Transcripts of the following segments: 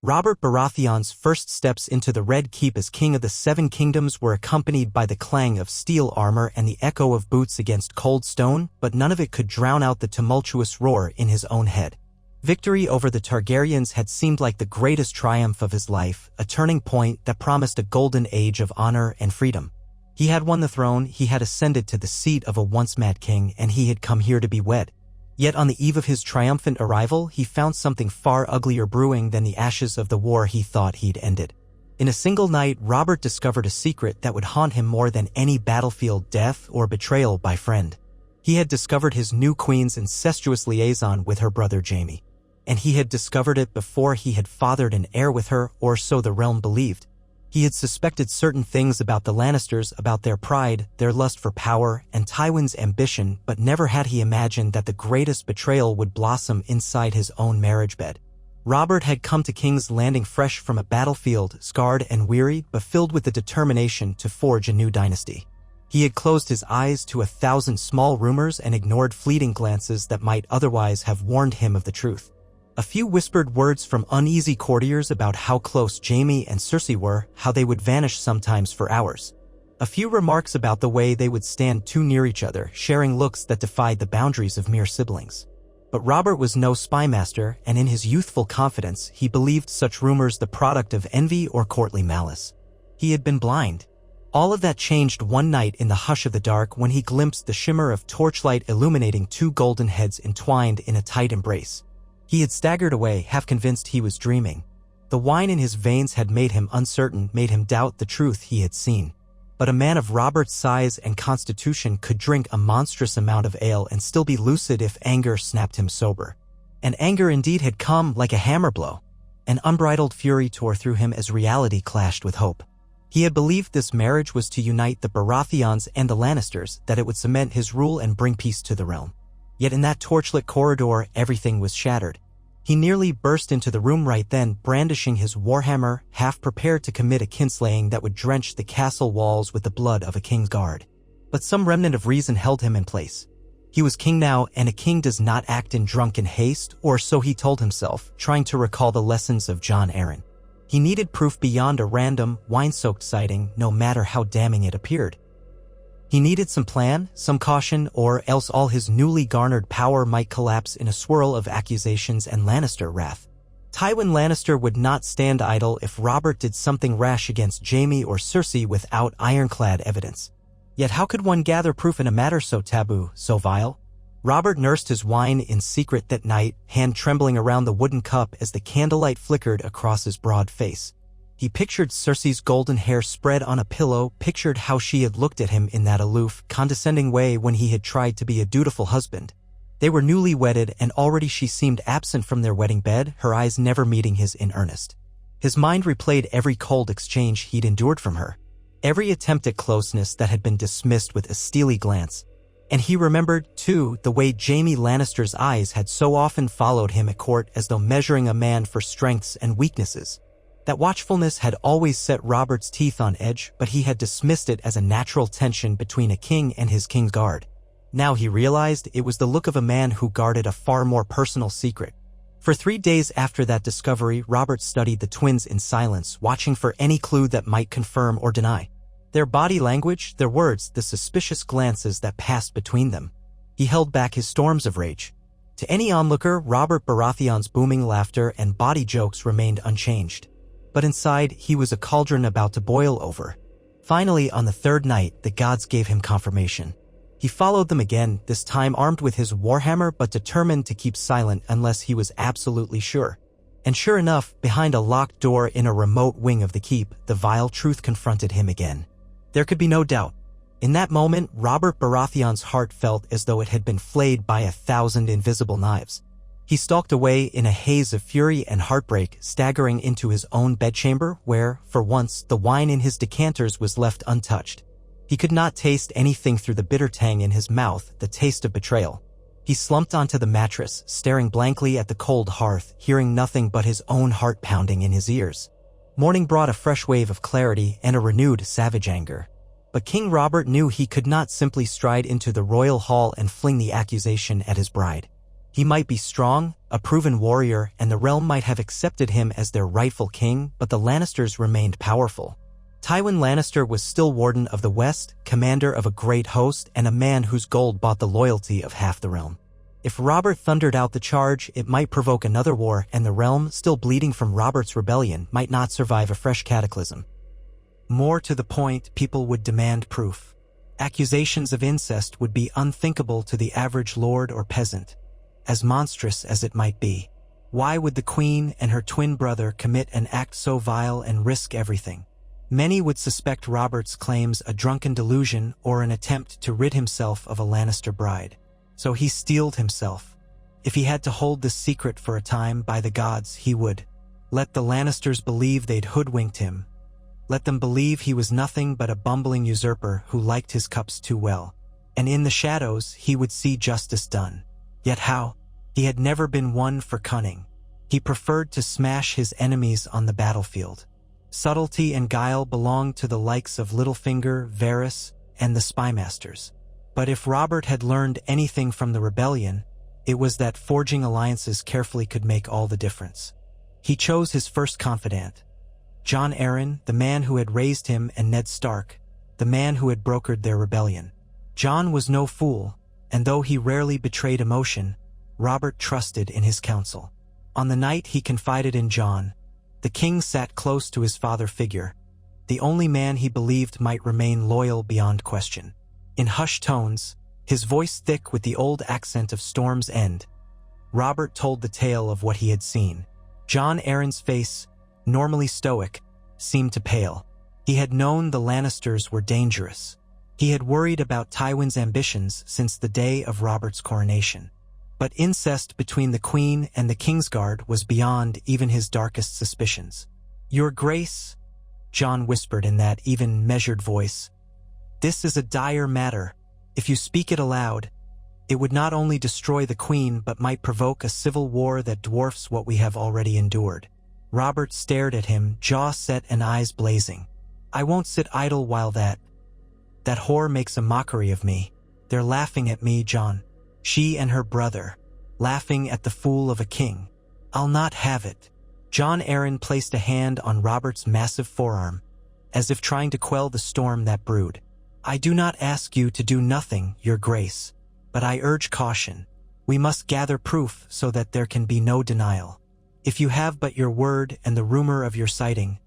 Robert Baratheon's first steps into the Red Keep as King of the Seven Kingdoms were accompanied by the clang of steel armor and the echo of boots against cold stone, but none of it could drown out the tumultuous roar in his own head. Victory over the Targaryens had seemed like the greatest triumph of his life, a turning point that promised a golden age of honor and freedom. He had won the throne, he had ascended to the seat of a once-mad king, and he had come here to be wed. Yet on the eve of his triumphant arrival, he found something far uglier brewing than the ashes of the war he thought he'd ended. In a single night, Robert discovered a secret that would haunt him more than any battlefield death or betrayal by friend. He had discovered his new queen's incestuous liaison with her brother Jaime. And he had discovered it before he had fathered an heir with her, or so the realm believed. He had suspected certain things about the Lannisters, about their pride, their lust for power, and Tywin's ambition, but never had he imagined that the greatest betrayal would blossom inside his own marriage bed. Robert had come to King's Landing fresh from a battlefield, scarred and weary, but filled with the determination to forge a new dynasty. He had closed his eyes to 1,000 small rumors and ignored fleeting glances that might otherwise have warned him of the truth. A few whispered words from uneasy courtiers about how close Jaime and Cersei were, how they would vanish sometimes for hours. A few remarks about the way they would stand too near each other, sharing looks that defied the boundaries of mere siblings. But Robert was no spymaster, and in his youthful confidence, he believed such rumors the product of envy or courtly malice. He had been blind. All of that changed one night in the hush of the dark when he glimpsed the shimmer of torchlight illuminating two golden heads entwined in a tight embrace. He had staggered away, half convinced he was dreaming. The wine in his veins had made him uncertain, made him doubt the truth he had seen. But a man of Robert's size and constitution could drink a monstrous amount of ale and still be lucid if anger snapped him sober. And anger indeed had come like a hammer blow. An unbridled fury tore through him as reality clashed with hope. He had believed this marriage was to unite the Baratheons and the Lannisters, that it would cement his rule and bring peace to the realm. Yet in that torchlit corridor, everything was shattered. He nearly burst into the room right then, brandishing his warhammer, half prepared to commit a kinslaying that would drench the castle walls with the blood of a king's guard. But some remnant of reason held him in place. He was king now, and a king does not act in drunken haste, or so he told himself, trying to recall the lessons of Jon Arryn. He needed proof beyond a random, wine-soaked sighting, no matter how damning it appeared. He needed some plan, some caution, or else all his newly garnered power might collapse in a swirl of accusations and Lannister wrath. Tywin Lannister would not stand idle if Robert did something rash against Jaime or Cersei without ironclad evidence. Yet how could one gather proof in a matter so taboo, so vile? Robert nursed his wine in secret that night, hand trembling around the wooden cup as the candlelight flickered across his broad face. He pictured Cersei's golden hair spread on a pillow, pictured how she had looked at him in that aloof, condescending way when he had tried to be a dutiful husband. They were newly wedded, and already she seemed absent from their wedding bed, her eyes never meeting his in earnest. His mind replayed every cold exchange he'd endured from her, every attempt at closeness that had been dismissed with a steely glance. And he remembered, too, the way Jaime Lannister's eyes had so often followed him at court as though measuring a man for strengths and weaknesses. That watchfulness had always set Robert's teeth on edge, but he had dismissed it as a natural tension between a king and his king's guard. Now he realized it was the look of a man who guarded a far more personal secret. For 3 days after that discovery, Robert studied the twins in silence, watching for any clue that might confirm or deny. Their body language, their words, the suspicious glances that passed between them. He held back his storms of rage. To any onlooker, Robert Baratheon's booming laughter and body jokes remained unchanged. But inside, he was a cauldron about to boil over. Finally, on the third night, the gods gave him confirmation. He followed them again, this time armed with his warhammer but determined to keep silent unless he was absolutely sure. And sure enough, behind a locked door in a remote wing of the keep, the vile truth confronted him again. There could be no doubt. In that moment, Robert Baratheon's heart felt as though it had been flayed by 1,000 invisible knives. He stalked away in a haze of fury and heartbreak, staggering into his own bedchamber where, for once, the wine in his decanters was left untouched. He could not taste anything through the bitter tang in his mouth, the taste of betrayal. He slumped onto the mattress, staring blankly at the cold hearth, hearing nothing but his own heart pounding in his ears. Morning brought a fresh wave of clarity and a renewed savage anger. But King Robert knew he could not simply stride into the royal hall and fling the accusation at his bride. He might be strong, a proven warrior, and the realm might have accepted him as their rightful king, but the Lannisters remained powerful. Tywin Lannister was still Warden of the West, commander of a great host, and a man whose gold bought the loyalty of half the realm. If Robert thundered out the charge, it might provoke another war, and the realm, still bleeding from Robert's rebellion, might not survive a fresh cataclysm. More to the point, people would demand proof. Accusations of incest would be unthinkable to the average lord or peasant. As monstrous as it might be, why would the queen and her twin brother commit an act so vile and risk everything? Many would suspect Robert's claims a drunken delusion or an attempt to rid himself of a Lannister bride. So he steeled himself. If he had to hold this secret for a time, by the gods, he would. Let the Lannisters believe they'd hoodwinked him. Let them believe he was nothing but a bumbling usurper who liked his cups too well. And in the shadows, he would see justice done. Yet how? He had never been one for cunning. He preferred to smash his enemies on the battlefield. Subtlety and guile belonged to the likes of Littlefinger, Varys, and the Spymasters. But if Robert had learned anything from the rebellion, it was that forging alliances carefully could make all the difference. He chose his first confidant. Jon Arryn, the man who had raised him, and Ned Stark, the man who had brokered their rebellion. Jon was no fool, and though he rarely betrayed emotion, Robert trusted in his counsel. On the night he confided in Jon, the king sat close to his father figure, the only man he believed might remain loyal beyond question. In hushed tones, his voice thick with the old accent of Storm's End, Robert told the tale of what he had seen. Jon Arryn's face, normally stoic, seemed to pale. He had known the Lannisters were dangerous. He had worried about Tywin's ambitions since the day of Robert's coronation. But incest between the Queen and the Kingsguard was beyond even his darkest suspicions. "Your Grace," Jon whispered in that even, measured voice, "this is a dire matter. If you speak it aloud, it would not only destroy the Queen but might provoke a civil war that dwarfs what we have already endured." Robert stared at him, jaw set and eyes blazing. "I won't sit idle while that whore makes a mockery of me. They're laughing at me, Jon. She and her brother, laughing at the fool of a king. I'll not have it." Jon Arryn placed a hand on Robert's massive forearm, as if trying to quell the storm that brewed. "I do not ask you to do nothing, Your Grace, but I urge caution. We must gather proof so that there can be no denial. If you have but your word and the rumor of your sighting,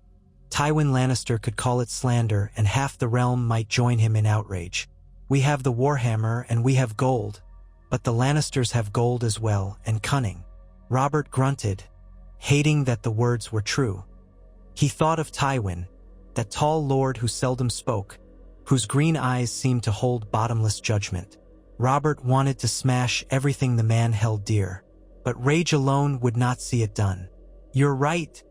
Tywin Lannister could call it slander and half the realm might join him in outrage. We have the Warhammer and we have gold, but the Lannisters have gold as well, and cunning." Robert grunted, hating that the words were true. He thought of Tywin, that tall lord who seldom spoke, whose green eyes seemed to hold bottomless judgment. Robert wanted to smash everything the man held dear, but rage alone would not see it done. "You're right,"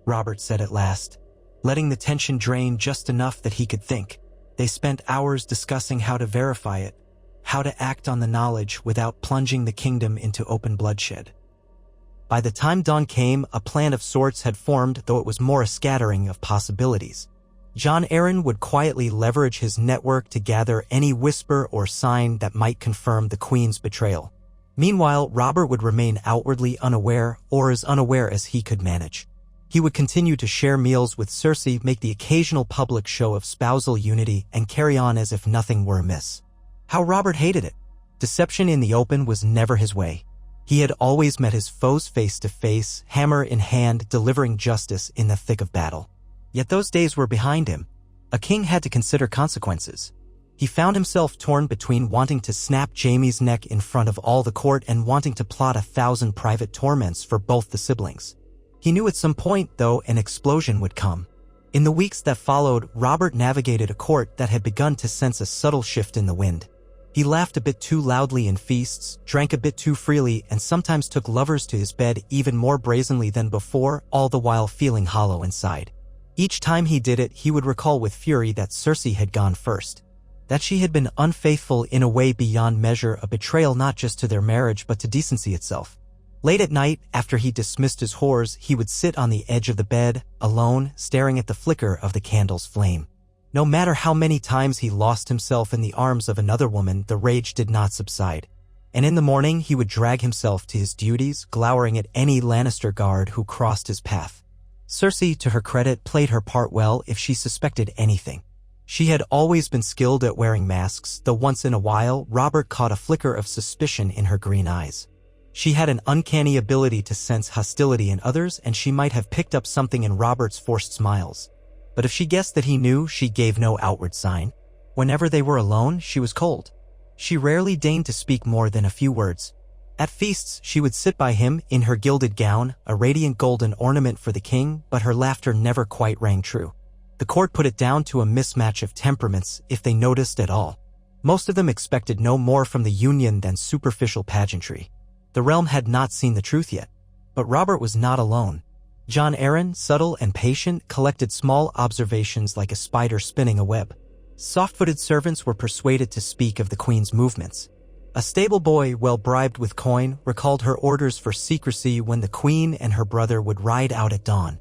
Robert said at last, letting the tension drain just enough that he could think. They spent hours discussing how to verify it, how to act on the knowledge without plunging the kingdom into open bloodshed. By the time dawn came, a plan of sorts had formed, though it was more a scattering of possibilities. Jon Arryn would quietly leverage his network to gather any whisper or sign that might confirm the Queen's betrayal. Meanwhile, Robert would remain outwardly unaware, or as unaware as he could manage. He would continue to share meals with Cersei, make the occasional public show of spousal unity, and carry on as if nothing were amiss. How Robert hated it! Deception in the open was never his way. He had always met his foes face to face, hammer in hand, delivering justice in the thick of battle. Yet those days were behind him. A king had to consider consequences. He found himself torn between wanting to snap Jaime's neck in front of all the court and wanting to plot 1,000 private torments for both the siblings. He knew at some point, though, an explosion would come. In the weeks that followed, Robert navigated a court that had begun to sense a subtle shift in the wind. He laughed a bit too loudly in feasts, drank a bit too freely, and sometimes took lovers to his bed even more brazenly than before, all the while feeling hollow inside. Each time he did it, he would recall with fury that Cersei had gone first, that she had been unfaithful in a way beyond measure, a betrayal not just to their marriage but to decency itself. Late at night, after he dismissed his whores, he would sit on the edge of the bed, alone, staring at the flicker of the candle's flame. No matter how many times he lost himself in the arms of another woman, the rage did not subside. And in the morning he would drag himself to his duties, glowering at any Lannister guard who crossed his path. Cersei, to her credit, played her part well if she suspected anything. She had always been skilled at wearing masks, though once in a while Robert caught a flicker of suspicion in her green eyes. She had an uncanny ability to sense hostility in others, and she might have picked up something in Robert's forced smiles. But if she guessed that he knew, she gave no outward sign. Whenever they were alone, she was cold. She rarely deigned to speak more than a few words. At feasts, she would sit by him in her gilded gown, a radiant golden ornament for the king, but her laughter never quite rang true. The court put it down to a mismatch of temperaments, if they noticed at all. Most of them expected no more from the union than superficial pageantry. The realm had not seen the truth yet. But Robert was not alone. Jon Arryn, subtle and patient, collected small observations like a spider spinning a web. Soft-footed servants were persuaded to speak of the queen's movements. A stable boy, well bribed with coin, recalled her orders for secrecy when the queen and her brother would ride out at dawn.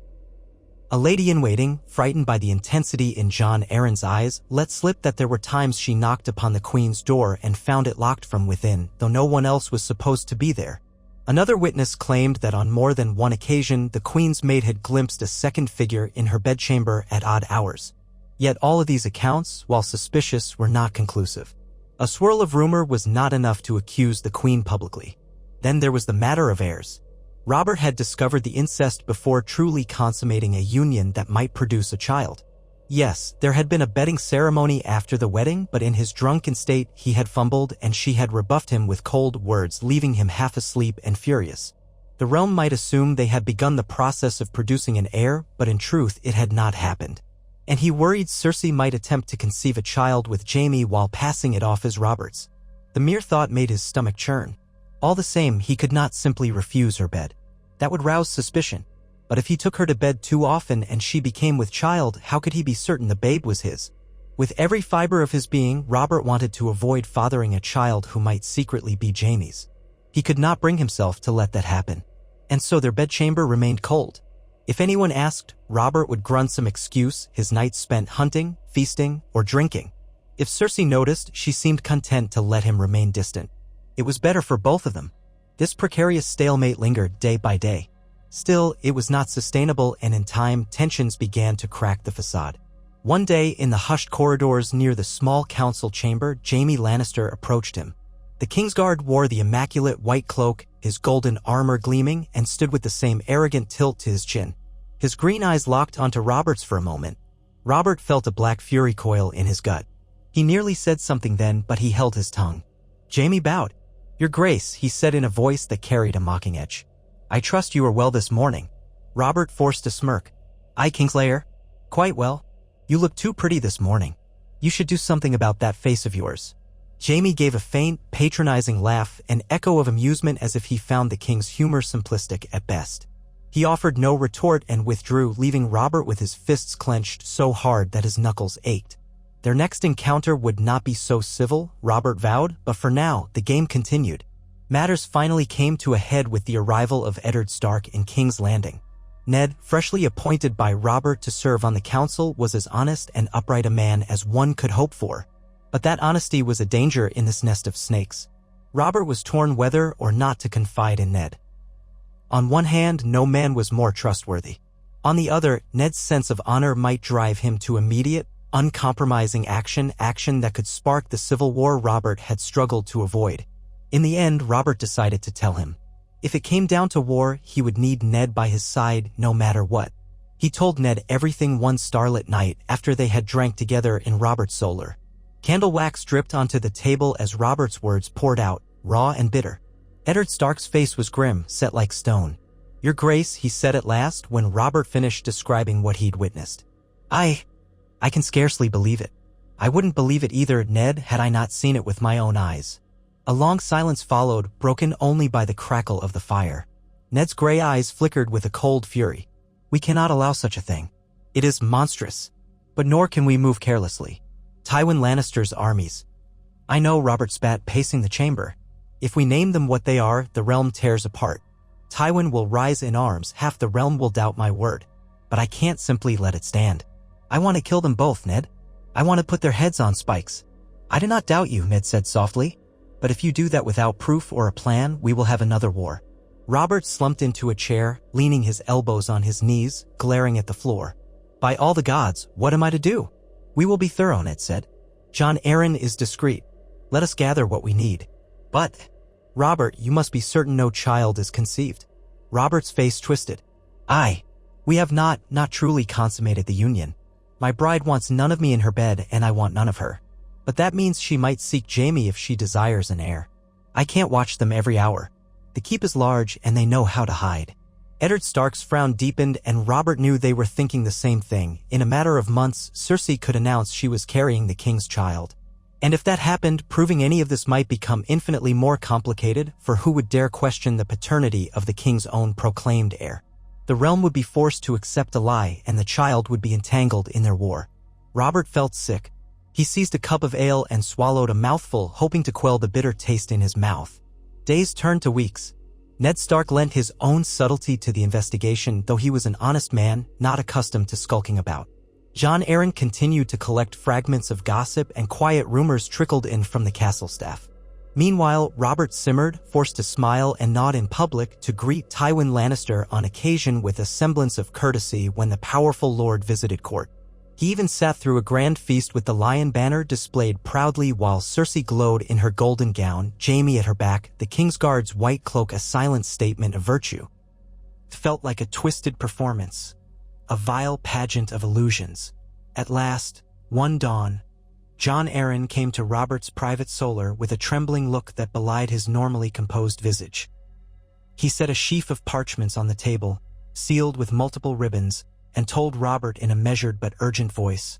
A lady-in-waiting, frightened by the intensity in Jon Arryn's eyes, let slip that there were times she knocked upon the queen's door and found it locked from within, though no one else was supposed to be there. Another witness claimed that on more than one occasion the queen's maid had glimpsed a second figure in her bedchamber at odd hours. Yet all of these accounts, while suspicious, were not conclusive. A swirl of rumor was not enough to accuse the queen publicly. Then there was the matter of heirs. Robert had discovered the incest before truly consummating a union that might produce a child. Yes, there had been a bedding ceremony after the wedding, but in his drunken state he had fumbled and she had rebuffed him with cold words, leaving him half asleep and furious. The realm might assume they had begun the process of producing an heir, but in truth it had not happened. And he worried Cersei might attempt to conceive a child with Jaime while passing it off as Robert's. The mere thought made his stomach churn. All the same, he could not simply refuse her bed. That would rouse suspicion. But if he took her to bed too often and she became with child, how could he be certain the babe was his? With every fiber of his being, Robert wanted to avoid fathering a child who might secretly be Jaime's. He could not bring himself to let that happen. And so their bedchamber remained cold. If anyone asked, Robert would grunt some excuse, his nights spent hunting, feasting, or drinking. If Cersei noticed, she seemed content to let him remain distant. It was better for both of them. This precarious stalemate lingered day by day. Still, it was not sustainable, and in time, tensions began to crack the facade. One day, in the hushed corridors near the small council chamber, Jaime Lannister approached him. The Kingsguard wore the immaculate white cloak, his golden armor gleaming, and stood with the same arrogant tilt to his chin. His green eyes locked onto Robert's for a moment. Robert felt a black fury coil in his gut. He nearly said something then, but he held his tongue. Jaime bowed. "Your Grace," he said in a voice that carried a mocking edge. "I trust you are well this morning." Robert forced a smirk. "I, Kingslayer? Quite well. You look too pretty this morning. You should do something about that face of yours." Jaime gave a faint, patronizing laugh, an echo of amusement as if he found the king's humor simplistic at best. He offered no retort and withdrew, leaving Robert with his fists clenched so hard that his knuckles ached. Their next encounter would not be so civil, Robert vowed, but for now, the game continued. Matters finally came to a head with the arrival of Ned Stark in King's Landing. Ned, freshly appointed by Robert to serve on the council, was as honest and upright a man as one could hope for. But that honesty was a danger in this nest of snakes. Robert was torn whether or not to confide in Ned. On one hand, no man was more trustworthy. On the other, Ned's sense of honor might drive him to immediate, uncompromising action that could spark the civil war Robert had struggled to avoid. In the end, Robert decided to tell him. If it came down to war, he would need Ned by his side no matter what. He told Ned everything one starlit night after they had drank together in Robert's solar. Candle wax dripped onto the table as Robert's words poured out, raw and bitter. Ned Stark's face was grim, set like stone. "Your Grace," he said at last when Robert finished describing what he'd witnessed. I can scarcely believe it. I wouldn't believe it either, Ned, had I not seen it with my own eyes." A long silence followed, broken only by the crackle of the fire. Ned's gray eyes flickered with a cold fury. "We cannot allow such a thing. It is monstrous. But nor can we move carelessly. Tywin Lannister's armies." "I know," Robert spat, pacing the chamber. "If we name them what they are, the realm tears apart. Tywin will rise in arms, half the realm will doubt my word. But I can't simply let it stand. I want to kill them both, Ned. I want to put their heads on spikes." "I do not doubt you," Ned said softly. But if you do that without proof or a plan, we will have another war." Robert slumped into a chair, leaning his elbows on his knees, glaring at the floor. "By all the gods, what am I to do?" "We will be thorough," Ned said. "Jon Arryn is discreet. Let us gather what we need." "But, Robert, you must be certain no child is conceived." Robert's face twisted. We have not truly consummated the union. My bride wants none of me in her bed, and I want none of her. But that means she might seek Jaime if she desires an heir. I can't watch them every hour. The keep is large, and they know how to hide." Eddard Stark's frown deepened, and Robert knew they were thinking the same thing. In a matter of months, Cersei could announce she was carrying the king's child. And if that happened, proving any of this might become infinitely more complicated, for who would dare question the paternity of the king's own proclaimed heir? The realm would be forced to accept a lie, and the child would be entangled in their war. Robert felt sick. He seized a cup of ale and swallowed a mouthful, hoping to quell the bitter taste in his mouth. Days turned to weeks. Ned Stark lent his own subtlety to the investigation, though he was an honest man, not accustomed to skulking about. Jon Arryn continued to collect fragments of gossip, and quiet rumors trickled in from the castle staff. Meanwhile, Robert simmered, forced to smile and nod in public, to greet Tywin Lannister on occasion with a semblance of courtesy when the powerful lord visited court. He even sat through a grand feast with the lion banner displayed proudly while Cersei glowed in her golden gown, Jaime at her back, the Kingsguard's white cloak a silent statement of virtue. It felt like a twisted performance, a vile pageant of illusions. At last, one dawn, Jon Arryn came to Robert's private solar with a trembling look that belied his normally composed visage. He set a sheaf of parchments on the table, sealed with multiple ribbons, and told Robert in a measured but urgent voice,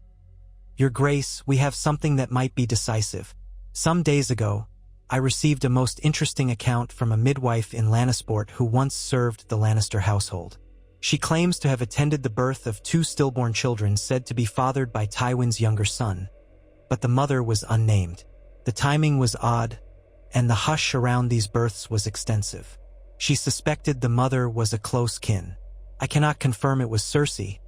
"Your Grace, we have something that might be decisive. Some days ago, I received a most interesting account from a midwife in Lannisport who once served the Lannister household. She claims to have attended the birth of 2 stillborn children said to be fathered by Tywin's younger son. But the mother was unnamed. The timing was odd, and the hush around these births was extensive. She suspected the mother was a close kin. I cannot confirm it was Cersei,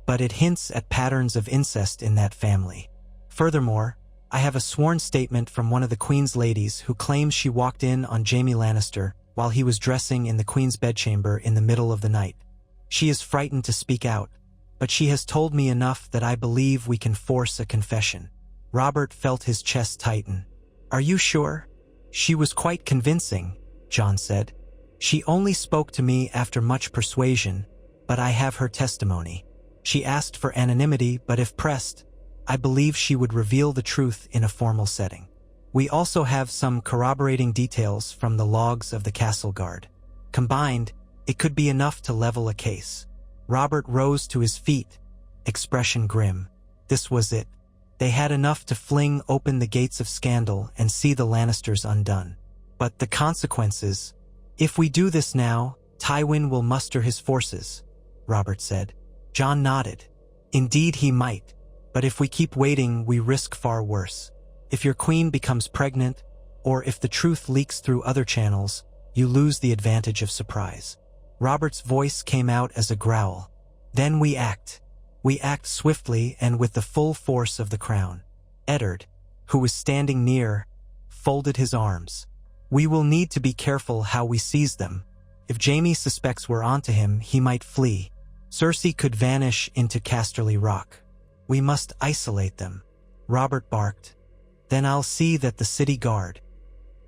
but it hints at patterns of incest in that family. Furthermore, I have a sworn statement from one of the Queen's ladies who claims she walked in on Jaime Lannister while he was dressing in the Queen's bedchamber in the middle of the night. She is frightened to speak out, but she has told me enough that I believe we can force a confession." Robert felt his chest tighten. "Are you sure?" "She was quite convincing," Jon said. "She only spoke to me after much persuasion, but I have her testimony. She asked for anonymity, but if pressed, I believe she would reveal the truth in a formal setting. We also have some corroborating details from the logs of the castle guard. Combined, it could be enough to level a case." Robert rose to his feet, expression grim. This was it. They had enough to fling open the gates of scandal and see the Lannisters undone. But the consequences... "If we do this now, Tywin will muster his forces," Robert said. Jon nodded. "Indeed he might, but if we keep waiting, we risk far worse. If your queen becomes pregnant, or if the truth leaks through other channels, you lose the advantage of surprise." Robert's voice came out as a growl. "Then we act. We act swiftly and with the full force of the crown." Eddard, who was standing near, folded his arms. "We will need to be careful how we seize them. If Jaime suspects we're onto him, he might flee. Cersei could vanish into Casterly Rock. We must isolate them." Robert barked. "Then I'll see that the city guard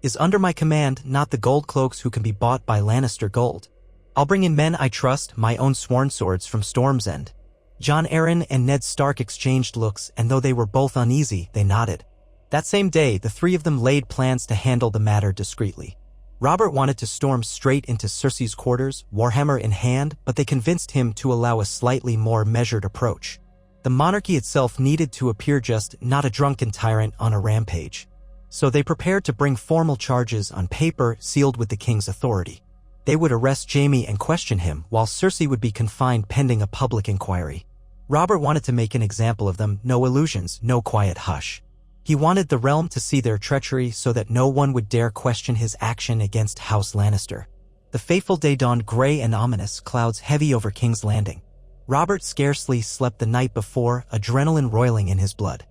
is under my command, not the gold cloaks who can be bought by Lannister gold. I'll bring in men I trust, my own sworn swords from Storm's End." Jon Arryn and Ned Stark exchanged looks, and though they were both uneasy, they nodded. That same day, the three of them laid plans to handle the matter discreetly. Robert wanted to storm straight into Cersei's quarters, warhammer in hand, but they convinced him to allow a slightly more measured approach. The monarchy itself needed to appear just not a drunken tyrant on a rampage. So they prepared to bring formal charges on paper sealed with the king's authority. They would arrest Jaime and question him, while Cersei would be confined pending a public inquiry. Robert wanted to make an example of them, no illusions, no quiet hush. He wanted the realm to see their treachery so that no one would dare question his action against House Lannister. The fateful day dawned gray and ominous, clouds heavy over King's Landing. Robert scarcely slept the night before, adrenaline roiling in his blood.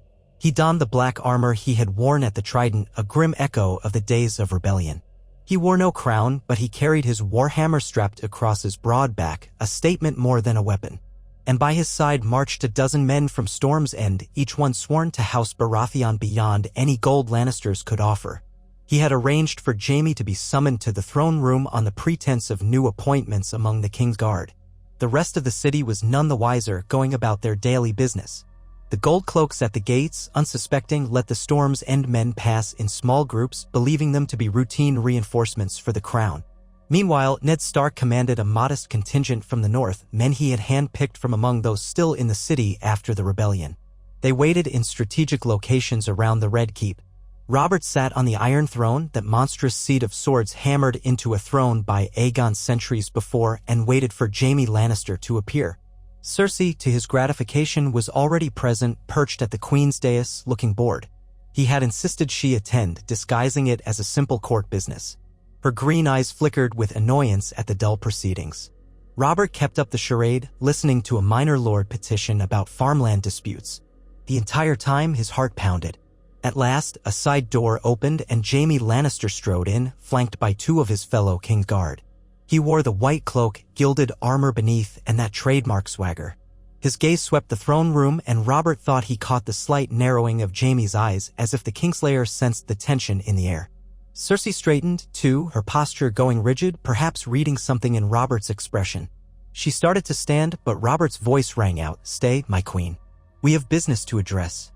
He donned the black armor he had worn at the Trident, a grim echo of the days of rebellion. He wore no crown, but he carried his warhammer strapped across his broad back, a statement more than a weapon. And by his side marched a dozen men from Storm's End, each one sworn to House Baratheon beyond any gold Lannisters could offer. He had arranged for Jaime to be summoned to the throne room on the pretense of new appointments among the King's Guard. The rest of the city was none the wiser, going about their daily business. The gold cloaks at the gates, unsuspecting, let the Storm's End men pass in small groups, believing them to be routine reinforcements for the crown. Meanwhile, Ned Stark commanded a modest contingent from the north, men he had handpicked from among those still in the city after the rebellion. They waited in strategic locations around the Red Keep. Robert sat on the Iron Throne, that monstrous seat of swords hammered into a throne by Aegon centuries before, and waited for Jaime Lannister to appear. Cersei, to his gratification, was already present, perched at the Queen's dais, looking bored. He had insisted she attend, disguising it as a simple court business. Her green eyes flickered with annoyance at the dull proceedings. Robert kept up the charade, listening to a minor lord petition about farmland disputes. The entire time his heart pounded. At last, a side door opened and Jaime Lannister strode in, flanked by two of his fellow King's Guard. He wore the white cloak, gilded armor beneath, and that trademark swagger. His gaze swept the throne room, and Robert thought he caught the slight narrowing of Jaime's eyes, as if the Kingslayer sensed the tension in the air. Cersei straightened, too, her posture going rigid, perhaps reading something in Robert's expression. She started to stand, but Robert's voice rang out, "Stay, my queen. We have business to address."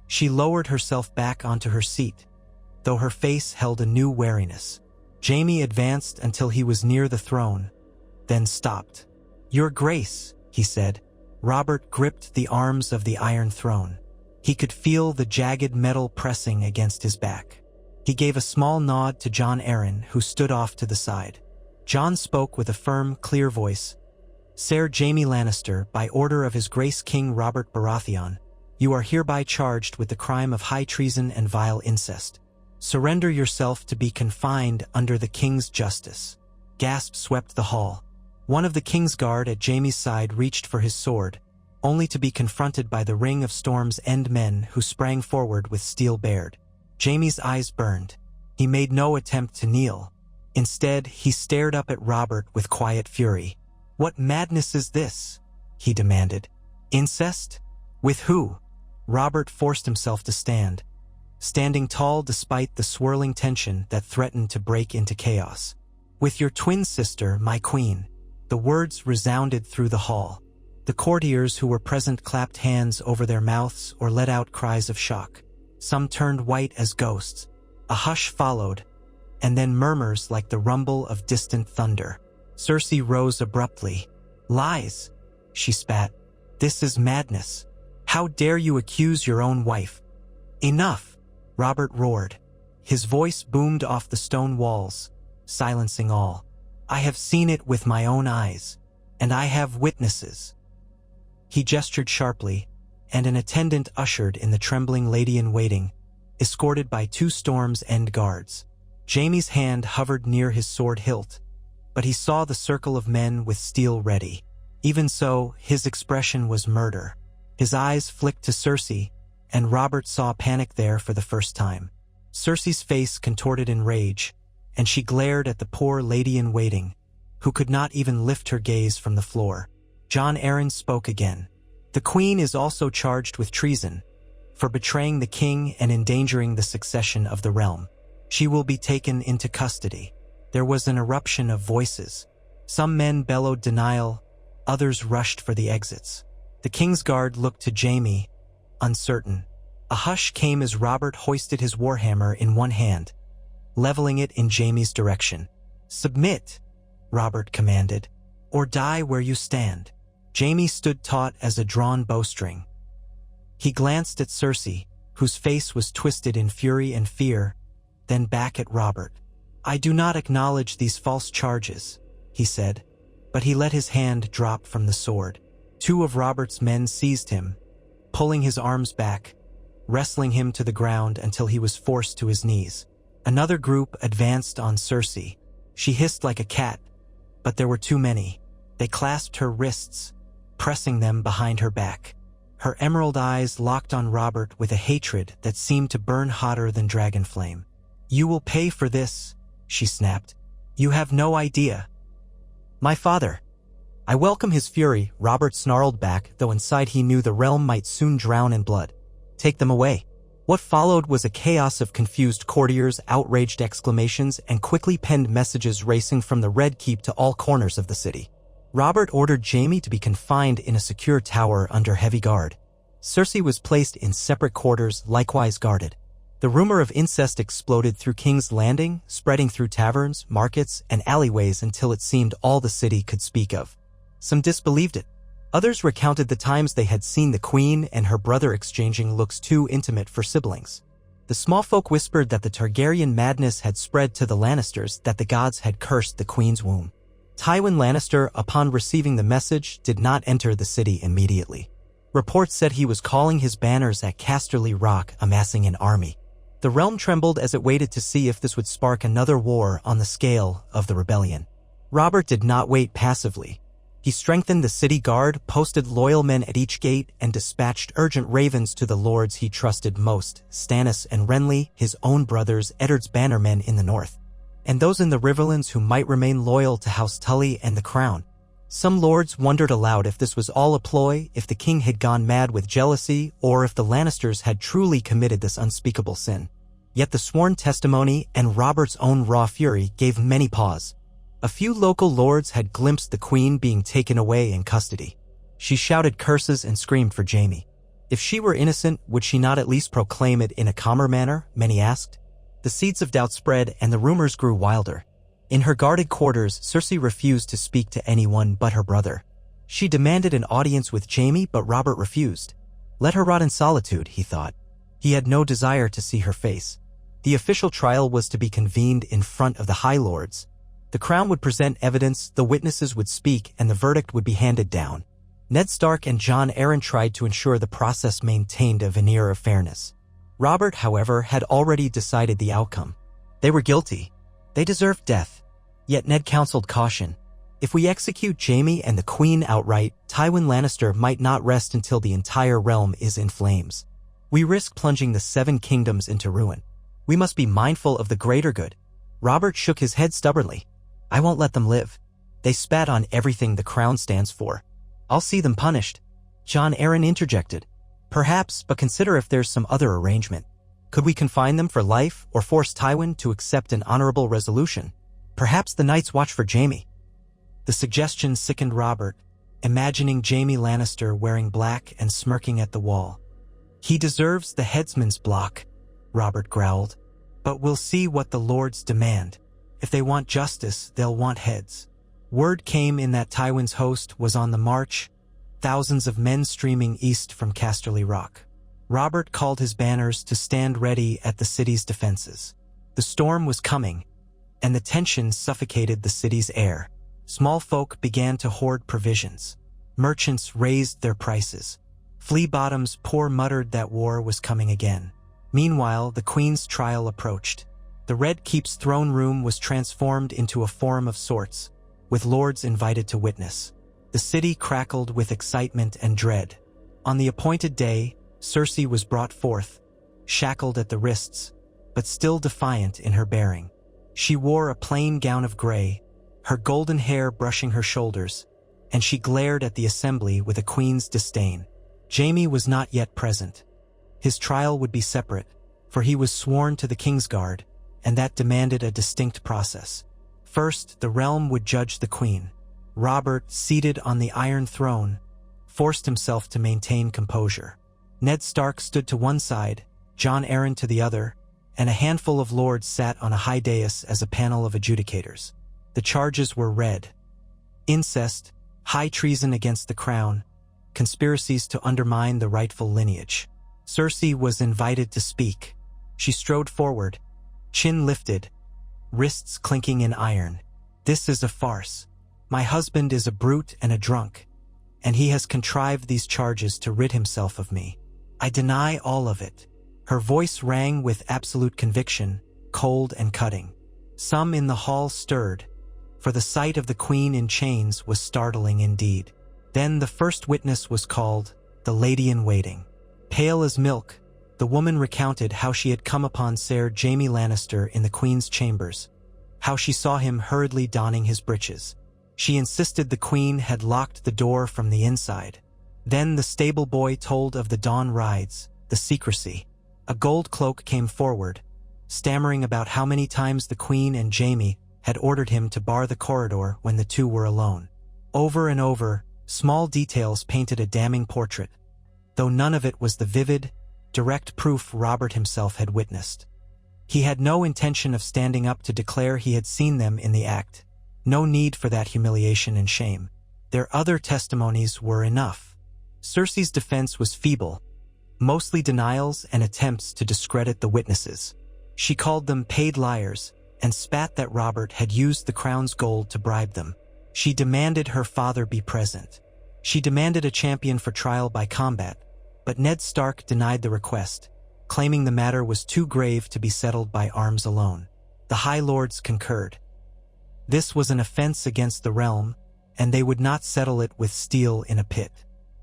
She lowered herself back onto her seat, though her face held a new wariness. Jaime advanced until he was near the throne, then stopped. "Your Grace," he said. Robert gripped the arms of the Iron Throne. He could feel the jagged metal pressing against his back. He gave a small nod to Jon Arryn, who stood off to the side. Jon spoke with a firm, clear voice. "Sir Jaime Lannister, by order of His Grace King Robert Baratheon, you are hereby charged with the crime of high treason and vile incest. Surrender yourself to be confined under the King's justice." Gasps swept the hall. One of the King's Guard at Jaime's side reached for his sword, only to be confronted by the ring of Storm's End men who sprang forward with steel bared. Jaime's eyes burned. He made no attempt to kneel. Instead, he stared up at Robert with quiet fury. "What madness is this?" he demanded. "Incest? With who?" Robert forced himself to stand, standing tall despite the swirling tension that threatened to break into chaos. "With your twin sister, my queen." The words resounded through the hall. The courtiers who were present clapped hands over their mouths or let out cries of shock. Some turned white as ghosts. A hush followed, and then murmurs like the rumble of distant thunder. Cersei rose abruptly. "Lies," she spat. "This is madness. How dare you accuse your own wife?" "Enough," Robert roared. His voice boomed off the stone walls, silencing all. "I have seen it with my own eyes, and I have witnesses." He gestured sharply, and an attendant ushered in the trembling lady-in-waiting, escorted by two Storm's End guards. Jaime's hand hovered near his sword hilt, but he saw the circle of men with steel ready. Even so, his expression was murder. His eyes flicked to Cersei, and Robert saw panic there for the first time. Cersei's face contorted in rage, and she glared at the poor lady-in-waiting, who could not even lift her gaze from the floor. Jon Arryn spoke again. "The queen is also charged with treason, for betraying the king and endangering the succession of the realm. She will be taken into custody." There was an eruption of voices. Some men bellowed denial, others rushed for the exits. The King's Guard looked to Jaime, uncertain. A hush came as Robert hoisted his warhammer in one hand, leveling it in Jaime's direction. "Submit," Robert commanded, "or die where you stand." Jaime stood taut as a drawn bowstring. He glanced at Cersei, whose face was twisted in fury and fear, then back at Robert. "I do not acknowledge these false charges," he said, but he let his hand drop from the sword. Two of Robert's men seized him, pulling his arms back, wrestling him to the ground until he was forced to his knees. Another group advanced on Cersei. She hissed like a cat, but there were too many. They clasped her wrists, pressing them behind her back. Her emerald eyes locked on Robert with a hatred that seemed to burn hotter than dragon flame. "You will pay for this," she snapped. "You have no idea." "My father." "I welcome his fury," Robert snarled back, though inside he knew the realm might soon drown in blood. "Take them away." What followed was a chaos of confused courtiers, outraged exclamations, and quickly penned messages racing from the Red Keep to all corners of the city. Robert ordered Jaime to be confined in a secure tower under heavy guard. Cersei was placed in separate quarters, likewise guarded. The rumor of incest exploded through King's Landing, spreading through taverns, markets, and alleyways until it seemed all the city could speak of. Some disbelieved it. Others recounted the times they had seen the queen and her brother exchanging looks too intimate for siblings. The small folk whispered that the Targaryen madness had spread to the Lannisters, that the gods had cursed the queen's womb. Tywin Lannister, upon receiving the message, did not enter the city immediately. Reports said he was calling his banners at Casterly Rock, amassing an army. The realm trembled as it waited to see if this would spark another war on the scale of the rebellion. Robert did not wait passively. He strengthened the city guard, posted loyal men at each gate, and dispatched urgent ravens to the lords he trusted most, Stannis and Renly, his own brothers, Eddard's bannermen in the north, and those in the Riverlands who might remain loyal to House Tully and the crown. Some lords wondered aloud if this was all a ploy, if the king had gone mad with jealousy, or if the Lannisters had truly committed this unspeakable sin. Yet the sworn testimony and Robert's own raw fury gave many pause. A few local lords had glimpsed the queen being taken away in custody. She shouted curses and screamed for Jaime. If she were innocent, would she not at least proclaim it in a calmer manner, many asked. The seeds of doubt spread and the rumors grew wilder. In her guarded quarters, Cersei refused to speak to anyone but her brother. She demanded an audience with Jaime, but Robert refused. Let her rot in solitude, he thought. He had no desire to see her face. The official trial was to be convened in front of the High Lords. The crown would present evidence, the witnesses would speak, and the verdict would be handed down. Ned Stark and Jon Arryn tried to ensure the process maintained a veneer of fairness. Robert, however, had already decided the outcome. They were guilty. They deserved death. Yet Ned counseled caution. If we execute Jaime and the Queen outright, Tywin Lannister might not rest until the entire realm is in flames. We risk plunging the 7 kingdoms into ruin. We must be mindful of the greater good. Robert shook his head stubbornly. I won't let them live. They spat on everything the crown stands for. I'll see them punished. Jon Arryn interjected. Perhaps, but consider if there's some other arrangement. Could we confine them for life or force Tywin to accept an honorable resolution? Perhaps the Night's Watch for Jaime. The suggestion sickened Robert, imagining Jaime Lannister wearing black and smirking at the wall. He deserves the headsman's block, Robert growled. But we'll see what the lords demand. If they want justice, they'll want heads. Word came in that Tywin's host was on the march, thousands of men streaming east from Casterly Rock. Robert called his banners to stand ready at the city's defenses. The storm was coming, and the tension suffocated the city's air. Small folk began to hoard provisions. Merchants raised their prices. Flea Bottom's poor muttered that war was coming again. Meanwhile, the Queen's trial approached. The Red Keep's throne room was transformed into a forum of sorts, with lords invited to witness. The city crackled with excitement and dread. On the appointed day, Cersei was brought forth, shackled at the wrists, but still defiant in her bearing. She wore a plain gown of gray, her golden hair brushing her shoulders, and she glared at the assembly with a queen's disdain. Jaime was not yet present. His trial would be separate, for he was sworn to the Kingsguard, and that demanded a distinct process. First, the realm would judge the queen. Robert, seated on the Iron Throne, forced himself to maintain composure. Ned Stark stood to one side, Jon Arryn to the other, and a handful of lords sat on a high dais as a panel of adjudicators. The charges were read: incest, high treason against the crown, conspiracies to undermine the rightful lineage. Cersei was invited to speak. She strode forward, chin lifted, wrists clinking in iron. This is a farce. My husband is a brute and a drunk, and he has contrived these charges to rid himself of me. I deny all of it. Her voice rang with absolute conviction, cold and cutting. Some in the hall stirred, for the sight of the queen in chains was startling indeed. Then the first witness was called, the lady-in-waiting. Pale as milk, the woman recounted how she had come upon Sir Jaime Lannister in the Queen's chambers, how she saw him hurriedly donning his breeches. She insisted the Queen had locked the door from the inside. Then the stable boy told of the dawn rides, the secrecy. A gold cloak came forward, stammering about how many times the Queen and Jaime had ordered him to bar the corridor when the two were alone. Over and over, small details painted a damning portrait, though none of it was the vivid, direct proof Robert himself had witnessed. He had no intention of standing up to declare he had seen them in the act. No need for that humiliation and shame. Their other testimonies were enough. Cersei's defense was feeble, mostly denials and attempts to discredit the witnesses. She called them paid liars and spat that Robert had used the crown's gold to bribe them. She demanded her father be present. She demanded a champion for trial by combat, but Ned Stark denied the request, claiming the matter was too grave to be settled by arms alone. The High Lords concurred. This was an offense against the realm, and they would not settle it with steel in a pit.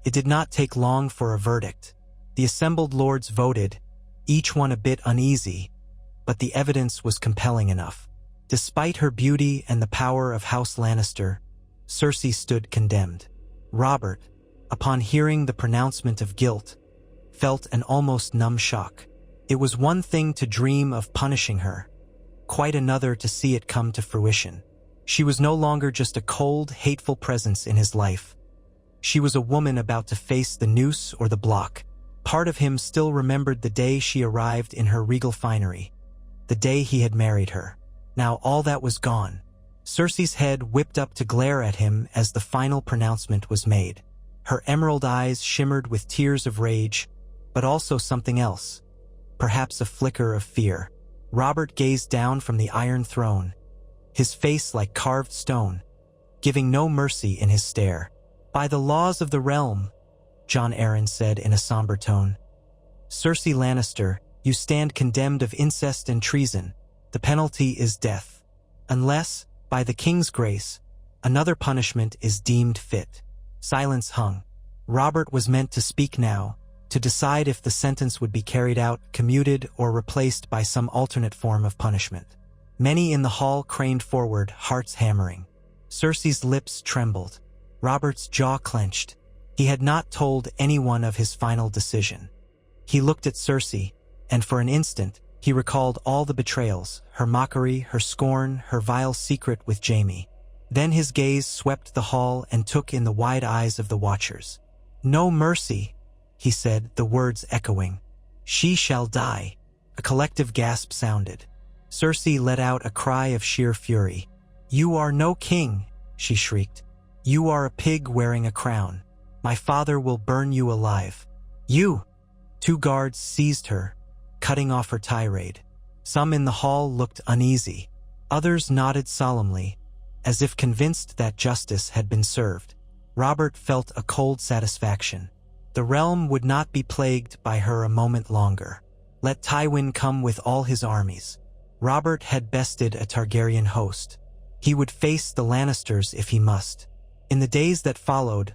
It did not take long for a verdict. The assembled lords voted, each one a bit uneasy, but the evidence was compelling enough. Despite her beauty and the power of House Lannister, Cersei stood condemned. Robert, upon hearing the pronouncement of guilt, felt an almost numb shock. It was one thing to dream of punishing her, quite another to see it come to fruition. She was no longer just a cold, hateful presence in his life. She was a woman about to face the noose or the block. Part of him still remembered the day she arrived in her regal finery, the day he had married her. Now all that was gone. Cersei's head whipped up to glare at him as the final pronouncement was made. Her emerald eyes shimmered with tears of rage, but also something else, perhaps a flicker of fear. Robert gazed down from the Iron Throne, his face like carved stone, giving no mercy in his stare. "By the laws of the realm," Jon Arryn said in a somber tone, "Cersei Lannister, you stand condemned of incest and treason. The penalty is death. Unless, by the king's grace, another punishment is deemed fit." Silence hung. Robert was meant to speak now, to decide if the sentence would be carried out, commuted, or replaced by some alternate form of punishment. Many in the hall craned forward, hearts hammering. Cersei's lips trembled. Robert's jaw clenched. He had not told anyone of his final decision. He looked at Cersei, and for an instant, he recalled all the betrayals, her mockery, her scorn, her vile secret with Jaime. Then his gaze swept the hall and took in the wide eyes of the watchers. "No mercy," he said, the words echoing. "She shall die." A collective gasp sounded. Cersei let out a cry of sheer fury. "You are no king," she shrieked. "You are a pig wearing a crown. My father will burn you alive." "You!" Two guards seized her, cutting off her tirade. Some in the hall looked uneasy. Others nodded solemnly, as if convinced that justice had been served. Robert felt a cold satisfaction. The realm would not be plagued by her a moment longer. Let Tywin come with all his armies. Robert had bested a Targaryen host. He would face the Lannisters if he must. In the days that followed,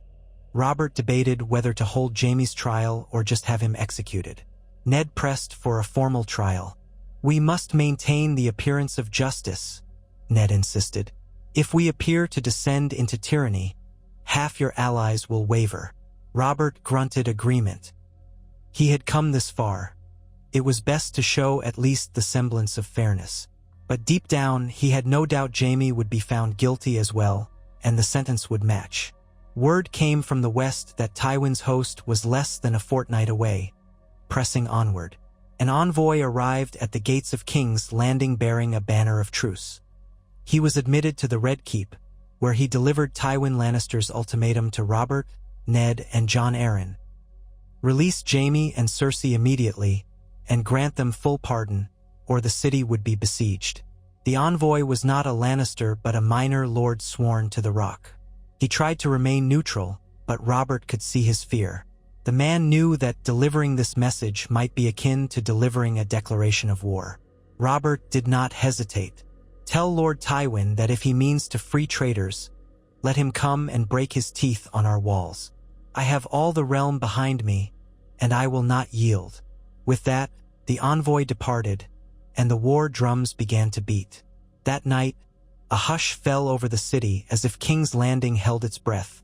Robert debated whether to hold Jaime's trial or just have him executed. Ned pressed for a formal trial. "We must maintain the appearance of justice," Ned insisted. "If we appear to descend into tyranny, half your allies will waver." Robert grunted agreement. He had come this far. It was best to show at least the semblance of fairness. But deep down, he had no doubt Jaime would be found guilty as well, and the sentence would match. Word came from the west that Tywin's host was less than a fortnight away, pressing onward. An envoy arrived at the gates of King's Landing bearing a banner of truce. He was admitted to the Red Keep, where he delivered Tywin Lannister's ultimatum to Robert, Ned, and Jon Arryn. Release Jaime and Cersei immediately, and grant them full pardon, or the city would be besieged. The envoy was not a Lannister but a minor lord sworn to the Rock. He tried to remain neutral, but Robert could see his fear. The man knew that delivering this message might be akin to delivering a declaration of war. Robert did not hesitate. "Tell Lord Tywin that if he means to free traitors, let him come and break his teeth on our walls." I have all the realm behind me, and I will not yield." With that, the envoy departed, and the war drums began to beat. That night, a hush fell over the city as if King's Landing held its breath,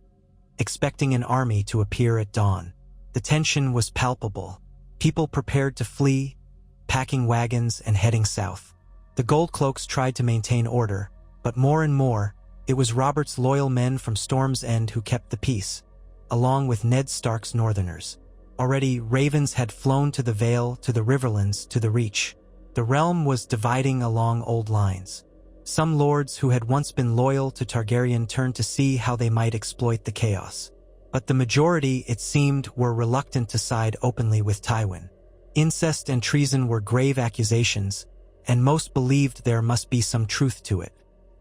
expecting an army to appear at dawn. The tension was palpable. People prepared to flee, packing wagons and heading south. The Goldcloaks tried to maintain order, but more and more, it was Robert's loyal men from Storm's End who kept the peace, along with Ned Stark's Northerners. Already, ravens had flown to the Vale, to the Riverlands, to the Reach. The realm was dividing along old lines. Some lords who had once been loyal to Targaryen turned to see how they might exploit the chaos. But the majority, it seemed, were reluctant to side openly with Tywin. Incest and treason were grave accusations, and most believed there must be some truth to it.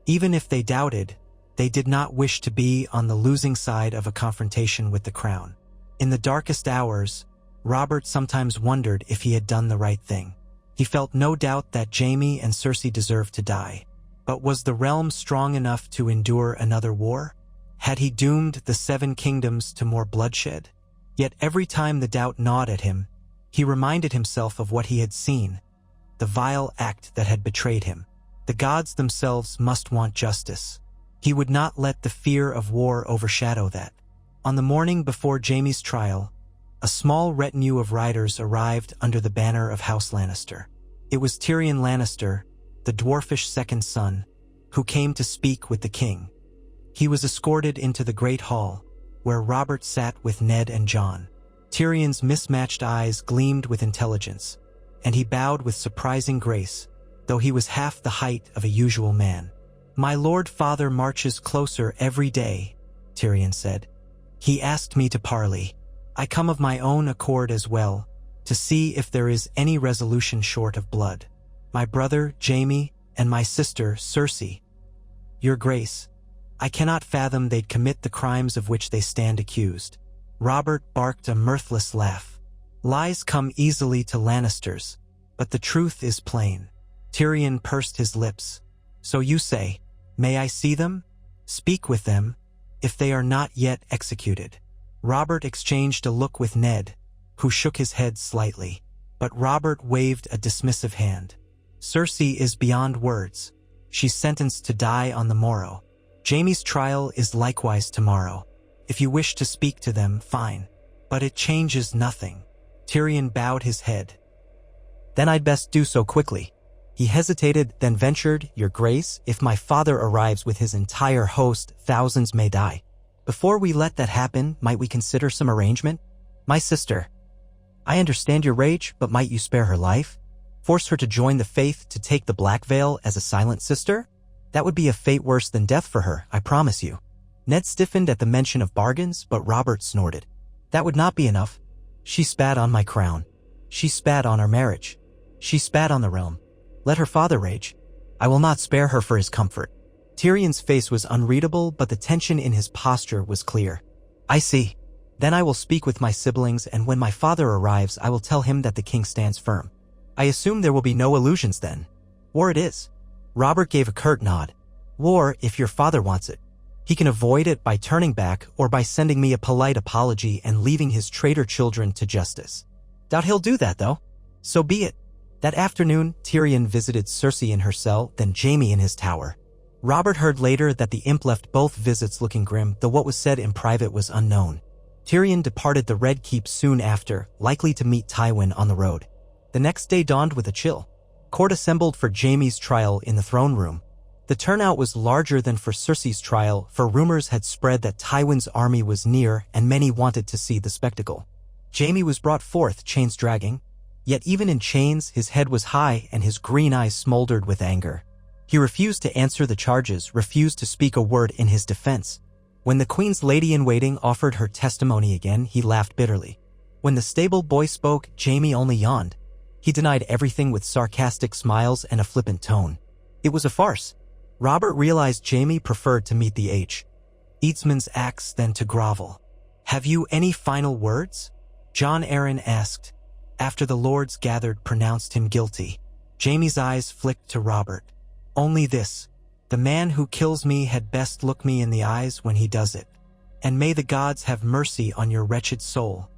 Even if they doubted, they did not wish to be on the losing side of a confrontation with the crown. In the darkest hours, Robert sometimes wondered if he had done the right thing. He felt no doubt that Jaime and Cersei deserved to die. But was the realm strong enough to endure another war? Had he doomed the Seven Kingdoms to more bloodshed? Yet every time the doubt gnawed at him, he reminded himself of what he had seen, the vile act that had betrayed him. The gods themselves must want justice. He would not let the fear of war overshadow that. On the morning before Jaime's trial, a small retinue of riders arrived under the banner of House Lannister. It was Tyrion Lannister, the dwarfish second son, who came to speak with the king. He was escorted into the great hall, where Robert sat with Ned and Jon. Tyrion's mismatched eyes gleamed with intelligence, and he bowed with surprising grace, though he was half the height of a usual man. "My lord father marches closer every day," Tyrion said. "He asked me to parley. I come of my own accord as well, to see if there is any resolution short of blood. My brother, Jaime, and my sister, Cersei. Your Grace, I cannot fathom they'd commit the crimes of which they stand accused." Robert barked a mirthless laugh. "Lies come easily to Lannisters, but the truth is plain." Tyrion pursed his lips. "So you say, may I see them? Speak with them, if they are not yet executed." Robert exchanged a look with Ned, who shook his head slightly, but Robert waved a dismissive hand. "Cersei is beyond words. She's sentenced to die on the morrow. Jaime's trial is likewise tomorrow. If you wish to speak to them, fine. But it changes nothing." Tyrion bowed his head. "Then I'd best do so quickly." He hesitated, then ventured, "Your Grace, if my father arrives with his entire host, thousands may die. Before we let that happen, might we consider some arrangement? My sister. I understand your rage, but might you spare her life? Force her to join the faith, to take the Black Veil as a silent sister? That would be a fate worse than death for her, I promise you." Ned stiffened at the mention of bargains, but Robert snorted. "That would not be enough. She spat on my crown. She spat on our marriage. She spat on the realm. Let her father rage. I will not spare her for his comfort." Tyrion's face was unreadable, but the tension in his posture was clear. "I see. Then I will speak with my siblings, and when my father arrives, I will tell him that the king stands firm. I assume there will be no illusions then. War it is." Robert gave a curt nod. "War, if your father wants it. He can avoid it by turning back or by sending me a polite apology and leaving his traitor children to justice. Doubt he'll do that, though. So be it." That afternoon, Tyrion visited Cersei in her cell, then Jaime in his tower. Robert heard later that the imp left both visits looking grim, though what was said in private was unknown. Tyrion departed the Red Keep soon after, likely to meet Tywin on the road. The next day dawned with a chill. Court assembled for Jaime's trial in the throne room. The turnout was larger than for Cersei's trial, for rumors had spread that Tywin's army was near and many wanted to see the spectacle. Jaime was brought forth, chains dragging. Yet even in chains, his head was high and his green eyes smoldered with anger. He refused to answer the charges, refused to speak a word in his defense. When the Queen's lady-in-waiting offered her testimony again, he laughed bitterly. When the stable boy spoke, Jaime only yawned. He denied everything with sarcastic smiles and a flippant tone. It was a farce. Robert realized Jaime preferred to meet the Eatsman's axe than to grovel. "Have you any final words?" Jon Arryn asked. After the lords gathered pronounced him guilty, Jaime's eyes flicked to Robert. "Only this. The man who kills me had best look me in the eyes when he does it. And may the gods have mercy on your wretched soul,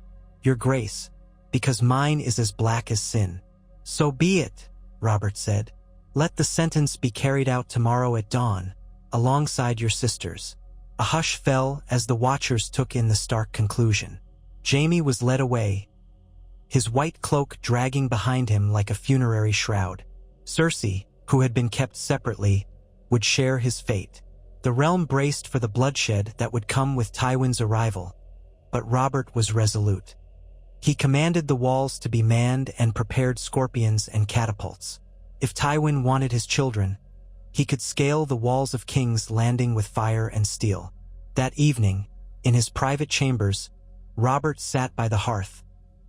your grace, because mine is as black as sin." "So be it," Robert said. "Let the sentence be carried out tomorrow at dawn, alongside your sisters." A hush fell as the watchers took in the stark conclusion. Jaime was led away, his white cloak dragging behind him like a funerary shroud. Cersei, who had been kept separately, would share his fate. The realm braced for the bloodshed that would come with Tywin's arrival, but Robert was resolute. He commanded the walls to be manned and prepared scorpions and catapults. If Tywin wanted his children, he could scale the walls of King's Landing with fire and steel. That evening, in his private chambers, Robert sat by the hearth,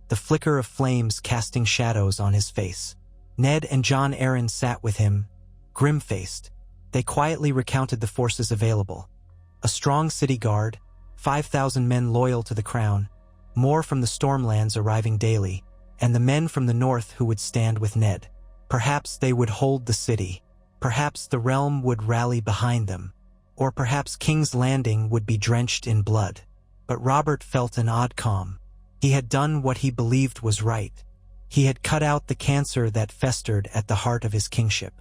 the flicker of flames casting shadows on his face. Ned and Jon Arryn sat with him, grim-faced. They quietly recounted the forces available. A strong city guard, 5,000 men loyal to the crown, more from the Stormlands arriving daily, and the men from the north who would stand with Ned. Perhaps they would hold the city. Perhaps the realm would rally behind them. Or perhaps King's Landing would be drenched in blood. But Robert felt an odd calm. He had done what he believed was right. He had cut out the cancer that festered at the heart of his kingship.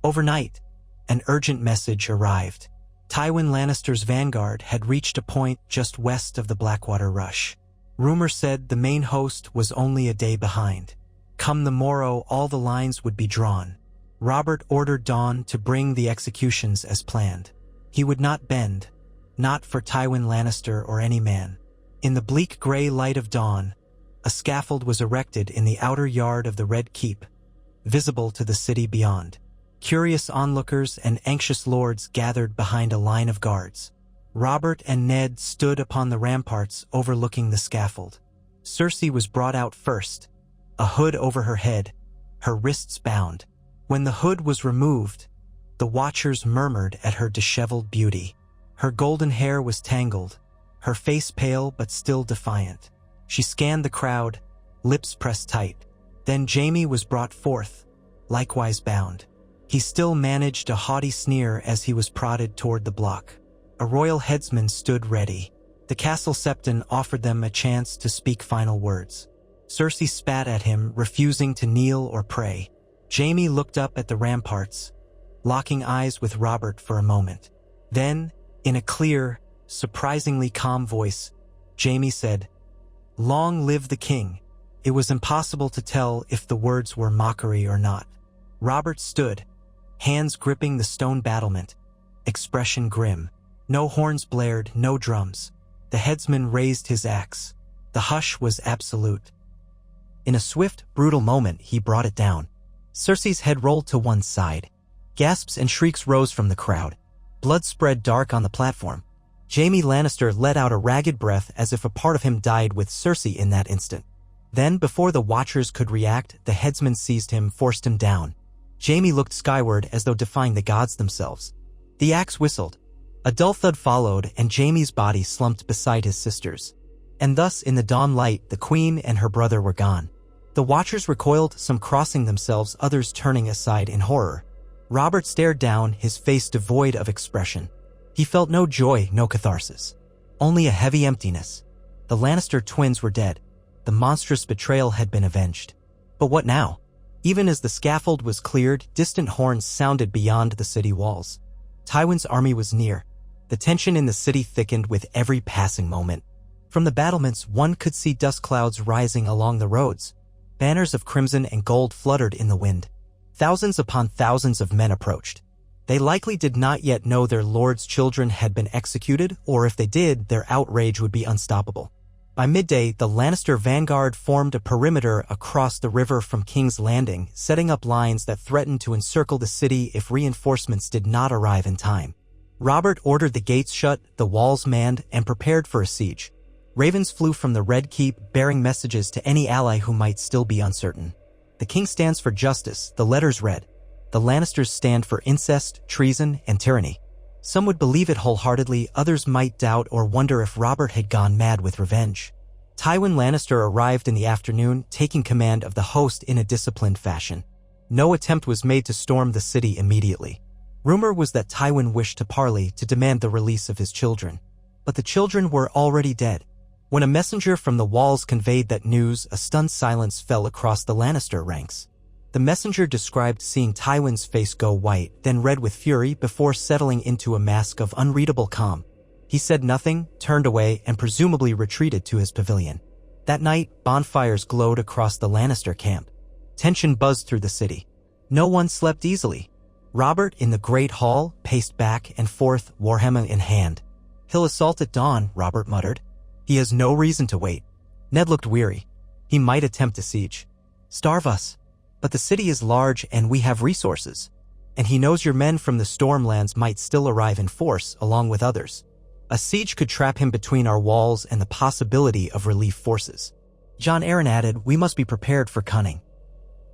Overnight, an urgent message arrived. Tywin Lannister's vanguard had reached a point just west of the Blackwater Rush. Rumor said the main host was only a day behind. Come the morrow, all the lines would be drawn. Robert ordered dawn to bring the executions as planned. He would not bend, not for Tywin Lannister or any man. In the bleak gray light of dawn, a scaffold was erected in the outer yard of the Red Keep, visible to the city beyond. Curious onlookers and anxious lords gathered behind a line of guards. Robert and Ned stood upon the ramparts overlooking the scaffold. Cersei was brought out first, a hood over her head, her wrists bound. When the hood was removed, the watchers murmured at her disheveled beauty. Her golden hair was tangled, her face pale but still defiant. She scanned the crowd, lips pressed tight. Then Jaime was brought forth, likewise bound. He still managed a haughty sneer as he was prodded toward the block. A royal headsman stood ready. The castle septon offered them a chance to speak final words. Cersei spat at him, refusing to kneel or pray. Jaime looked up at the ramparts, locking eyes with Robert for a moment. Then, in a clear, surprisingly calm voice, Jaime said, "Long live the king." It was impossible to tell if the words were mockery or not. Robert stood, hands gripping the stone battlement, expression grim. No horns blared, no drums. The headsman raised his axe. The hush was absolute. In a swift, brutal moment, he brought it down. Cersei's head rolled to one side. Gasps and shrieks rose from the crowd. Blood spread dark on the platform. Jaime Lannister let out a ragged breath as if a part of him died with Cersei in that instant. Then, before the watchers could react, the headsman seized him, forced him down. Jaime looked skyward as though defying the gods themselves. The axe whistled. A dull thud followed, and Jaime's body slumped beside his sister's. And thus, in the dawn light, the queen and her brother were gone. The watchers recoiled, some crossing themselves, others turning aside in horror. Robert stared down, his face devoid of expression. He felt no joy, no catharsis. Only a heavy emptiness. The Lannister twins were dead. The monstrous betrayal had been avenged. But what now? Even as the scaffold was cleared, distant horns sounded beyond the city walls. Tywin's army was near. The tension in the city thickened with every passing moment. From the battlements, one could see dust clouds rising along the roads. Banners of crimson and gold fluttered in the wind. Thousands upon thousands of men approached. They likely did not yet know their lord's children had been executed, or if they did, their outrage would be unstoppable. By midday, the Lannister vanguard formed a perimeter across the river from King's Landing, setting up lines that threatened to encircle the city if reinforcements did not arrive in time. Robert ordered the gates shut, the walls manned, and prepared for a siege. Ravens flew from the Red Keep, bearing messages to any ally who might still be uncertain. The king stands for justice, the letters read. The Lannisters stand for incest, treason, and tyranny. Some would believe it wholeheartedly, others might doubt or wonder if Robert had gone mad with revenge. Tywin Lannister arrived in the afternoon, taking command of the host in a disciplined fashion. No attempt was made to storm the city immediately. Rumor was that Tywin wished to parley, to demand the release of his children. but the children were already dead. When a messenger from the walls conveyed that news, a stunned silence fell across the Lannister ranks. The messenger described seeing Tywin's face go white, then red with fury before settling into a mask of unreadable calm. He said nothing, turned away, and presumably retreated to his pavilion. That night, bonfires glowed across the Lannister camp. Tension buzzed through the city. No one slept easily. Robert, in the Great Hall, paced back and forth, warhammer in hand. "He'll assault at dawn," Robert muttered. "He has no reason to wait." Ned looked weary. "He might attempt a siege. Starve us. But the city is large and we have resources. And he knows your men from the Stormlands might still arrive in force, along with others. A siege could trap him between our walls and the possibility of relief forces." Jon Arryn added, "We must be prepared for cunning.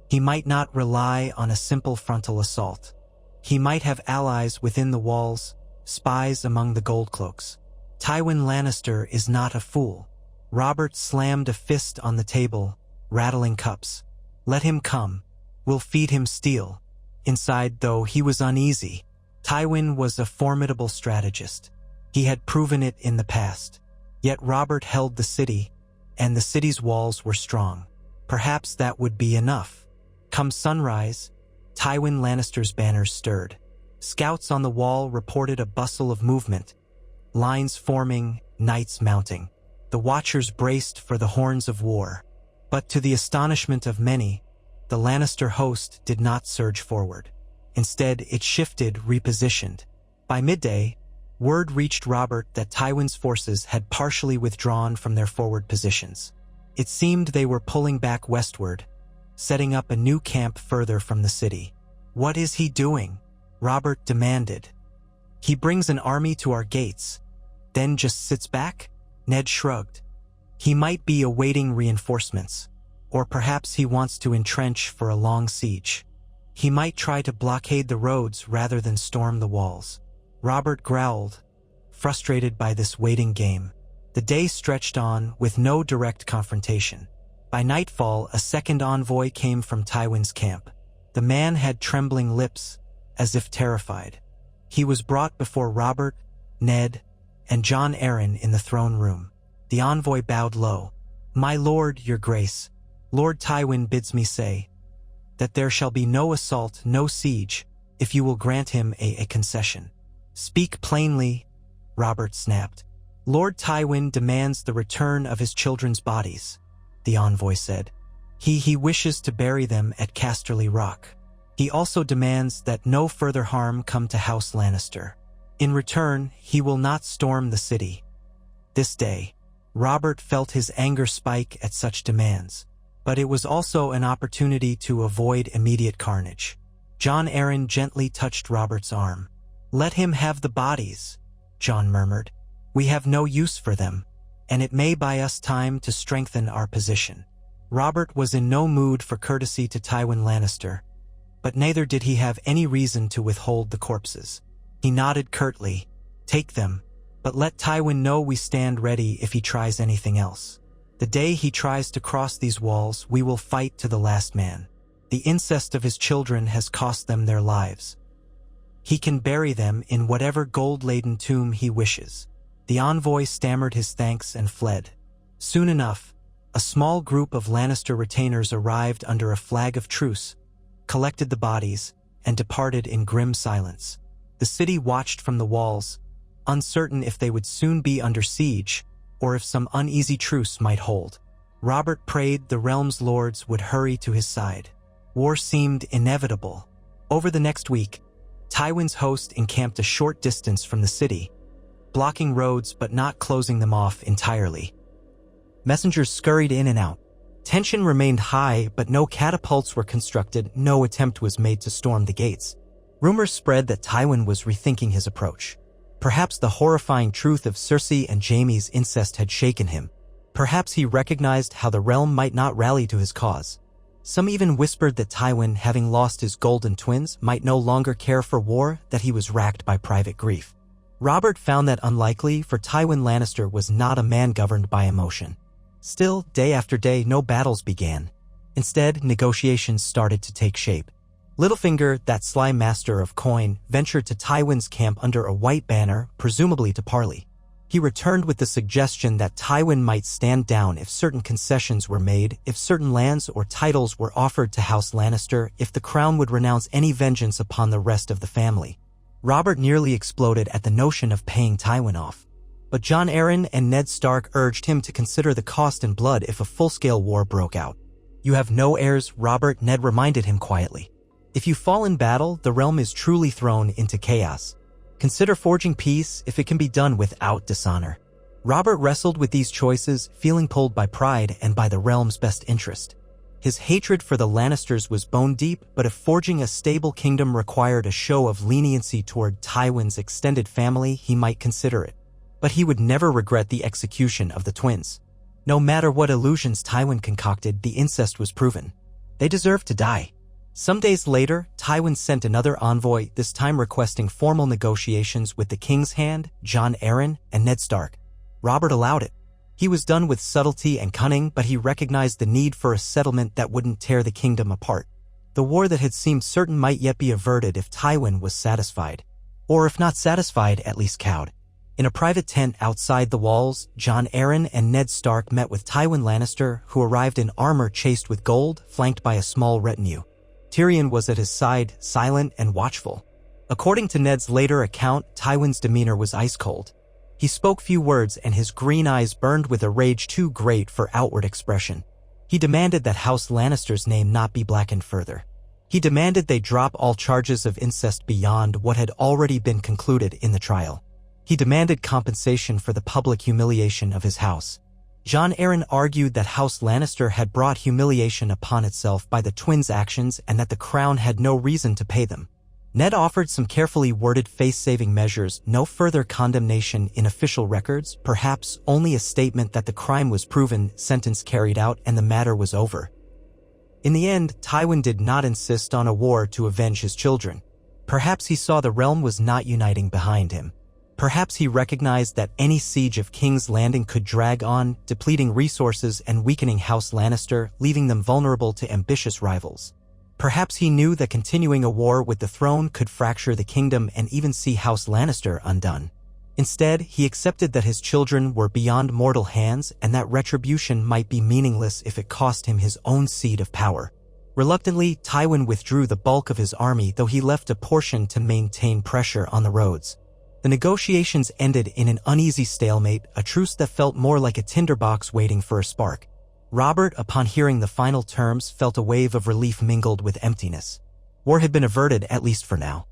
He might not rely on a simple frontal assault. He might have allies within the walls, spies among the Goldcloaks. Tywin Lannister is not a fool." Robert slammed a fist on the table, rattling cups. "Let him come. We'll feed him steel." Inside, though, he was uneasy. Tywin was a formidable strategist. He had proven it in the past. Yet Robert held the city, and the city's walls were strong. Perhaps that would be enough. Come sunrise, Tywin Lannister's banners stirred. Scouts on the wall reported a bustle of movement, lines forming, knights mounting. The watchers braced for the horns of war. But to the astonishment of many, the Lannister host did not surge forward. Instead, it shifted, repositioned. By midday, word reached Robert that Tywin's forces had partially withdrawn from their forward positions. It seemed they were pulling back westward, setting up a new camp further from the city. "What is he doing?" Robert demanded. "He brings an army to our gates, then just sits back?" Ned shrugged. "He might be awaiting reinforcements, or perhaps he wants to entrench for a long siege. He might try to blockade the roads rather than storm the walls." Robert growled, frustrated by this waiting game. The day stretched on with no direct confrontation. By nightfall, a second envoy came from Tywin's camp. The man had trembling lips, as if terrified. He was brought before Robert, Ned, and Jon Arryn in the throne room. The envoy bowed low. "My lord, your grace, Lord Tywin bids me say that there shall be no assault, no siege, if you will grant him a concession." "Speak plainly," Robert snapped. "Lord Tywin demands the return of his children's bodies," the envoy said. He wishes to bury them at Casterly Rock. He also demands that no further harm come to House Lannister. In return, he will not storm the city. This day, Robert felt his anger spike at such demands, but it was also an opportunity to avoid immediate carnage. Jon Arryn gently touched Robert's arm. "Let him have the bodies," Jon murmured. "We have no use for them, and it may buy us time to strengthen our position." Robert was in no mood for courtesy to Tywin Lannister, but neither did he have any reason to withhold the corpses. He nodded curtly. "Take them, but let Tywin know we stand ready if he tries anything else. The day he tries to cross these walls, we will fight to the last man. The incest of his children has cost them their lives. He can bury them in whatever gold-laden tomb he wishes." The envoy stammered his thanks and fled. Soon enough, a small group of Lannister retainers arrived under a flag of truce, collected the bodies, and departed in grim silence. The city watched from the walls, uncertain if they would soon be under siege or if some uneasy truce might hold. Robert prayed the realm's lords would hurry to his side. War seemed inevitable. Over the next week, Tywin's host encamped a short distance from the city, blocking roads but not closing them off entirely. Messengers scurried in and out. Tension remained high, but no catapults were constructed, no attempt was made to storm the gates. Rumors spread that Tywin was rethinking his approach. Perhaps the horrifying truth of Cersei and Jaime's incest had shaken him. Perhaps he recognized how the realm might not rally to his cause. Some even whispered that Tywin, having lost his golden twins, might no longer care for war, that he was racked by private grief. Robert found that unlikely, for Tywin Lannister was not a man governed by emotion. Still, day after day, no battles began. Instead, negotiations started to take shape. Littlefinger, that sly master of coin, ventured to Tywin's camp under a white banner, presumably to parley. He returned with the suggestion that Tywin might stand down if certain concessions were made, if certain lands or titles were offered to House Lannister, if the crown would renounce any vengeance upon the rest of the family. Robert nearly exploded at the notion of paying Tywin off. But Jon Arryn and Ned Stark urged him to consider the cost in blood if a full-scale war broke out. "You have no heirs, Robert," Ned reminded him quietly. "If you fall in battle, the realm is truly thrown into chaos. Consider forging peace if it can be done without dishonor." Robert wrestled with these choices, feeling pulled by pride and by the realm's best interest. His hatred for the Lannisters was bone-deep, but if forging a stable kingdom required a show of leniency toward Tywin's extended family, he might consider it. But he would never regret the execution of the twins. No matter what illusions Tywin concocted, the incest was proven. They deserved to die. Some days later, Tywin sent another envoy, this time requesting formal negotiations with the King's Hand, Jon Arryn, and Ned Stark. Robert allowed it. He was done with subtlety and cunning, but he recognized the need for a settlement that wouldn't tear the kingdom apart. The war that had seemed certain might yet be averted if Tywin was satisfied. Or if not satisfied, at least cowed. In a private tent outside the walls, Jon Arryn and Ned Stark met with Tywin Lannister, who arrived in armor chased with gold, flanked by a small retinue. Tyrion was at his side, silent and watchful. According to Ned's later account, Tywin's demeanor was ice-cold. He spoke few words and his green eyes burned with a rage too great for outward expression. He demanded that House Lannister's name not be blackened further. He demanded they drop all charges of incest beyond what had already been concluded in the trial. He demanded compensation for the public humiliation of his house. Jon Arryn argued that House Lannister had brought humiliation upon itself by the twins' actions and that the crown had no reason to pay them. Ned offered some carefully worded face-saving measures, no further condemnation in official records, perhaps only a statement that the crime was proven, sentence carried out, and the matter was over. In the end, Tywin did not insist on a war to avenge his children. Perhaps he saw the realm was not uniting behind him. Perhaps he recognized that any siege of King's Landing could drag on, depleting resources and weakening House Lannister, leaving them vulnerable to ambitious rivals. Perhaps he knew that continuing a war with the throne could fracture the kingdom and even see House Lannister undone. Instead, he accepted that his children were beyond mortal hands and that retribution might be meaningless if it cost him his own seat of power. Reluctantly, Tywin withdrew the bulk of his army, though he left a portion to maintain pressure on the roads. The negotiations ended in an uneasy stalemate, a truce that felt more like a tinderbox waiting for a spark. Robert, upon hearing the final terms, felt a wave of relief mingled with emptiness. War had been averted, at least for now.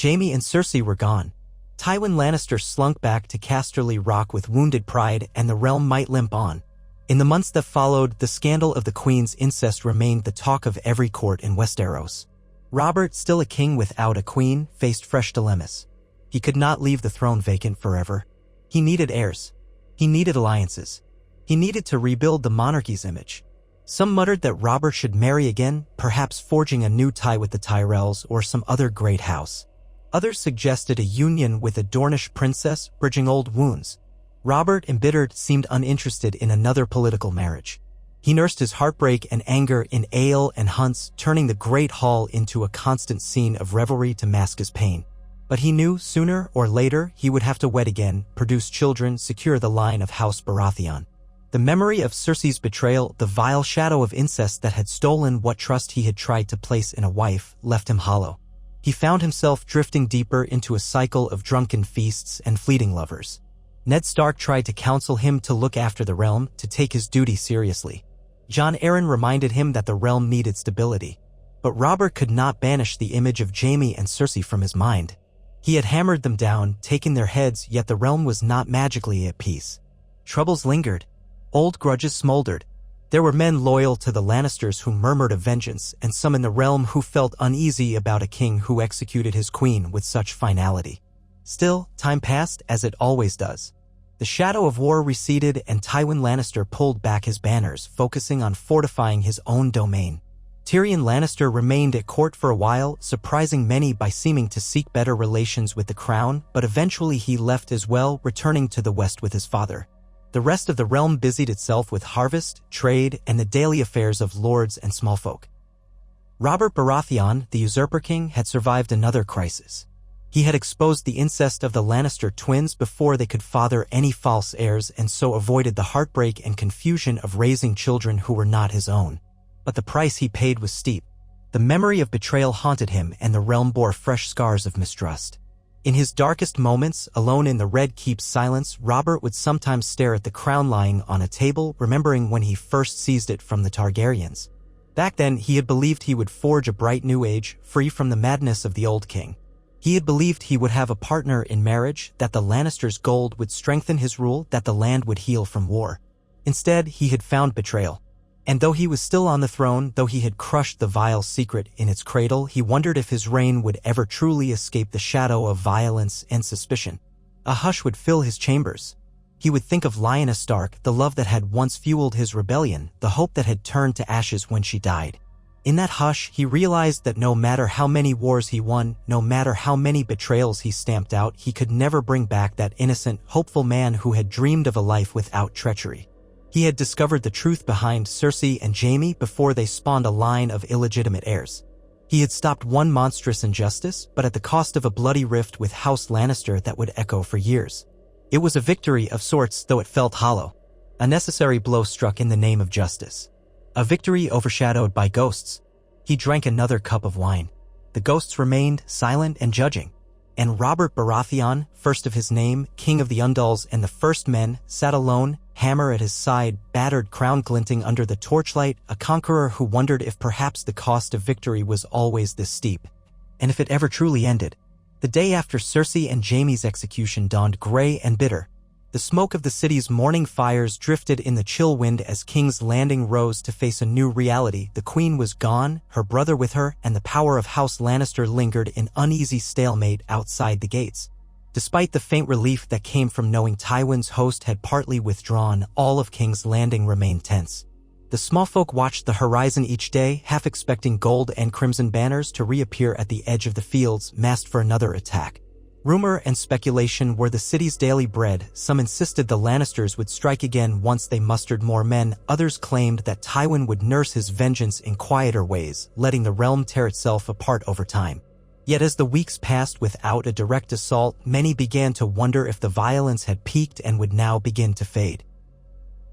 Jaime and Cersei were gone. Tywin Lannister slunk back to Casterly Rock with wounded pride, and the realm might limp on. In the months that followed, the scandal of the Queen's incest remained the talk of every court in Westeros. Robert, still a king without a queen, faced fresh dilemmas. He could not leave the throne vacant forever. He needed heirs. He needed alliances. He needed to rebuild the monarchy's image. Some muttered that Robert should marry again, perhaps forging a new tie with the Tyrells or some other great house. Others suggested a union with a Dornish princess, bridging old wounds. Robert, embittered, seemed uninterested in another political marriage. He nursed his heartbreak and anger in ale and hunts, turning the great hall into a constant scene of revelry to mask his pain. But he knew sooner or later he would have to wed again, produce children, secure the line of House Baratheon. The memory of Cersei's betrayal, the vile shadow of incest that had stolen what trust he had tried to place in a wife, left him hollow. He found himself drifting deeper into a cycle of drunken feasts and fleeting lovers. Ned Stark tried to counsel him to look after the realm, to take his duty seriously. Jon Arryn reminded him that the realm needed stability. But Robert could not banish the image of Jaime and Cersei from his mind. He had hammered them down, taken their heads, yet the realm was not magically at peace. Troubles lingered. Old grudges smoldered. There were men loyal to the Lannisters who murmured of vengeance, and some in the realm who felt uneasy about a king who executed his queen with such finality. Still, time passed, as it always does. The shadow of war receded, and Tywin Lannister pulled back his banners, focusing on fortifying his own domain. Tyrion Lannister remained at court for a while, surprising many by seeming to seek better relations with the crown, but eventually he left as well, returning to the west with his father. The rest of the realm busied itself with harvest, trade, and the daily affairs of lords and small folk. Robert Baratheon, the usurper king, had survived another crisis. He had exposed the incest of the Lannister twins before they could father any false heirs and so avoided the heartbreak and confusion of raising children who were not his own. But the price he paid was steep. The memory of betrayal haunted him and the realm bore fresh scars of mistrust. In his darkest moments, alone in the Red Keep's silence, Robert would sometimes stare at the crown lying on a table, remembering when he first seized it from the Targaryens. Back then, he had believed he would forge a bright new age, free from the madness of the old king. He had believed he would have a partner in marriage, that the Lannisters' gold would strengthen his rule, that the land would heal from war. Instead, he had found betrayal. And though he was still on the throne, though he had crushed the vile secret in its cradle, he wondered if his reign would ever truly escape the shadow of violence and suspicion. A hush would fill his chambers. He would think of Lyanna Stark, the love that had once fueled his rebellion, the hope that had turned to ashes when she died. In that hush, he realized that no matter how many wars he won, no matter how many betrayals he stamped out, he could never bring back that innocent, hopeful man who had dreamed of a life without treachery. He had discovered the truth behind Cersei and Jaime before they spawned a line of illegitimate heirs. He had stopped one monstrous injustice, but at the cost of a bloody rift with House Lannister that would echo for years. It was a victory of sorts, though it felt hollow. A necessary blow struck in the name of justice. A victory overshadowed by ghosts. He drank another cup of wine. The ghosts remained silent and judging. And Robert Baratheon, first of his name, king of the Undulls and the first men, sat alone, hammer at his side, battered crown glinting under the torchlight, a conqueror who wondered if perhaps the cost of victory was always this steep. And if it ever truly ended. The day after Cersei and Jaime's execution dawned gray and bitter. The smoke of the city's morning fires drifted in the chill wind as King's Landing rose to face a new reality. The queen was gone, her brother with her, and the power of House Lannister lingered in uneasy stalemate outside the gates. Despite the faint relief that came from knowing Tywin's host had partly withdrawn, all of King's Landing remained tense. The small folk watched the horizon each day, half expecting gold and crimson banners to reappear at the edge of the fields, massed for another attack. Rumor and speculation were the city's daily bread. Some insisted the Lannisters would strike again once they mustered more men. Others claimed that Tywin would nurse his vengeance in quieter ways, letting the realm tear itself apart over time. Yet as the weeks passed without a direct assault, many began to wonder if the violence had peaked and would now begin to fade.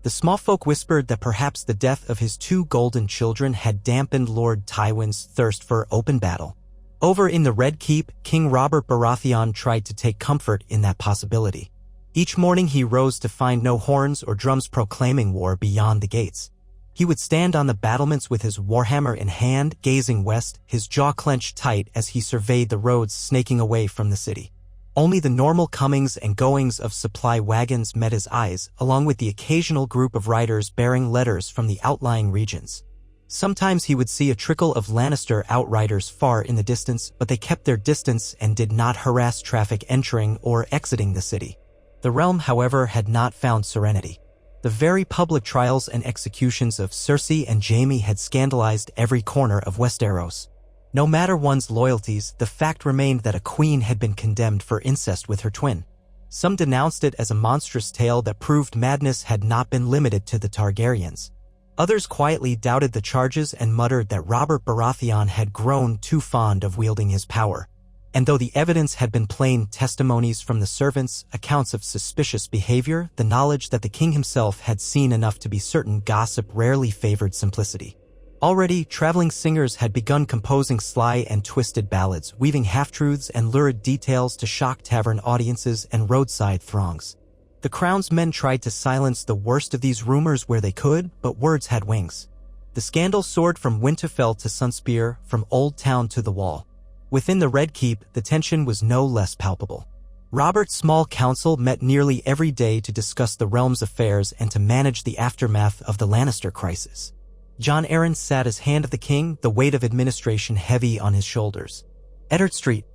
The small folk whispered that perhaps the death of his two golden children had dampened Lord Tywin's thirst for open battle. Over in the Red Keep, King Robert Baratheon tried to take comfort in that possibility. Each morning he rose to find no horns or drums proclaiming war beyond the gates. He would stand on the battlements with his warhammer in hand, gazing west, his jaw clenched tight as he surveyed the roads snaking away from the city. Only the normal comings and goings of supply wagons met his eyes, along with the occasional group of riders bearing letters from the outlying regions. Sometimes he would see a trickle of Lannister outriders far in the distance, but they kept their distance and did not harass traffic entering or exiting the city. The realm, however, had not found serenity. The very public trials and executions of Cersei and Jaime had scandalized every corner of Westeros. No matter one's loyalties, the fact remained that a queen had been condemned for incest with her twin. Some denounced it as a monstrous tale that proved madness had not been limited to the Targaryens. Others quietly doubted the charges and muttered that Robert Baratheon had grown too fond of wielding his power. And though the evidence had been plain testimonies from the servants, accounts of suspicious behavior, the knowledge that the king himself had seen enough to be certain gossip rarely favored simplicity. Already, traveling singers had begun composing sly and twisted ballads, weaving half-truths and lurid details to shock tavern audiences and roadside throngs. The crown's men tried to silence the worst of these rumors where they could, but words had wings. The scandal soared from Winterfell to Sunspear, from Old Town to the Wall. Within the Red Keep, the tension was no less palpable. Robert's small council met nearly every day to discuss the realm's affairs and to manage the aftermath of the Lannister crisis. Jon Arryn sat as Hand of the King, the weight of administration heavy on his shoulders. Eddard Street,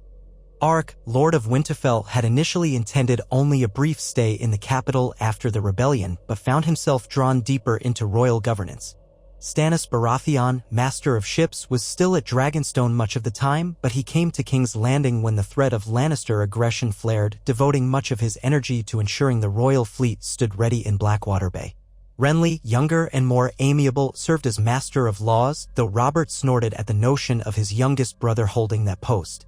Ark, Lord of Winterfell, had initially intended only a brief stay in the capital after the rebellion, but found himself drawn deeper into royal governance. Stannis Baratheon, Master of Ships, was still at Dragonstone much of the time, but he came to King's Landing when the threat of Lannister aggression flared, devoting much of his energy to ensuring the royal fleet stood ready in Blackwater Bay. Renly, younger and more amiable, served as Master of Laws, though Robert snorted at the notion of his youngest brother holding that post.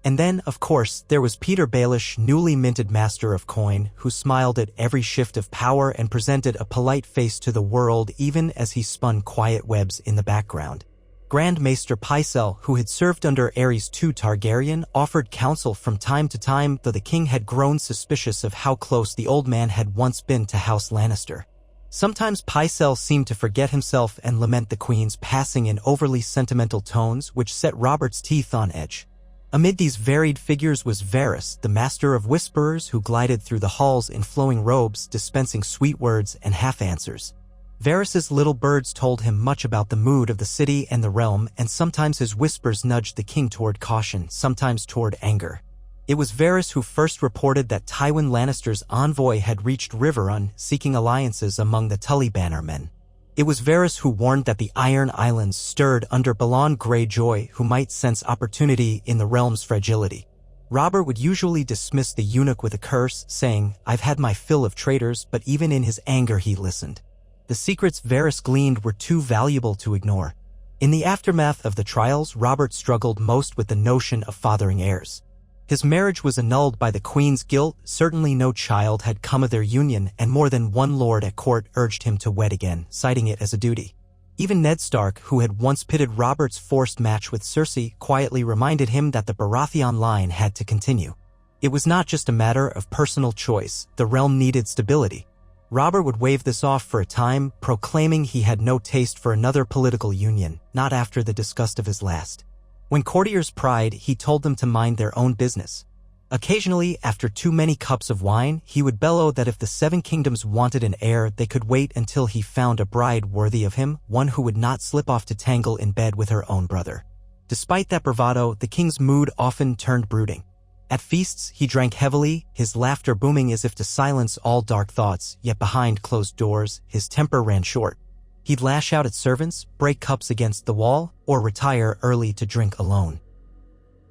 And then, of course, there was Peter Baelish, newly minted master of coin, who smiled at every shift of power and presented a polite face to the world even as he spun quiet webs in the background. Grand Maester Pycelle, who had served under Aerys II Targaryen, offered counsel from time to time, though the king had grown suspicious of how close the old man had once been to House Lannister. Sometimes Pycelle seemed to forget himself and lament the queen's passing in overly sentimental tones which set Robert's teeth on edge. Amid these varied figures was Varys, the master of whisperers who glided through the halls in flowing robes, dispensing sweet words and half-answers. Varys's little birds told him much about the mood of the city and the realm, and sometimes his whispers nudged the king toward caution, sometimes toward anger. It was Varys who first reported that Tywin Lannister's envoy had reached Riverrun, seeking alliances among the Tully Bannermen. It was Varys who warned that the Iron Islands stirred under Balon Greyjoy, who might sense opportunity in the realm's fragility. Robert would usually dismiss the eunuch with a curse, saying, "I've had my fill of traitors," but even in his anger he listened. The secrets Varys gleaned were too valuable to ignore. In the aftermath of the trials, Robert struggled most with the notion of fathering heirs. His marriage was annulled by the queen's guilt, certainly no child had come of their union, and more than one lord at court urged him to wed again, citing it as a duty. Even Ned Stark, who had once pitted Robert's forced match with Cersei, quietly reminded him that the Baratheon line had to continue. It was not just a matter of personal choice, the realm needed stability. Robert would wave this off for a time, proclaiming he had no taste for another political union, not after the disgust of his last. When courtiers pried, he told them to mind their own business. Occasionally, after too many cups of wine, he would bellow that if the Seven Kingdoms wanted an heir, they could wait until he found a bride worthy of him, one who would not slip off to tangle in bed with her own brother. Despite that bravado, the king's mood often turned brooding. At feasts, he drank heavily, his laughter booming as if to silence all dark thoughts, yet behind closed doors, his temper ran short. He'd lash out at servants, break cups against the wall, or retire early to drink alone.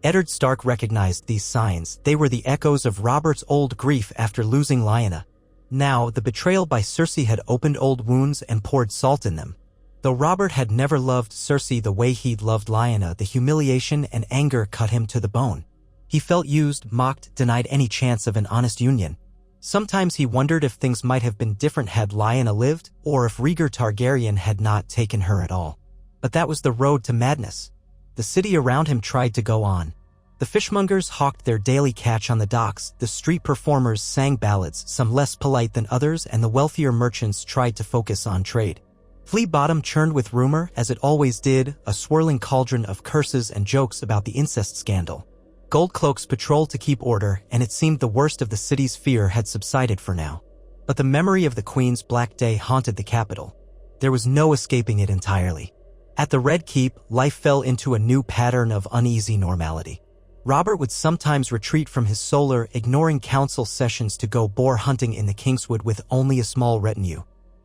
Eddard Stark recognized these signs. They were the echoes of Robert's old grief after losing Lyanna. Now, the betrayal by Cersei had opened old wounds and poured salt in them. Though Robert had never loved Cersei the way he'd loved Lyanna, the humiliation and anger cut him to the bone. He felt used, mocked, denied any chance of an honest union. Sometimes he wondered if things might have been different had Lyanna lived, or if Rhaegar Targaryen had not taken her at all. But that was the road to madness. The city around him tried to go on. The fishmongers hawked their daily catch on the docks, the street performers sang ballads, some less polite than others, and the wealthier merchants tried to focus on trade. Flea Bottom churned with rumor, as it always did, a swirling cauldron of curses and jokes about the incest scandal. Goldcloaks patrolled to keep order, and it seemed the worst of the city's fear had subsided for now. But the memory of the Queen's Black Day haunted the capital. There was no escaping it entirely. At the Red Keep, life fell into a new pattern of uneasy normality. Robert would sometimes retreat from his solar, ignoring council sessions to go boar hunting in the Kingswood with only a small retinue.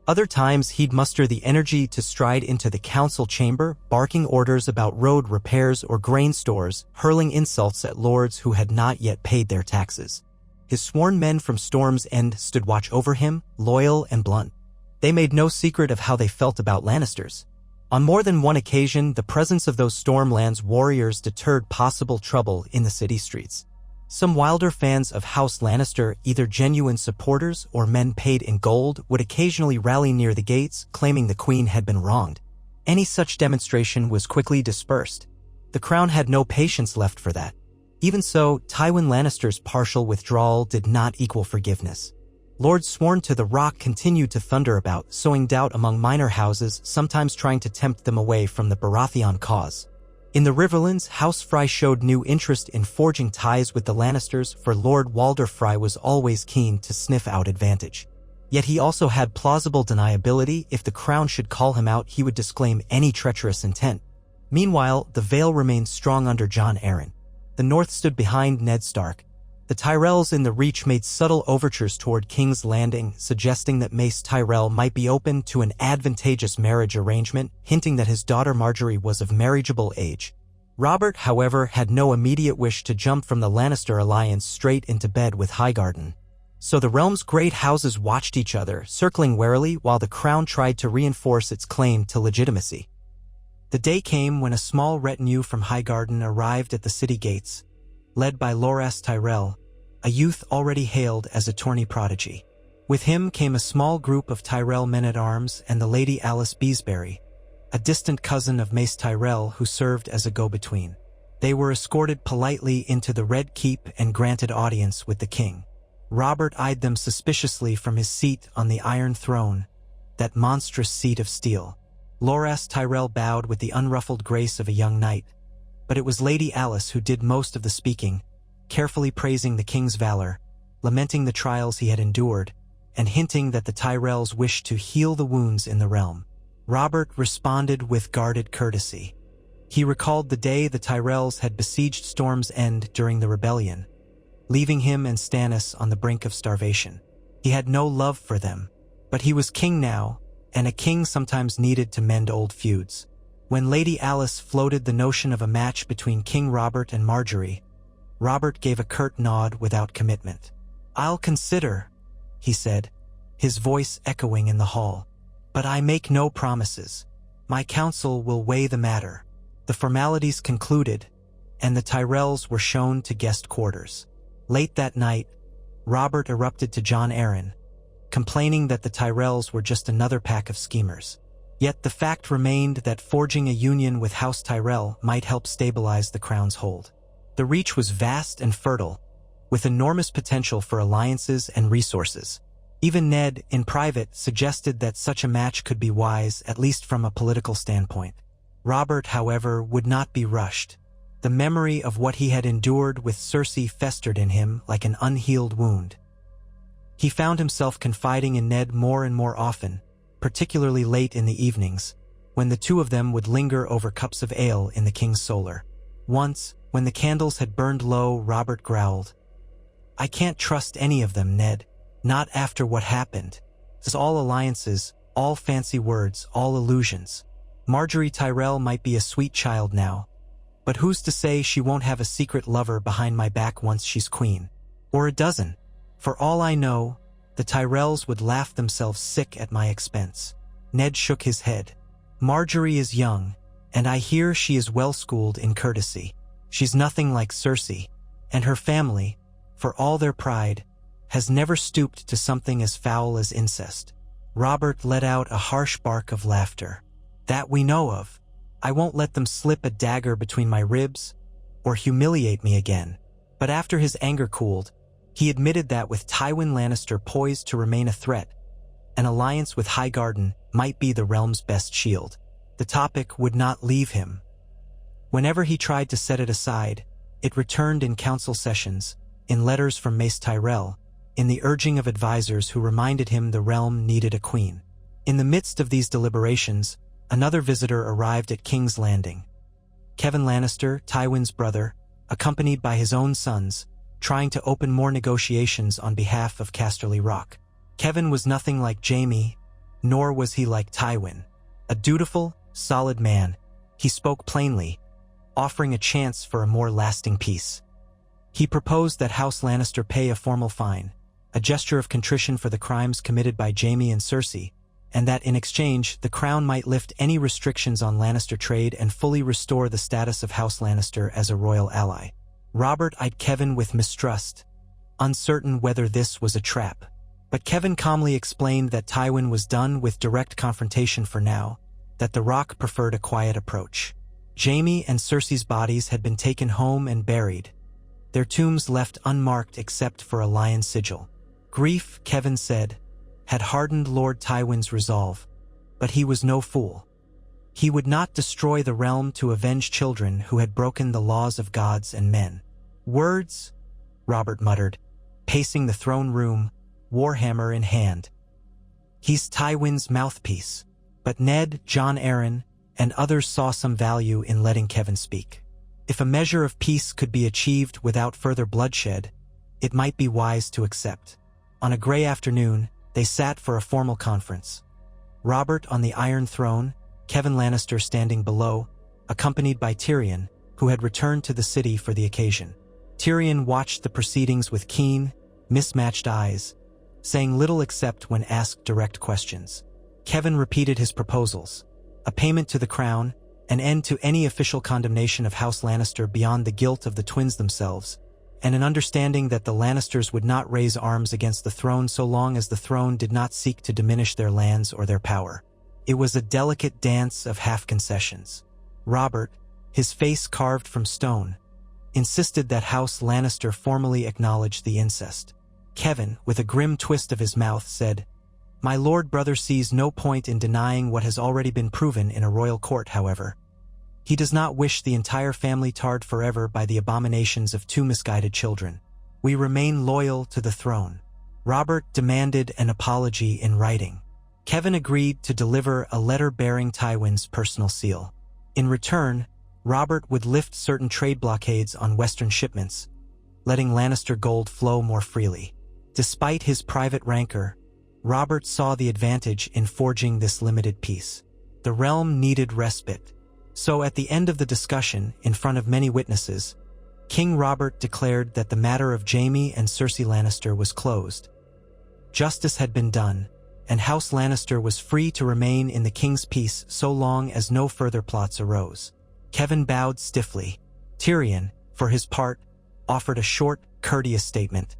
Other times he'd muster the energy to stride into the council chamber, barking orders about road repairs or grain stores, hurling insults at lords who had not yet paid their taxes. His sworn men from Storm's End stood watch over him, loyal and blunt. They made no secret of how they felt about Lannisters. On more than one occasion, the presence of those Stormlands warriors deterred possible trouble in the city streets. Some wilder fans of House Lannister, either genuine supporters or men paid in gold, would occasionally rally near the gates, claiming the queen had been wronged. Any such demonstration was quickly dispersed. The crown had no patience left for that. Even so, Tywin Lannister's partial withdrawal did not equal forgiveness. Lords sworn to the Rock continued to thunder about, sowing doubt among minor houses, sometimes trying to tempt them away from the Baratheon cause. In the Riverlands, House Frey showed new interest in forging ties with the Lannisters, for Lord Walder Frey was always keen to sniff out advantage. Yet he also had plausible deniability. If the crown should call him out, he would disclaim any treacherous intent. Meanwhile, the Vale remained strong under Jon Arryn. The North stood behind Ned Stark. The Tyrells in the Reach made subtle overtures toward King's Landing, suggesting that Mace Tyrell might be open to an advantageous marriage arrangement, hinting that his daughter Margaery was of marriageable age. Robert, however, had no immediate wish to jump from the Lannister alliance straight into bed with Highgarden. So the realm's great houses watched each other, circling warily while the crown tried to reinforce its claim to legitimacy. The day came when a small retinue from Highgarden arrived at the city gates. led by Loras Tyrell, a youth already hailed as a tourney prodigy. With him came a small group of Tyrell men-at-arms and the Lady Alice Beesbury, a distant cousin of Mace Tyrell who served as a go-between. They were escorted politely into the Red Keep and granted audience with the king. Robert eyed them suspiciously from his seat on the Iron Throne, that monstrous seat of steel. Loras Tyrell bowed with the unruffled grace of a young knight, but it was Lady Alice who did most of the speaking, carefully praising the king's valor, lamenting the trials he had endured, and hinting that the Tyrells wished to heal the wounds in the realm. Robert responded with guarded courtesy. He recalled the day the Tyrells had besieged Storm's End during the rebellion, leaving him and Stannis on the brink of starvation. He had no love for them, but he was king now, and a king sometimes needed to mend old feuds. When Lady Alice floated the notion of a match between King Robert and Margaery, Robert gave a curt nod without commitment. "I'll consider," he said, his voice echoing in the hall. "But I make no promises. My council will weigh the matter." The formalities concluded, and the Tyrells were shown to guest quarters. Late that night, Robert erupted to Jon Arryn, complaining that the Tyrells were just another pack of schemers. Yet the fact remained that forging a union with House Tyrell might help stabilize the crown's hold. The Reach was vast and fertile, with enormous potential for alliances and resources. Even Ned, in private, suggested that such a match could be wise, at least from a political standpoint. Robert, however, would not be rushed. The memory of what he had endured with Cersei festered in him like an unhealed wound. He found himself confiding in Ned more and more often, particularly late in the evenings, when the two of them would linger over cups of ale in the king's solar. Once, when the candles had burned low, Robert growled, "I can't trust any of them, Ned. Not after what happened. It's all alliances, all fancy words, all illusions. Margaery Tyrell might be a sweet child now, but who's to say she won't have a secret lover behind my back once she's queen? Or a dozen. For all I know, the Tyrells would laugh themselves sick at my expense." Ned shook his head. "Margaery is young, and I hear she is well-schooled in courtesy. She's nothing like Cersei, and her family, for all their pride, has never stooped to something as foul as incest." Robert let out a harsh bark of laughter. "That we know of. I won't let them slip a dagger between my ribs or humiliate me again." But after his anger cooled, he admitted that with Tywin Lannister poised to remain a threat, an alliance with Highgarden might be the realm's best shield. The topic would not leave him. Whenever he tried to set it aside, it returned in council sessions, in letters from Mace Tyrell, in the urging of advisors who reminded him the realm needed a queen. In the midst of these deliberations, another visitor arrived at King's Landing. Kevan Lannister, Tywin's brother, accompanied by his own sons, trying to open more negotiations on behalf of Casterly Rock. Kevan was nothing like Jaime, nor was he like Tywin. A dutiful, solid man, he spoke plainly, offering a chance for a more lasting peace. He proposed that House Lannister pay a formal fine, a gesture of contrition for the crimes committed by Jaime and Cersei, and that in exchange the crown might lift any restrictions on Lannister trade and fully restore the status of House Lannister as a royal ally. Robert eyed Kevan with mistrust, uncertain whether this was a trap. But Kevan calmly explained that Tywin was done with direct confrontation for now, that the Rock preferred a quiet approach. Jaime and Cersei's bodies had been taken home and buried, their tombs left unmarked except for a lion sigil. Grief, Kevan said, had hardened Lord Tywin's resolve, but he was no fool. He would not destroy the realm to avenge children who had broken the laws of gods and men. "Words," Robert muttered, pacing the throne room, warhammer in hand. "He's Tywin's mouthpiece." But Ned, Jon Arryn, and others saw some value in letting Kevan speak. If a measure of peace could be achieved without further bloodshed, it might be wise to accept. On a gray afternoon, they sat for a formal conference. Robert on the Iron Throne, Kevan Lannister standing below, accompanied by Tyrion, who had returned to the city for the occasion. Tyrion watched the proceedings with keen, mismatched eyes, saying little except when asked direct questions. Kevan repeated his proposals: a payment to the crown, an end to any official condemnation of House Lannister beyond the guilt of the twins themselves, and an understanding that the Lannisters would not raise arms against the throne so long as the throne did not seek to diminish their lands or their power. It was a delicate dance of half-concessions. Robert, his face carved from stone, insisted that House Lannister formally acknowledge the incest. Kevin, with a grim twist of his mouth, said, "My lord brother sees no point in denying what has already been proven in a royal court, however. He does not wish the entire family tarred forever by the abominations of two misguided children. We remain loyal to the throne." Robert demanded an apology in writing. Kevin agreed to deliver a letter bearing Tywin's personal seal. In return, Robert would lift certain trade blockades on Western shipments, letting Lannister gold flow more freely. Despite his private rancor, Robert saw the advantage in forging this limited peace. The realm needed respite. So at the end of the discussion, in front of many witnesses, King Robert declared that the matter of Jaime and Cersei Lannister was closed. Justice had been done, and House Lannister was free to remain in the king's peace so long as no further plots arose. Kevin bowed stiffly. Tyrion, for his part, offered a short, courteous statement.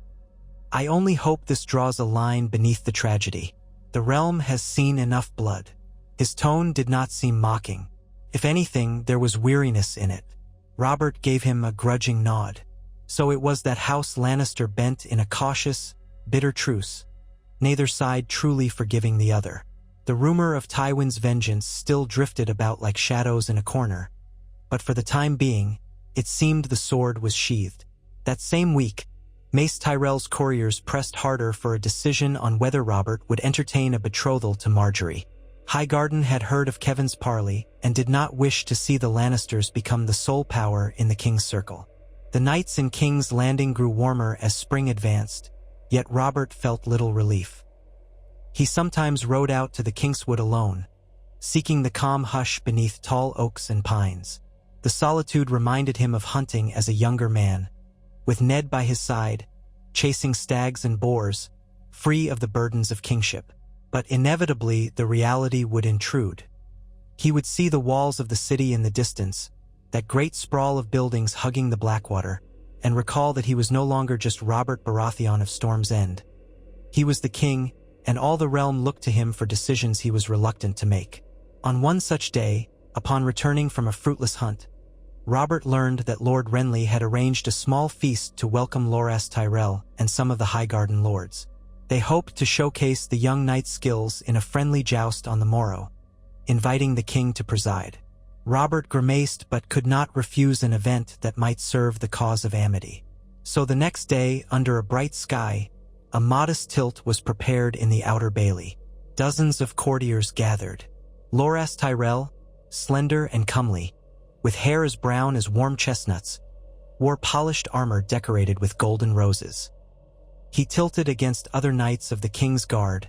"I only hope this draws a line beneath the tragedy. The realm has seen enough blood." His tone did not seem mocking. If anything, there was weariness in it. Robert gave him a grudging nod. So it was that House Lannister bent in a cautious, bitter truce, neither side truly forgiving the other. The rumor of Tywin's vengeance still drifted about like shadows in a corner, but for the time being, it seemed the sword was sheathed. That same week, Mace Tyrell's couriers pressed harder for a decision on whether Robert would entertain a betrothal to Margaery. Highgarden had heard of Kevin's parley and did not wish to see the Lannisters become the sole power in the king's circle. The nights in King's Landing grew warmer as spring advanced, yet Robert felt little relief. He sometimes rode out to the Kingswood alone, seeking the calm hush beneath tall oaks and pines. The solitude reminded him of hunting as a younger man, with Ned by his side, chasing stags and boars, free of the burdens of kingship. But inevitably, the reality would intrude. He would see the walls of the city in the distance, that great sprawl of buildings hugging the Blackwater, and recall that he was no longer just Robert Baratheon of Storm's End. He was the king, and all the realm looked to him for decisions he was reluctant to make. On one such day, upon returning from a fruitless hunt, Robert learned that Lord Renly had arranged a small feast to welcome Loras Tyrell and some of the Highgarden lords. They hoped to showcase the young knight's skills in a friendly joust on the morrow, inviting the king to preside. Robert grimaced but could not refuse an event that might serve the cause of amity. So the next day, under a bright sky, a modest tilt was prepared in the outer bailey. Dozens of courtiers gathered. Loras Tyrell, slender and comely, with hair as brown as warm chestnuts, wore polished armor decorated with golden roses. He tilted against other knights of the king's guard,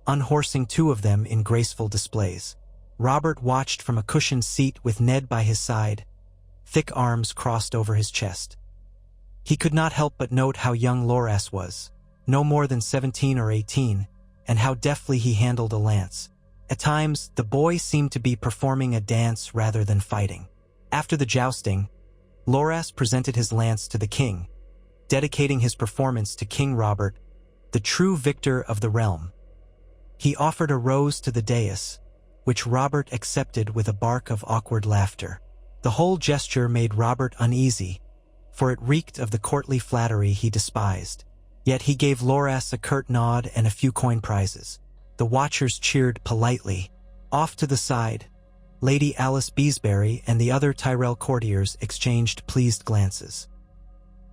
unhorsing two of them in graceful displays. Robert watched from a cushioned seat with Ned by his side, thick arms crossed over his chest. He could not help but note how young Loras was, no more than 17 or 18, and how deftly he handled a lance. At times, the boy seemed to be performing a dance rather than fighting. After the jousting, Loras presented his lance to the king, dedicating his performance to King Robert, the true victor of the realm. He offered a rose to the dais, which Robert accepted with a bark of awkward laughter. The whole gesture made Robert uneasy, for it reeked of the courtly flattery he despised. Yet he gave Loras a curt nod and a few coin prizes. The watchers cheered politely. Off to the side, Lady Alice Beesbury and the other Tyrell courtiers exchanged pleased glances.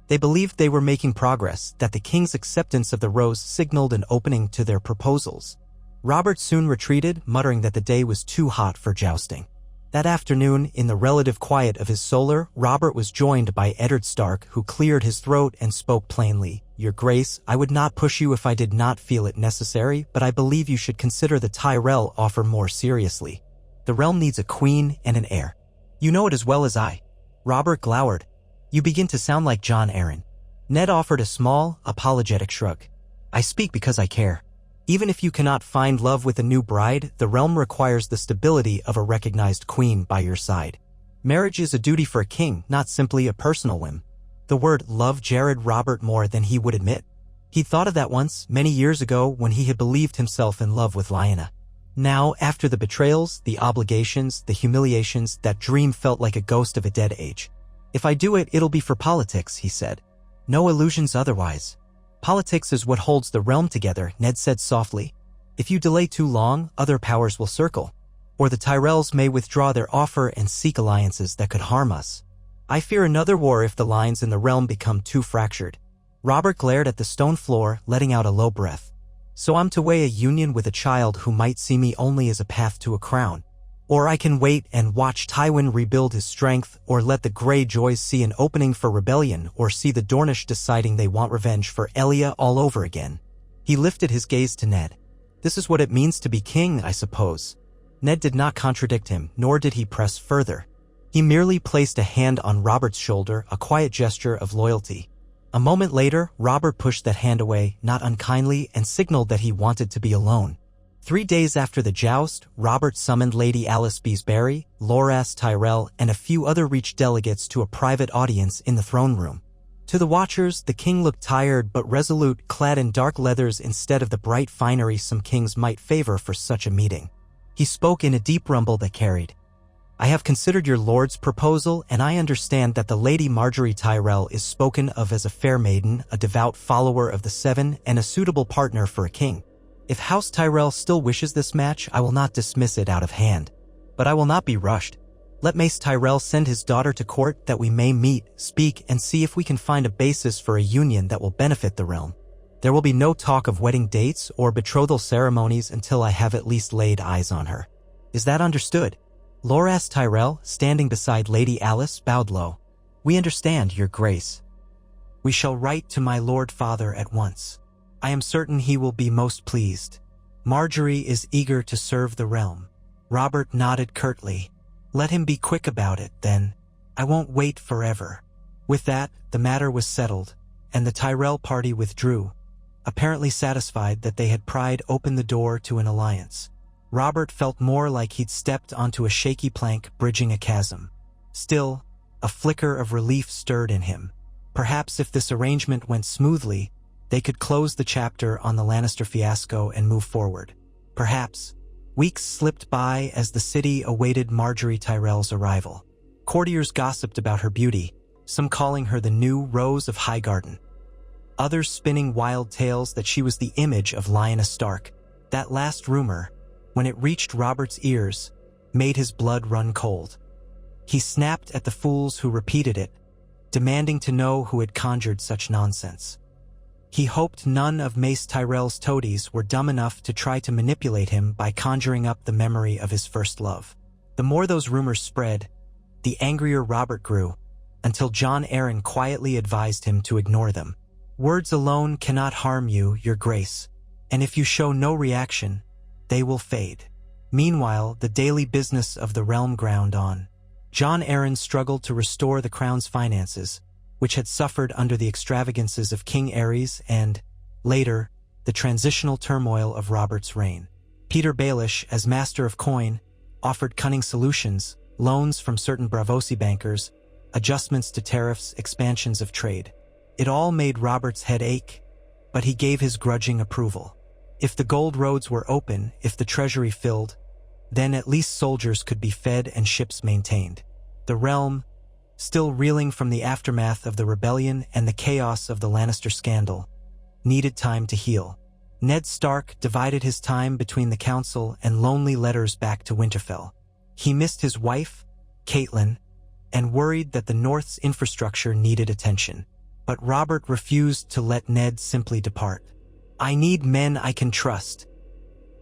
They believed they were making progress, that the king's acceptance of the rose signaled an opening to their proposals. Robert soon retreated, muttering that the day was too hot for jousting. That afternoon, in the relative quiet of his solar, Robert was joined by Ned Stark, who cleared his throat and spoke plainly. "Your Grace, I would not push you if I did not feel it necessary, but I believe you should consider the Tyrell offer more seriously. The realm needs a queen and an heir. You know it as well as I." Robert glowered. "You begin to sound like Jon Arryn." Ned offered a small, apologetic shrug. "I speak because I care. Even if you cannot find love with a new bride, the realm requires the stability of a recognized queen by your side. Marriage is a duty for a king, not simply a personal whim. The word love jarred Robert more than he would admit. He thought of that once, many years ago, when he had believed himself in love with Lyanna. Now, after the betrayals, the obligations, the humiliations, that dream felt like a ghost of a dead age. If I do it, it'll be for politics, he said. No illusions otherwise. Politics is what holds the realm together, Ned said softly. If you delay too long, other powers will circle. Or the Tyrells may withdraw their offer and seek alliances that could harm us. I fear another war if the lines in the realm become too fractured. Robert glared at the stone floor, letting out a low breath. So I'm to weigh a union with a child who might see me only as a path to a crown. Or I can wait and watch Tywin rebuild his strength, or let the Greyjoys see an opening for rebellion, or see the Dornish deciding they want revenge for Elia all over again. He lifted his gaze to Ned. This is what it means to be king, I suppose. Ned did not contradict him, nor did he press further. He merely placed a hand on Robert's shoulder, a quiet gesture of loyalty. A moment later, Robert pushed that hand away, not unkindly, and signaled that he wanted to be alone. 3 days after the joust, Robert summoned Lady Alice Beesbury, Loras Tyrell, and a few other reached delegates to a private audience in the throne room. To the watchers, the king looked tired but resolute, clad in dark leathers instead of the bright finery some kings might favor for such a meeting. He spoke in a deep rumble that carried. I have considered your lord's proposal, and I understand that the Lady Margaery Tyrell is spoken of as a fair maiden, a devout follower of the Seven, and a suitable partner for a king. If House Tyrell still wishes this match, I will not dismiss it out of hand. But I will not be rushed. Let Mace Tyrell send his daughter to court that we may meet, speak, and see if we can find a basis for a union that will benefit the realm. There will be no talk of wedding dates or betrothal ceremonies until I have at least laid eyes on her. Is that understood? Loras Tyrell, standing beside Lady Alice, bowed low. We understand, your grace. We shall write to my lord father at once. I am certain he will be most pleased. Margaery is eager to serve the realm. Robert nodded curtly. Let him be quick about it, then. I won't wait forever. With that, the matter was settled, and the Tyrell party withdrew, apparently satisfied that they had pried open the door to an alliance. Robert felt more like he'd stepped onto a shaky plank bridging a chasm. Still, a flicker of relief stirred in him. Perhaps if this arrangement went smoothly, they could close the chapter on the Lannister fiasco and move forward. Perhaps. Weeks slipped by as the city awaited Margaery Tyrell's arrival. Courtiers gossiped about her beauty, some calling her the new Rose of Highgarden. Others spinning wild tales that she was the image of Lyanna Stark. That last rumor, when it reached Robert's ears, made his blood run cold. He snapped at the fools who repeated it, demanding to know who had conjured such nonsense. He hoped none of Mace Tyrell's toadies were dumb enough to try to manipulate him by conjuring up the memory of his first love. The more those rumors spread, the angrier Robert grew, until Jon Arryn quietly advised him to ignore them. Words alone cannot harm you, your grace, and if you show no reaction, they will fade. Meanwhile, the daily business of the realm ground on. Jon Arryn struggled to restore the crown's finances, which had suffered under the extravagances of King Heirs and, later, the transitional turmoil of Robert's reign. Peter Baelish, as master of coin, offered cunning solutions, loans from certain Braavosi bankers, adjustments to tariffs, expansions of trade. It all made Robert's head ache, but he gave his grudging approval. If the gold roads were open, if the treasury filled, then at least soldiers could be fed and ships maintained. The realm, still reeling from the aftermath of the rebellion and the chaos of the Lannister scandal, needed time to heal. Ned Stark divided his time between the council and lonely letters back to Winterfell. He missed his wife, Catelyn, and worried that the North's infrastructure needed attention. But Robert refused to let Ned simply depart. I need men I can trust.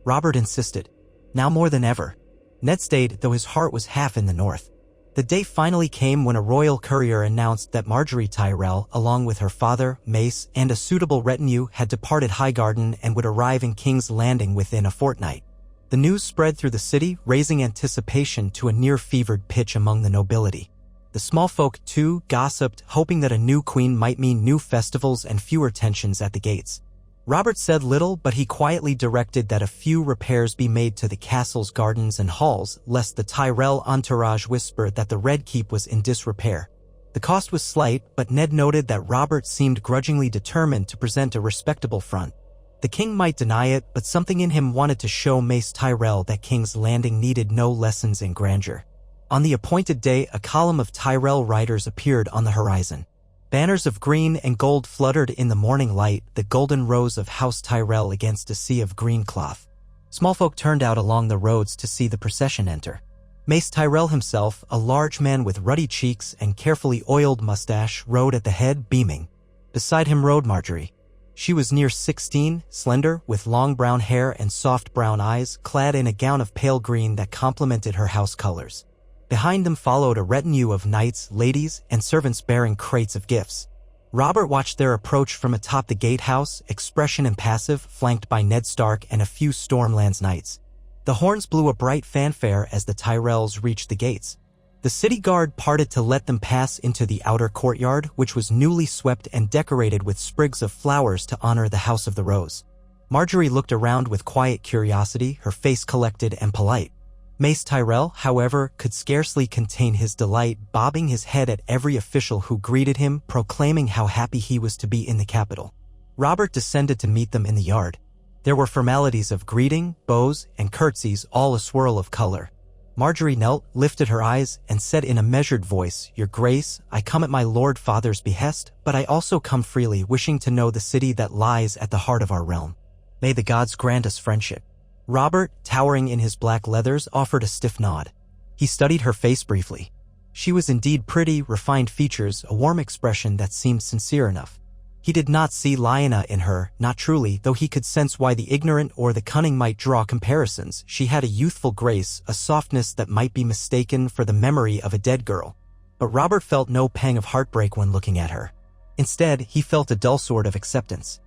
Robert insisted, now more than ever. Ned stayed, though his heart was half in the North. The day finally came when a royal courier announced that Margaery Tyrell, along with her father, Mace, and a suitable retinue, had departed Highgarden and would arrive in King's Landing within a fortnight. The news spread through the city, raising anticipation to a near-fevered pitch among the nobility. The small folk, too, gossiped, hoping that a new queen might mean new festivals and fewer tensions at the gates. Robert said little, but he quietly directed that a few repairs be made to the castle's gardens and halls, lest the Tyrell entourage whisper that the Red Keep was in disrepair. The cost was slight, but Ned noted that Robert seemed grudgingly determined to present a respectable front. The king might deny it, but something in him wanted to show Mace Tyrell that King's Landing needed no lessons in grandeur. On the appointed day, a column of Tyrell riders appeared on the horizon. Banners of green and gold fluttered in the morning light, the golden rose of House Tyrell against a sea of green cloth. Small folk turned out along the roads to see the procession enter. Mace Tyrell himself, a large man with ruddy cheeks and carefully oiled mustache, rode at the head, beaming. Beside him rode Margaery. She was near 16, slender, with long brown hair and soft brown eyes, clad in a gown of pale green that complemented her house colors. Behind them followed a retinue of knights, ladies, and servants bearing crates of gifts. Robert watched their approach from atop the gatehouse, expression impassive, flanked by Ned Stark and a few Stormlands knights. The horns blew a bright fanfare as the Tyrells reached the gates. The city guard parted to let them pass into the outer courtyard, which was newly swept and decorated with sprigs of flowers to honor the House of the Rose. Margaery looked around with quiet curiosity, her face collected and polite. Mace Tyrell, however, could scarcely contain his delight, bobbing his head at every official who greeted him, proclaiming how happy he was to be in the capital. Robert descended to meet them in the yard. There were formalities of greeting, bows, and curtsies, all a swirl of color. Margaery knelt, lifted her eyes, and said in a measured voice, "Your Grace, I come at my Lord Father's behest, but I also come freely, wishing to know the city that lies at the heart of our realm. May the gods grant us friendship." Robert, towering in his black leathers, offered a stiff nod. He studied her face briefly. She was indeed pretty, refined features, a warm expression that seemed sincere enough. He did not see Lyanna in her, not truly, though he could sense why the ignorant or the cunning might draw comparisons. She had a youthful grace, a softness that might be mistaken for the memory of a dead girl. But Robert felt no pang of heartbreak when looking at her. Instead, he felt a dull sort of acceptance.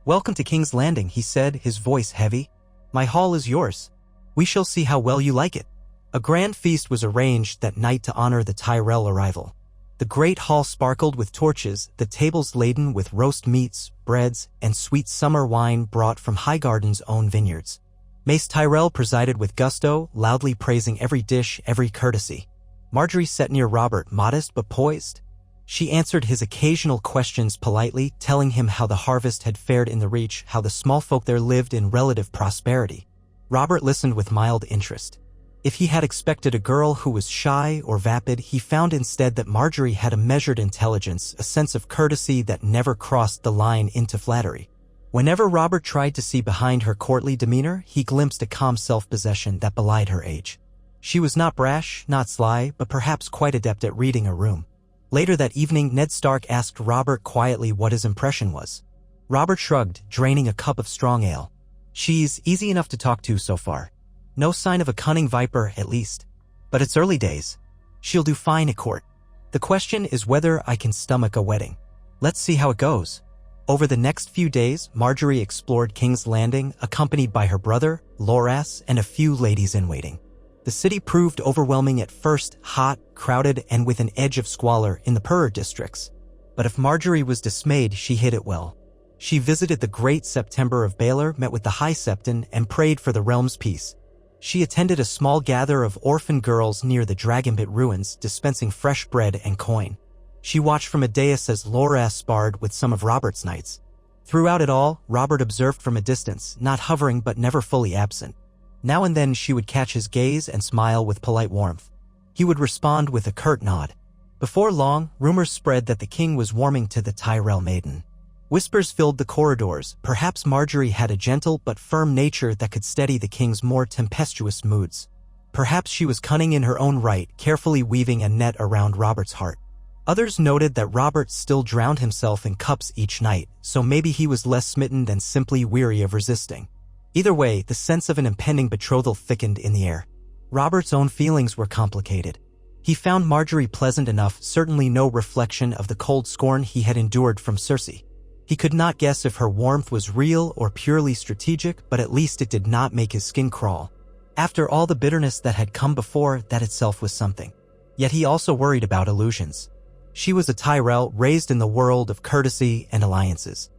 "Welcome to King's Landing," he said, his voice heavy. "My hall is yours. We shall see how well you like it." A grand feast was arranged that night to honor the Tyrell arrival. The great hall sparkled with torches, the tables laden with roast meats, breads, and sweet summer wine brought from Highgarden's own vineyards. Mace Tyrell presided with gusto, loudly praising every dish, every courtesy. Margaery sat near Robert, modest but poised. She answered his occasional questions politely, telling him how the harvest had fared in the Reach, how the small folk there lived in relative prosperity. Robert listened with mild interest. If he had expected a girl who was shy or vapid, he found instead that Margaery had a measured intelligence, a sense of courtesy that never crossed the line into flattery. Whenever Robert tried to see behind her courtly demeanor, he glimpsed a calm self-possession that belied her age. She was not brash, not sly, but perhaps quite adept at reading a room. Later that evening, Ned Stark asked Robert quietly what his impression was. Robert shrugged, draining a cup of strong ale. "She's easy enough to talk to so far. No sign of a cunning viper, at least. But it's early days. She'll do fine at court. The question is whether I can stomach a wedding. Let's see how it goes." Over the next few days, Margaery explored King's Landing, accompanied by her brother, Loras, and a few ladies-in-waiting. The city proved overwhelming at first, hot, crowded, and with an edge of squalor in the poorer districts. But if Margaery was dismayed, she hid it well. She visited the Great September of Baelor, met with the High Septon, and prayed for the realm's peace. She attended a small gather of orphan girls near the Dragonpit ruins, dispensing fresh bread and coin. She watched from a dais as Loras sparred with some of Robert's knights. Throughout it all, Robert observed from a distance, not hovering but never fully absent. Now and then she would catch his gaze and smile with polite warmth. He would respond with a curt nod. Before long, rumors spread that the king was warming to the Tyrell maiden. Whispers filled the corridors. Perhaps Margaery had a gentle but firm nature that could steady the king's more tempestuous moods. Perhaps she was cunning in her own right, carefully weaving a net around Robert's heart. Others noted that Robert still drowned himself in cups each night, so maybe he was less smitten than simply weary of resisting. Either way, the sense of an impending betrothal thickened in the air. Robert's own feelings were complicated. He found Margaery pleasant enough, certainly no reflection of the cold scorn he had endured from Cersei. He could not guess if her warmth was real or purely strategic, but at least it did not make his skin crawl. After all the bitterness that had come before, that itself was something. Yet he also worried about illusions. She was a Tyrell raised in the world of courtesy and alliances.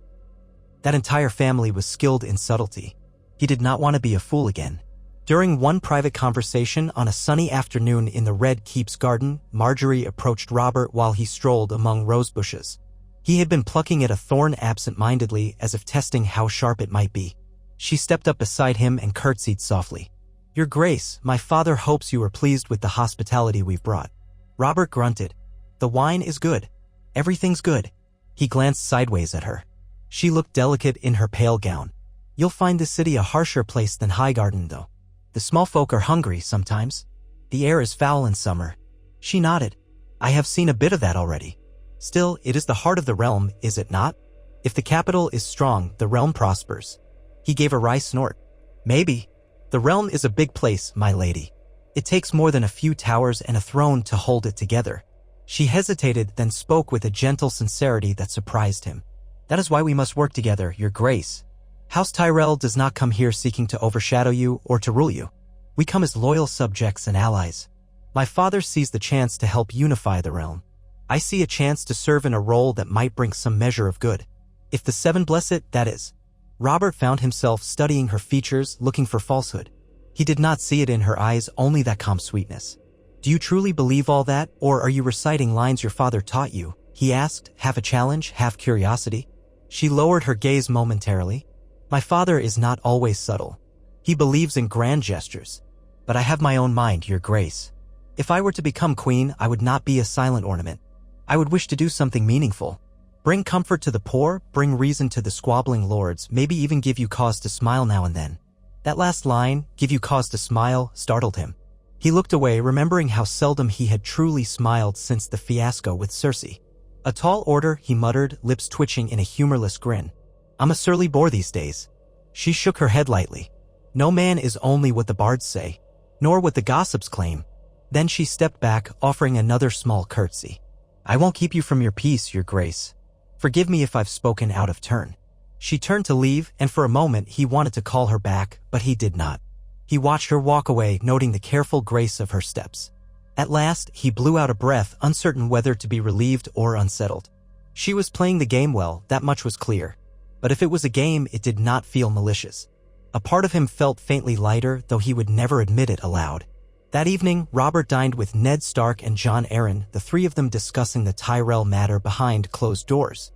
That entire family was skilled in subtlety. He did not want to be a fool again. During one private conversation on a sunny afternoon in the Red Keep's garden, Margaery approached Robert while he strolled among rose bushes. He had been plucking at a thorn absent-mindedly as if testing how sharp it might be. She stepped up beside him and curtsied softly. "Your Grace, my father hopes you are pleased with the hospitality we've brought." Robert grunted. "The wine is good. Everything's good." He glanced sideways at her. She looked delicate in her pale gown. "You'll find this city a harsher place than Highgarden, though. The small folk are hungry sometimes. The air is foul in summer." She nodded. "I have seen a bit of that already. Still, it is the heart of the realm, is it not? If the capital is strong, the realm prospers." He gave a wry snort. "Maybe. The realm is a big place, my lady. It takes more than a few towers and a throne to hold it together." She hesitated, then spoke with a gentle sincerity that surprised him. "That is why we must work together, Your Grace. House Tyrell does not come here seeking to overshadow you or to rule you. We come as loyal subjects and allies. My father sees the chance to help unify the realm. I see a chance to serve in a role that might bring some measure of good. If the Seven bless it, that is." Robert found himself studying her features, looking for falsehood. He did not see it in her eyes, only that calm sweetness. "Do you truly believe all that, or are you reciting lines your father taught you?" he asked, half a challenge, half curiosity. She lowered her gaze momentarily. "My father is not always subtle. He believes in grand gestures. But I have my own mind, Your Grace. If I were to become queen, I would not be a silent ornament. I would wish to do something meaningful. Bring comfort to the poor, bring reason to the squabbling lords, maybe even give you cause to smile now and then." That last line, "give you cause to smile," startled him. He looked away, remembering how seldom he had truly smiled since the fiasco with Cersei. "A tall order," he muttered, lips twitching in a humorless grin. "I'm a surly bore these days." She shook her head lightly. "No man is only what the bards say, nor what the gossips claim." Then she stepped back, offering another small curtsy. "I won't keep you from your peace, Your Grace. Forgive me if I've spoken out of turn." She turned to leave, and for a moment he wanted to call her back, but he did not. He watched her walk away, noting the careful grace of her steps. At last, he blew out a breath, uncertain whether to be relieved or unsettled. She was playing the game well, that much was clear. But if it was a game, it did not feel malicious. A part of him felt faintly lighter, though he would never admit it aloud. That evening, Robert dined with Ned Stark and Jon Arryn, the three of them discussing the Tyrell matter behind closed doors.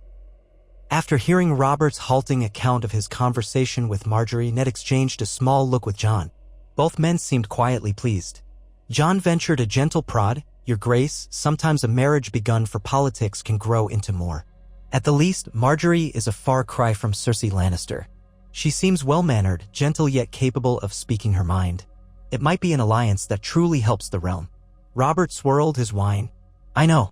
After hearing Robert's halting account of his conversation with Margaery, Ned exchanged a small look with Jon. Both men seemed quietly pleased. Jon ventured a gentle prod. "Your Grace, sometimes a marriage begun for politics can grow into more. At the least, Margaery is a far cry from Cersei Lannister. She seems well-mannered, gentle yet capable of speaking her mind. It might be an alliance that truly helps the realm." Robert swirled his wine. I know.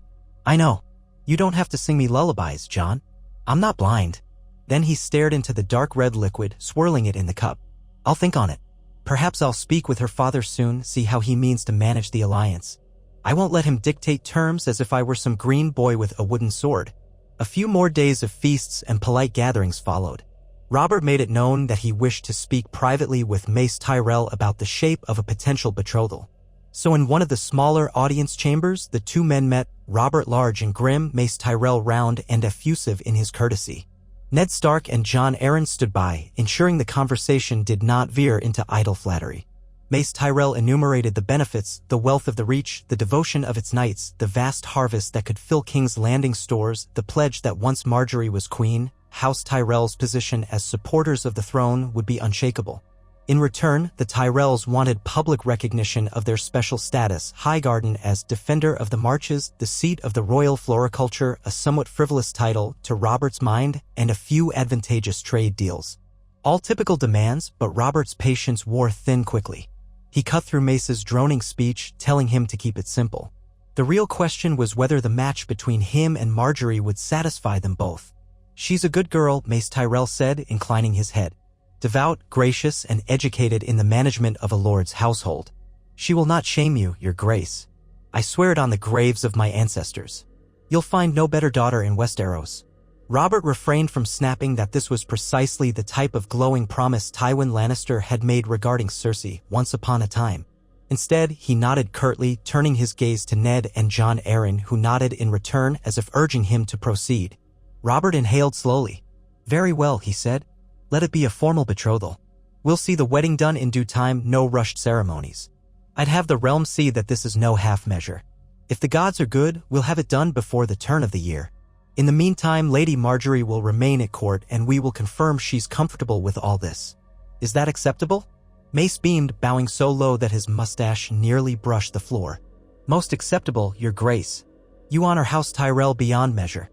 You don't have to sing me lullabies, Jon. I'm not blind." Then he stared into the dark red liquid, swirling it in the cup. "I'll think on it. Perhaps I'll speak with her father soon, see how he means to manage the alliance. I won't let him dictate terms as if I were some green boy with a wooden sword." A few more days of feasts and polite gatherings followed. Robert made it known that he wished to speak privately with Mace Tyrell about the shape of a potential betrothal. So in one of the smaller audience chambers, the two men met, Robert large and grim, Mace Tyrell round and effusive in his courtesy. Ned Stark and Jon Arryn stood by, ensuring the conversation did not veer into idle flattery. Mace Tyrell enumerated the benefits, the wealth of the Reach, the devotion of its knights, the vast harvest that could fill King's Landing stores, the pledge that once Margaery was queen, House Tyrell's position as supporters of the throne would be unshakable. In return, the Tyrells wanted public recognition of their special status, Highgarden as Defender of the Marches, the seat of the royal floriculture, a somewhat frivolous title to Robert's mind, and a few advantageous trade deals. All typical demands, but Robert's patience wore thin quickly. He cut through Mace's droning speech, telling him to keep it simple. The real question was whether the match between him and Margaery would satisfy them both. "She's a good girl," Mace Tyrell said, inclining his head. "Devout, gracious, and educated in the management of a lord's household. She will not shame you, Your Grace. I swear it on the graves of my ancestors. You'll find no better daughter in Westeros." Robert refrained from snapping that this was precisely the type of glowing promise Tywin Lannister had made regarding Cersei once upon a time. Instead, he nodded curtly, turning his gaze to Ned and Jon Arryn, who nodded in return as if urging him to proceed. Robert inhaled slowly. "Very well," he said. "Let it be a formal betrothal. We'll see the wedding done in due time, no rushed ceremonies. I'd have the realm see that this is no half measure. If the gods are good, we'll have it done before the turn of the year. In the meantime, Lady Margaery will remain at court and we will confirm she's comfortable with all this. Is that acceptable?" Mace beamed, bowing so low that his mustache nearly brushed the floor. "Most acceptable, Your Grace. You honor House Tyrell beyond measure."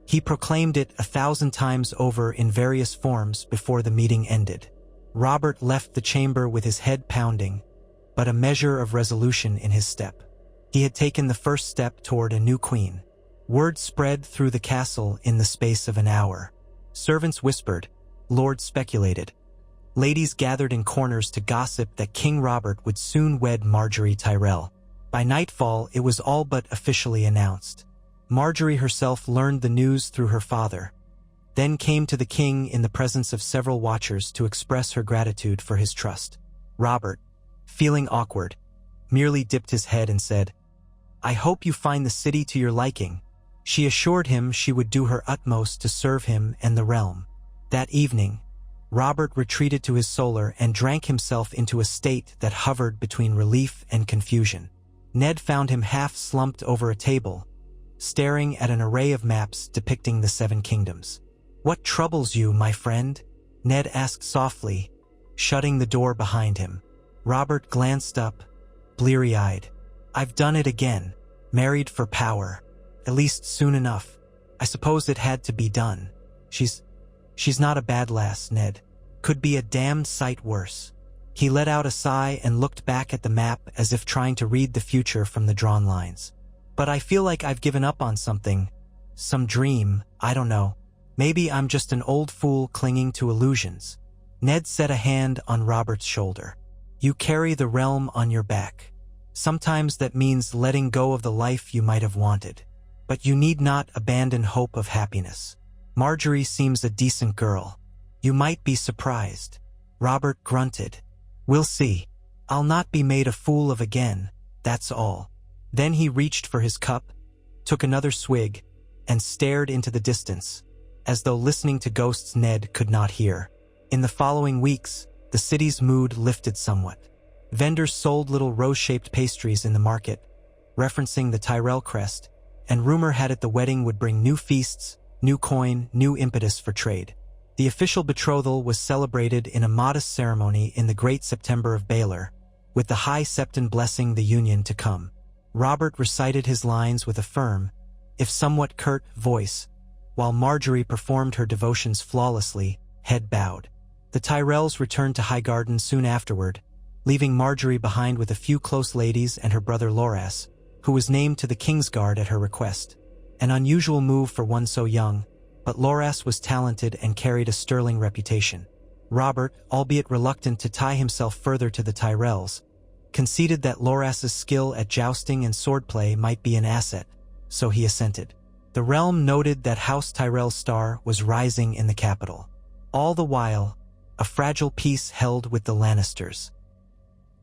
He proclaimed it 1,000 times over in various forms before the meeting ended. Robert left the chamber with his head pounding, but a measure of resolution in his step. He had taken the first step toward a new queen. Word spread through the castle in the space of an hour. Servants whispered, lords speculated. Ladies gathered in corners to gossip that King Robert would soon wed Margaery Tyrell. By nightfall, it was all but officially announced. Margaery herself learned the news through her father, then came to the king in the presence of several watchers to express her gratitude for his trust. Robert, feeling awkward, merely dipped his head and said, "I hope you find the city to your liking." She assured him she would do her utmost to serve him and the realm. That evening, Robert retreated to his solar and drank himself into a state that hovered between relief and confusion. Ned found him half slumped over a table, staring at an array of maps depicting the 7 kingdoms. "What troubles you, my friend?" Ned asked softly, shutting the door behind him. Robert glanced up, bleary-eyed. "I've done it again. Married for power. At least soon enough. I suppose it had to be done. She's not a bad lass, Ned. Could be a damned sight worse." He let out a sigh and looked back at the map as if trying to read the future from the drawn lines. "But I feel like I've given up on something. Some dream, I don't know. Maybe I'm just an old fool clinging to illusions." Ned set a hand on Robert's shoulder. "You carry the realm on your back. Sometimes that means letting go of the life you might have wanted. But you need not abandon hope of happiness. Margaery seems a decent girl. You might be surprised." Robert grunted. "We'll see. I'll not be made a fool of again, that's all." Then he reached for his cup, took another swig, and stared into the distance, as though listening to ghosts Ned could not hear. In the following weeks, the city's mood lifted somewhat. Vendors sold little rose-shaped pastries in the market, referencing the Tyrell crest, and rumor had it the wedding would bring new feasts, new coin, new impetus for trade. The official betrothal was celebrated in a modest ceremony in the Great September of Baelor, with the High Septon blessing the union to come. Robert recited his lines with a firm, if somewhat curt, voice, while Margaery performed her devotions flawlessly, head bowed. The Tyrells returned to Highgarden soon afterward, leaving Margaery behind with a few close ladies and her brother Loras, who was named to the Kingsguard at her request. An unusual move for one so young, but Loras was talented and carried a sterling reputation. Robert, albeit reluctant to tie himself further to the Tyrells, conceded that Loras's skill at jousting and swordplay might be an asset, so he assented. The realm noted that House Tyrell's star was rising in the capital. All the while, a fragile peace held with the Lannisters.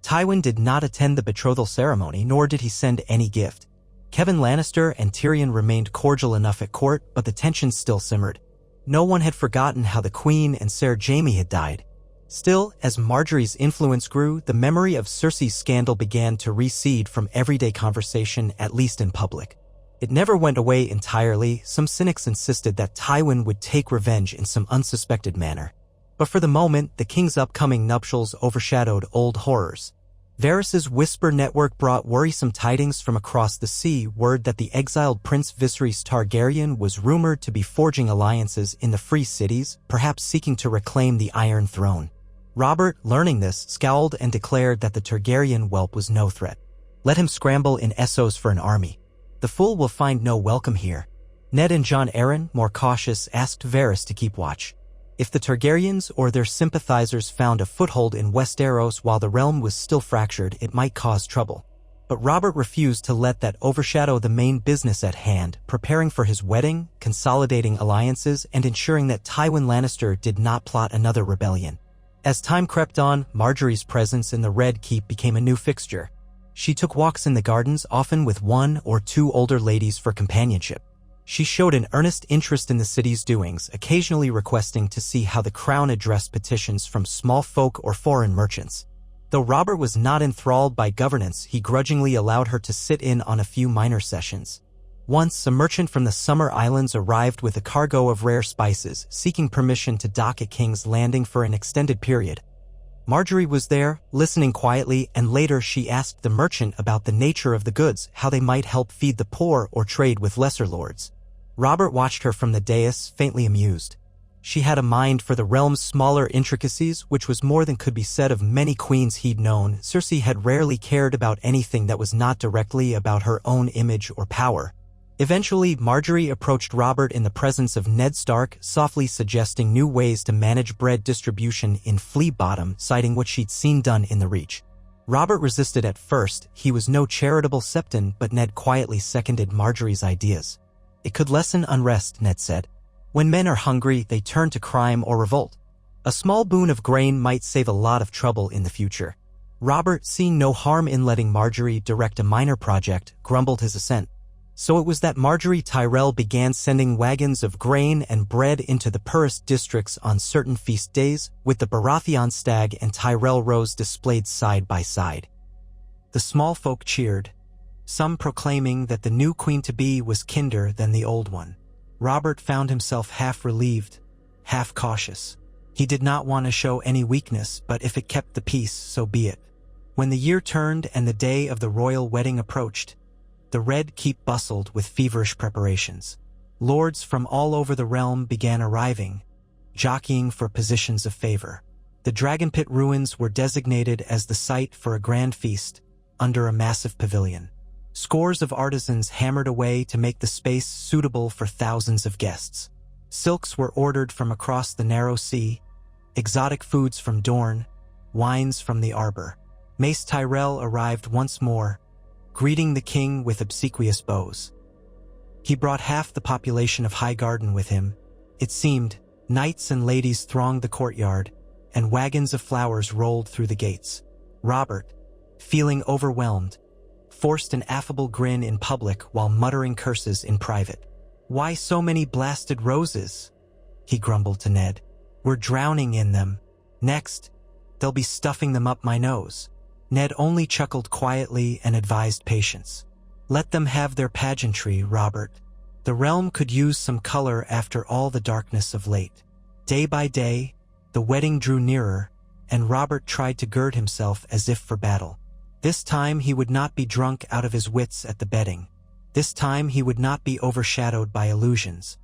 Tywin did not attend the betrothal ceremony, nor did he send any gift. Kevan Lannister and Tyrion remained cordial enough at court, but the tension still simmered. No one had forgotten how the Queen and Ser Jaime had died. Still, as Margaery's influence grew, the memory of Cersei's scandal began to recede from everyday conversation, at least in public. It never went away entirely. Some cynics insisted that Tywin would take revenge in some unsuspected manner. But for the moment, the king's upcoming nuptials overshadowed old horrors. Varys's Whisper network brought worrisome tidings from across the sea, word that the exiled Prince Viserys Targaryen was rumored to be forging alliances in the Free Cities, perhaps seeking to reclaim the Iron Throne. Robert, learning this, scowled and declared that the Targaryen whelp was no threat. Let him scramble in Essos for an army. The fool will find no welcome here. Ned and Jon Arryn, more cautious, asked Varys to keep watch. If the Targaryens or their sympathizers found a foothold in Westeros while the realm was still fractured, it might cause trouble. But Robert refused to let that overshadow the main business at hand, preparing for his wedding, consolidating alliances, and ensuring that Tywin Lannister did not plot another rebellion. As time crept on, Margaery's presence in the Red Keep became a new fixture. She took walks in the gardens, often with one or two older ladies for companionship. She showed an earnest interest in the city's doings, occasionally requesting to see how the crown addressed petitions from small folk or foreign merchants. Though Robert was not enthralled by governance, he grudgingly allowed her to sit in on a few minor sessions. Once, a merchant from the Summer Islands arrived with a cargo of rare spices, seeking permission to dock at King's Landing for an extended period. Margaery was there, listening quietly, and later she asked the merchant about the nature of the goods, how they might help feed the poor or trade with lesser lords. Robert watched her from the dais, faintly amused. She had a mind for the realm's smaller intricacies, which was more than could be said of many queens he'd known. Cersei had rarely cared about anything that was not directly about her own image or power. Eventually, Margaery approached Robert in the presence of Ned Stark, softly suggesting new ways to manage bread distribution in Flea Bottom, citing what she'd seen done in the Reach. Robert resisted at first. He was no charitable septon, but Ned quietly seconded Margaery's ideas. It could lessen unrest, Ned said. When men are hungry, they turn to crime or revolt. A small boon of grain might save a lot of trouble in the future. Robert, seeing no harm in letting Margaery direct a minor project, grumbled his assent. So it was that Margaery Tyrell began sending wagons of grain and bread into the poorest districts on certain feast days, with the Baratheon stag and Tyrell rose displayed side by side. The small folk cheered, some proclaiming that the new queen-to-be was kinder than the old one. Robert found himself half relieved, half cautious. He did not want to show any weakness, but if it kept the peace, so be it. When the year turned and the day of the royal wedding approached, the Red Keep bustled with feverish preparations. Lords from all over the realm began arriving, jockeying for positions of favor. The Dragon Pit ruins were designated as the site for a grand feast under a massive pavilion. Scores of artisans hammered away to make the space suitable for thousands of guests. Silks were ordered from across the narrow sea, exotic foods from Dorne, wines from the Arbor. Mace Tyrell arrived once more, greeting the king with obsequious bows. He brought half the population of Highgarden with him. It seemed, knights and ladies thronged the courtyard, and wagons of flowers rolled through the gates. Robert, feeling overwhelmed, forced an affable grin in public while muttering curses in private. "Why so many blasted roses?" he grumbled to Ned. "We're drowning in them. Next, they'll be stuffing them up my nose." Ned only chuckled quietly and advised patience. "Let them have their pageantry, Robert. The realm could use some color after all the darkness of late." Day by day, the wedding drew nearer, and Robert tried to gird himself as if for battle. This time he would not be drunk out of his wits at the bedding. This time he would not be overshadowed by illusions.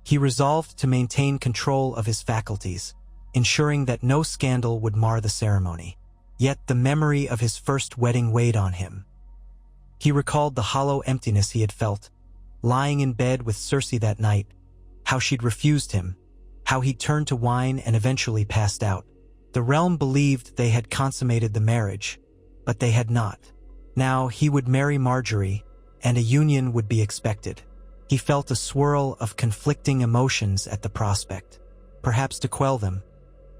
He resolved to maintain control of his faculties, ensuring that no scandal would mar the ceremony. Yet the memory of his first wedding weighed on him. He recalled the hollow emptiness he had felt, lying in bed with Cersei that night, how she'd refused him, how he'd turned to wine and eventually passed out. The realm believed they had consummated the marriage, but they had not. Now he would marry Margaery, and a union would be expected. He felt a swirl of conflicting emotions at the prospect. Perhaps to quell them,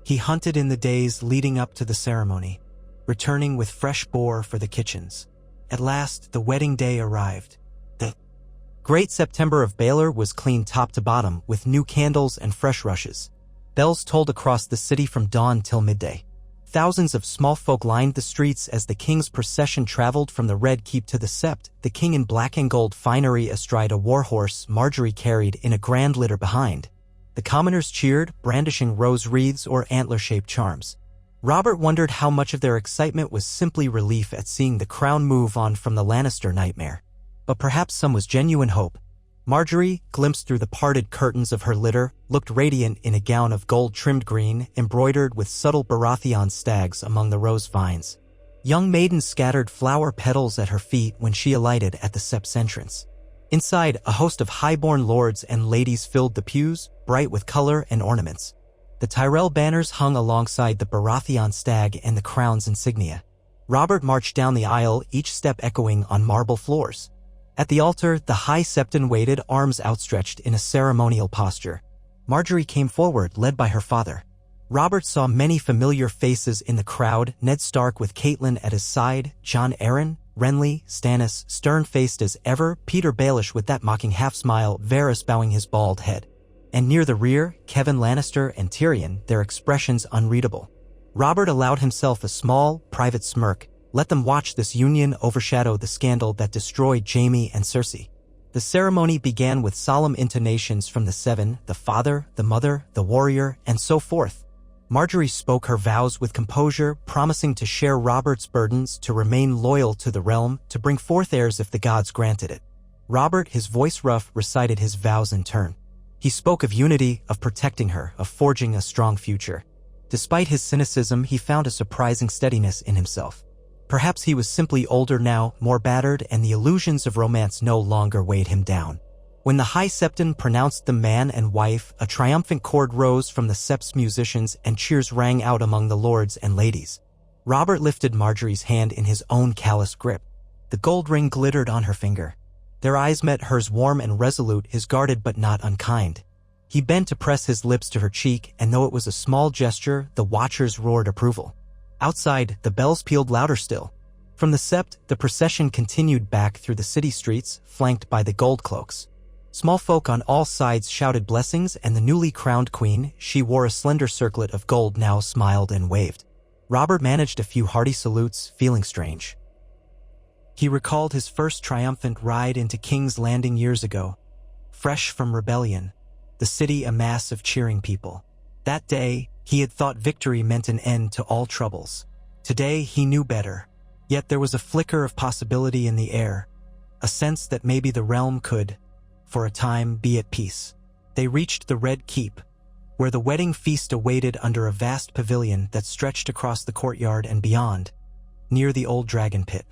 he hunted in the days leading up to the ceremony, returning with fresh boar for the kitchens. At last, the wedding day arrived. The Great September of Baelor was clean top to bottom, with new candles and fresh rushes. Bells tolled across the city from dawn till midday. Thousands of small folk lined the streets as the king's procession traveled from the Red Keep to the Sept, the king in black and gold finery astride a warhorse Margaery carried in a grand litter behind. The commoners cheered, brandishing rose wreaths or antler-shaped charms. Robert wondered how much of their excitement was simply relief at seeing the crown move on from the Lannister nightmare. But perhaps some was genuine hope. Margaery, glimpsed through the parted curtains of her litter, looked radiant in a gown of gold-trimmed green, embroidered with subtle Baratheon stags among the rose vines. Young maidens scattered flower petals at her feet when she alighted at the Sept's entrance. Inside, a host of high-born lords and ladies filled the pews, bright with color and ornaments. The Tyrell banners hung alongside the Baratheon stag and the crown's insignia. Robert marched down the aisle, each step echoing on marble floors. At the altar, the High Septon waited, arms outstretched in a ceremonial posture. Margaery came forward, led by her father. Robert saw many familiar faces in the crowd: Ned Stark with Catelyn at his side, Jon Arryn, Renly, Stannis, stern-faced as ever, Peter Baelish with that mocking half-smile, Varys bowing his bald head. And near the rear, Kevan Lannister and Tyrion, their expressions unreadable. Robert allowed himself a small, private smirk. Let them watch this union overshadow the scandal that destroyed Jaime and Cersei. The ceremony began with solemn intonations from the seven, the father, the mother, the warrior, and so forth. Margaery spoke her vows with composure, promising to share Robert's burdens, to remain loyal to the realm, to bring forth heirs if the gods granted it. Robert, his voice rough, recited his vows in turn. He spoke of unity, of protecting her, of forging a strong future. Despite his cynicism, he found a surprising steadiness in himself. Perhaps he was simply older now, more battered, and the illusions of romance no longer weighed him down. When the High Septon pronounced them man and wife, a triumphant chord rose from the Sept's musicians and cheers rang out among the lords and ladies. Robert lifted Margaery's hand in his own callous grip. The gold ring glittered on her finger. Their eyes met hers, warm and resolute, his guarded but not unkind. He bent to press his lips to her cheek, and though it was a small gesture, the watchers roared approval. Outside, the bells pealed louder still. From the Sept, the procession continued back through the city streets, flanked by the gold cloaks. Small folk on all sides shouted blessings, and the newly crowned queen, she wore a slender circlet of gold, now smiled and waved. Robert managed a few hearty salutes, feeling strange. He recalled his first triumphant ride into King's Landing years ago. Fresh from rebellion, the city a mass of cheering people. That day, he had thought victory meant an end to all troubles. Today, he knew better. Yet there was a flicker of possibility in the air, a sense that maybe the realm could, for a time, be at peace. They reached the Red Keep, where the wedding feast awaited under a vast pavilion that stretched across the courtyard and beyond, near the old dragon pit.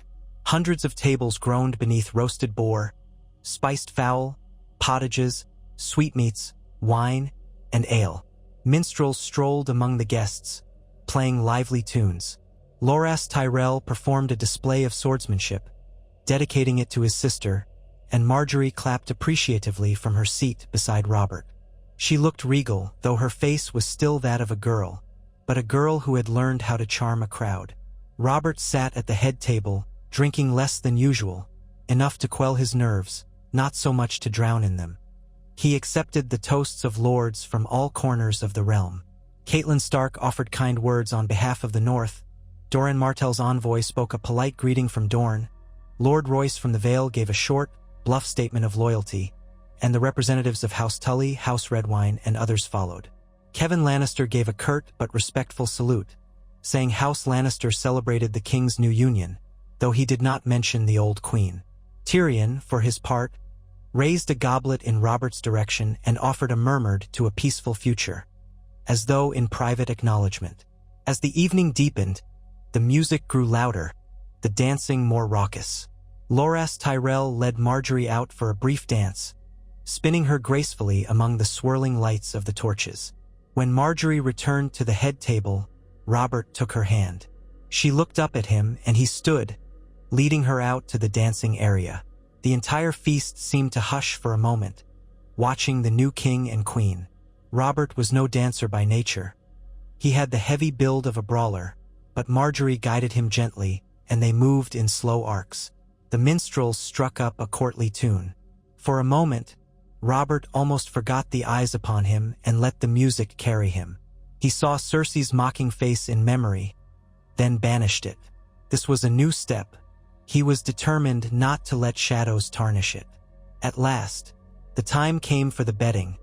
Hundreds of tables groaned beneath roasted boar, spiced fowl, pottages, sweetmeats, wine, and ale. Minstrels strolled among the guests, playing lively tunes. Loras Tyrell performed a display of swordsmanship, dedicating it to his sister, and Margaery clapped appreciatively from her seat beside Robert. She looked regal, though her face was still that of a girl, but a girl who had learned how to charm a crowd. Robert sat at the head table, drinking less than usual, enough to quell his nerves, not so much to drown in them. He accepted the toasts of lords from all corners of the realm. Catelyn Stark offered kind words on behalf of the North. Doran Martell's envoy spoke a polite greeting from Dorne. Lord Royce from the Vale gave a short, bluff statement of loyalty, and the representatives of House Tully, House Redwine, and others followed. Kevan Lannister gave a curt but respectful salute, saying House Lannister celebrated the king's new union, though he did not mention the old queen. Tyrion, for his part, raised a goblet in Robert's direction and offered a murmured to a peaceful future, as though in private acknowledgement. As the evening deepened, the music grew louder, the dancing more raucous. Loras Tyrell led Margaery out for a brief dance, spinning her gracefully among the swirling lights of the torches. When Margaery returned to the head table, Robert took her hand. She looked up at him, and he stood, leading her out to the dancing area. The entire feast seemed to hush for a moment, watching the new king and queen. Robert was no dancer by nature. He had the heavy build of a brawler, but Margaery guided him gently, and they moved in slow arcs. The minstrels struck up a courtly tune. For a moment, Robert almost forgot the eyes upon him and let the music carry him. He saw Cersei's mocking face in memory, then banished it. This was a new step. He was determined not to let shadows tarnish it. At last, the time came for the bedding,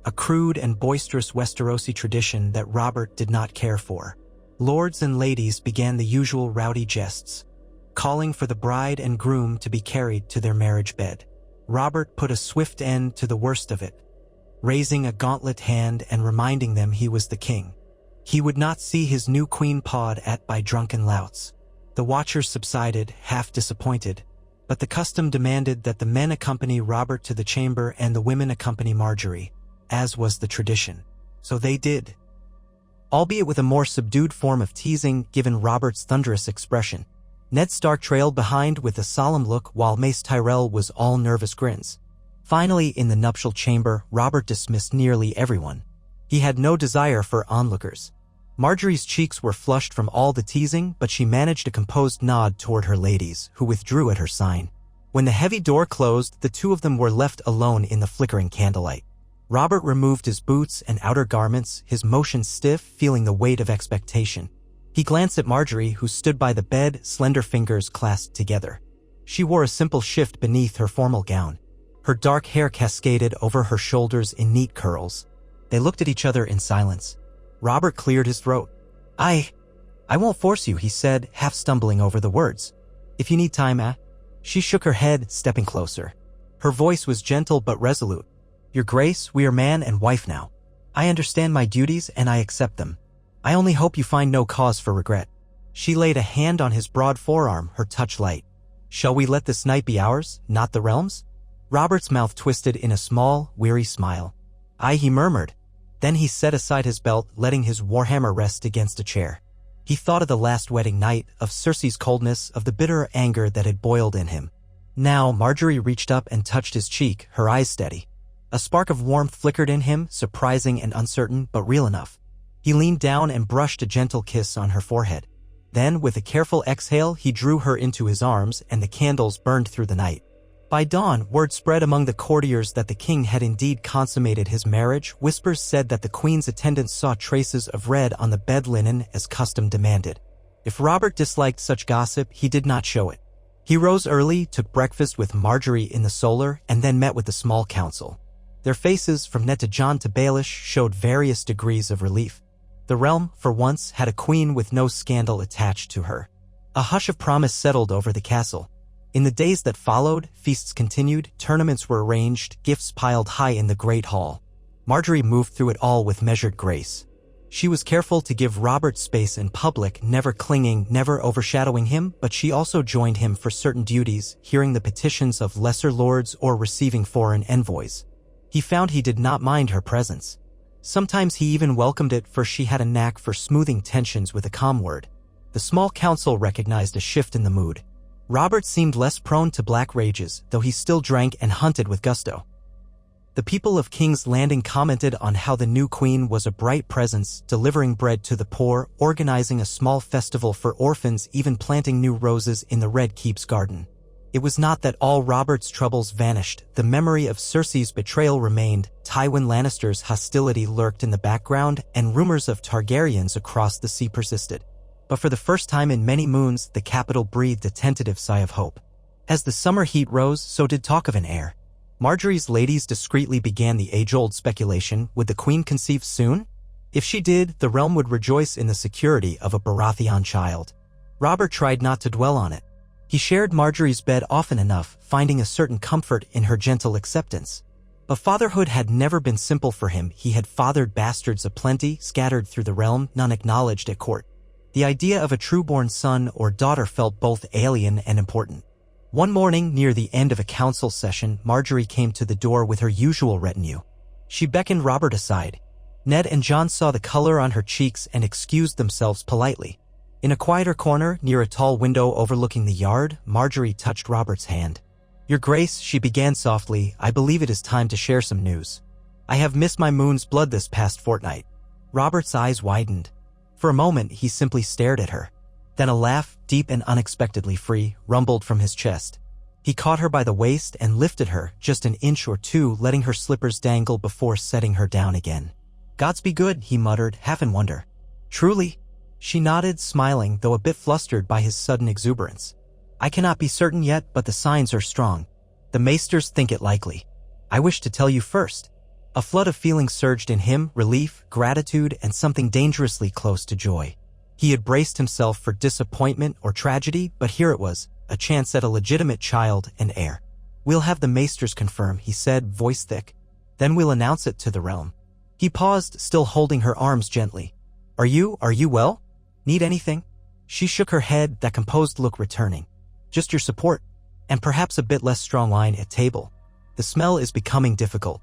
a crude and boisterous Westerosi tradition that Robert did not care for. Lords and ladies began the usual rowdy jests, calling for the bride and groom to be carried to their marriage bed. Robert put a swift end to the worst of it, raising a gauntlet hand and reminding them he was the king. He would not see his new queen pawed at by drunken louts. The watchers subsided, half disappointed, but the custom demanded that the men accompany Robert to the chamber and the women accompany Margaery, as was the tradition. So they did, albeit with a more subdued form of teasing given Robert's thunderous expression. Ned Stark trailed behind with a solemn look while Mace Tyrell was all nervous grins. Finally, in the nuptial chamber, Robert dismissed nearly everyone. He had no desire for onlookers. Margaery's cheeks were flushed from all the teasing, but she managed a composed nod toward her ladies, who withdrew at her sign. When the heavy door closed, the two of them were left alone in the flickering candlelight. Robert removed his boots and outer garments, his motion stiff, feeling the weight of expectation. He glanced at Margaery, who stood by the bed, slender fingers clasped together. She wore a simple shift beneath her formal gown. Her dark hair cascaded over her shoulders in neat curls. They looked at each other in silence. Robert cleared his throat. I won't force you," he said, half stumbling over the words. "If you need time, She shook her head, stepping closer. Her voice was gentle but resolute. "Your Grace, we are man and wife now. I understand my duties and I accept them. I only hope you find no cause for regret." She laid a hand on his broad forearm, her touch light. "Shall we let this night be ours, not the realm's?" Robert's mouth twisted in a small, weary smile. "Aye," he murmured. Then he set aside his belt, letting his warhammer rest against a chair. He thought of the last wedding night, of Cersei's coldness, of the bitter anger that had boiled in him. Now Margaery reached up and touched his cheek, her eyes steady. A spark of warmth flickered in him, surprising and uncertain, but real enough. He leaned down and brushed a gentle kiss on her forehead. Then, with a careful exhale, he drew her into his arms, and the candles burned through the night. By dawn, word spread among the courtiers that the king had indeed consummated his marriage. Whispers said that the queen's attendants saw traces of red on the bed linen as custom demanded. If Robert disliked such gossip, he did not show it. He rose early, took breakfast with Margaery in the solar, and then met with the small council. Their faces, from Ned to Jon to Baelish, showed various degrees of relief. The realm, for once, had a queen with no scandal attached to her. A hush of promise settled over the castle. In the days that followed, feasts continued, tournaments were arranged, gifts piled high in the great hall. Margaery moved through it all with measured grace. She was careful to give Robert space in public, never clinging, never overshadowing him, but she also joined him for certain duties, hearing the petitions of lesser lords or receiving foreign envoys. He found he did not mind her presence. Sometimes he even welcomed it, for she had a knack for smoothing tensions with a calm word. The small council recognized a shift in the mood. Robert seemed less prone to black rages, though he still drank and hunted with gusto. The people of King's Landing commented on how the new queen was a bright presence, delivering bread to the poor, organizing a small festival for orphans, even planting new roses in the Red Keep's garden. It was not that all Robert's troubles vanished. The memory of Cersei's betrayal remained, Tywin Lannister's hostility lurked in the background, and rumors of Targaryens across the sea persisted. But for the first time in many moons, the capital breathed a tentative sigh of hope. As the summer heat rose, so did talk of an heir. Margaery's ladies discreetly began the age-old speculation, would the queen conceive soon? If she did, the realm would rejoice in the security of a Baratheon child. Robert tried not to dwell on it. He shared Margaery's bed often enough, finding a certain comfort in her gentle acceptance. But fatherhood had never been simple for him. He had fathered bastards aplenty, scattered through the realm, none acknowledged at court. The idea of a true-born son or daughter felt both alien and important. One morning, near the end of a council session, Margaery came to the door with her usual retinue. She beckoned Robert aside. Ned and Jon saw the color on her cheeks and excused themselves politely. In a quieter corner, near a tall window overlooking the yard, Margaery touched Robert's hand. "Your Grace," she began softly, "I believe it is time to share some news. I have missed my moon's blood this past fortnight." Robert's eyes widened. For a moment, he simply stared at her. Then a laugh, deep and unexpectedly free, rumbled from his chest. He caught her by the waist and lifted her, just an inch or two, letting her slippers dangle before setting her down again. "Gods be good," he muttered, half in wonder. "Truly?" She nodded, smiling, though a bit flustered by his sudden exuberance. "I cannot be certain yet, but the signs are strong. The maesters think it likely. I wish to tell you first." A flood of feelings surged in him, relief, gratitude, and something dangerously close to joy. He had braced himself for disappointment or tragedy, but here it was, a chance at a legitimate child and heir. "We'll have the maesters confirm," he said, voice thick. "Then we'll announce it to the realm." He paused, still holding her arms gently. Are you well? Need anything?" She shook her head, that composed look returning. "Just your support, and perhaps a bit less strong wine at table. The smell is becoming difficult."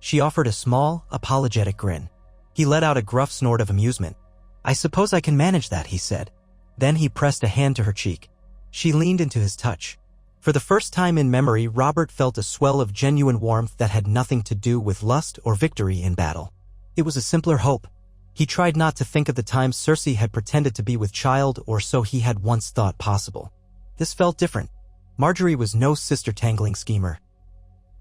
She offered a small, apologetic grin. He let out a gruff snort of amusement. "I suppose I can manage that," he said. Then he pressed a hand to her cheek. She leaned into his touch. For the first time in memory, Robert felt a swell of genuine warmth that had nothing to do with lust or victory in battle. It was a simpler hope. He tried not to think of the times Cersei had pretended to be with child, or so he had once thought possible. This felt different. Margaery was no sister-tangling schemer.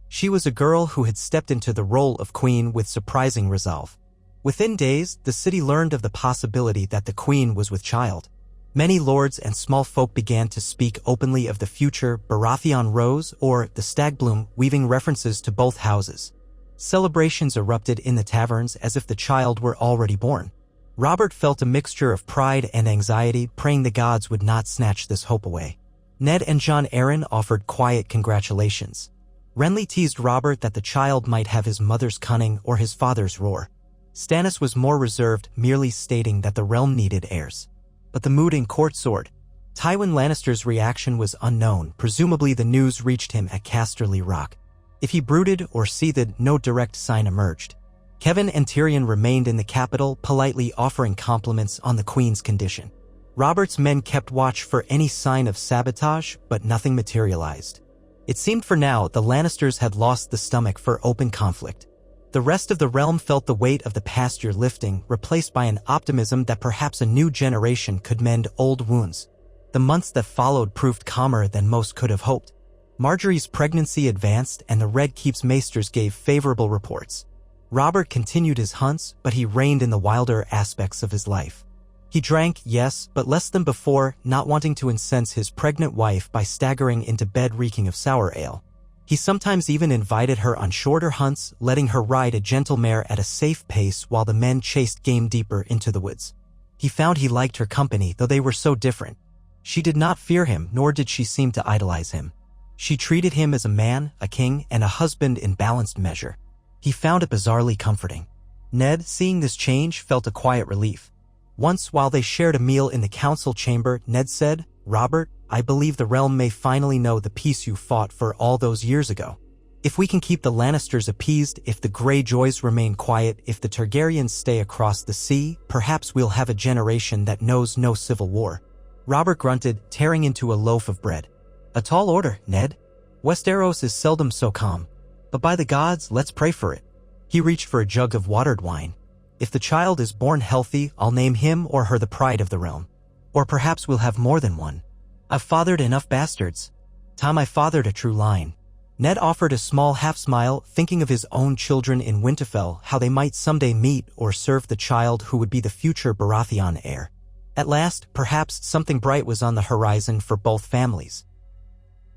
She was a girl who had stepped into the role of queen with surprising resolve. Within days, the city learned of the possibility that the queen was with child. Many lords and small folk began to speak openly of the future Baratheon rose or the stagbloom, weaving references to both houses. Celebrations erupted in the taverns as if the child were already born. Robert felt a mixture of pride and anxiety, praying the gods would not snatch this hope away. Ned and Jon Arryn offered quiet congratulations. Renly teased Robert that the child might have his mother's cunning or his father's roar. Stannis was more reserved, merely stating that the realm needed heirs. But the mood in court soared. Tywin Lannister's reaction was unknown. Presumably the news reached him at Casterly Rock. If he brooded or seethed, no direct sign emerged. Kevan and Tyrion remained in the capital, politely offering compliments on the queen's condition. Robert's men kept watch for any sign of sabotage, but nothing materialized. It seemed for now the Lannisters had lost the stomach for open conflict. The rest of the realm felt the weight of the past year lifting, replaced by an optimism that perhaps a new generation could mend old wounds. The months that followed proved calmer than most could have hoped. Margaery's pregnancy advanced and the Red Keep's maesters gave favorable reports. Robert continued his hunts, but he reigned in the wilder aspects of his life. He drank, yes, but less than before, not wanting to incense his pregnant wife by staggering into bed reeking of sour ale. He sometimes even invited her on shorter hunts, letting her ride a gentle mare at a safe pace while the men chased game deeper into the woods. He found he liked her company, though they were so different. She did not fear him, nor did she seem to idolize him. She treated him as a man, a king, and a husband in balanced measure. He found it bizarrely comforting. Ned, seeing this change, felt a quiet relief. Once, while they shared a meal in the council chamber, Ned said, "Robert, I believe the realm may finally know the peace you fought for all those years ago. If we can keep the Lannisters appeased, if the Greyjoys remain quiet, if the Targaryens stay across the sea, perhaps we'll have a generation that knows no civil war." Robert grunted, tearing into a loaf of bread. "A tall order, Ned. Westeros is seldom so calm. But by the gods, let's pray for it." He reached for a jug of watered wine. "If the child is born healthy, I'll name him or her the pride of the realm. Or perhaps we'll have more than one. I've fathered enough bastards. Time I fathered a true line." Ned offered a small half-smile, thinking of his own children in Winterfell, how they might someday meet or serve the child who would be the future Baratheon heir. At last, perhaps something bright was on the horizon for both families.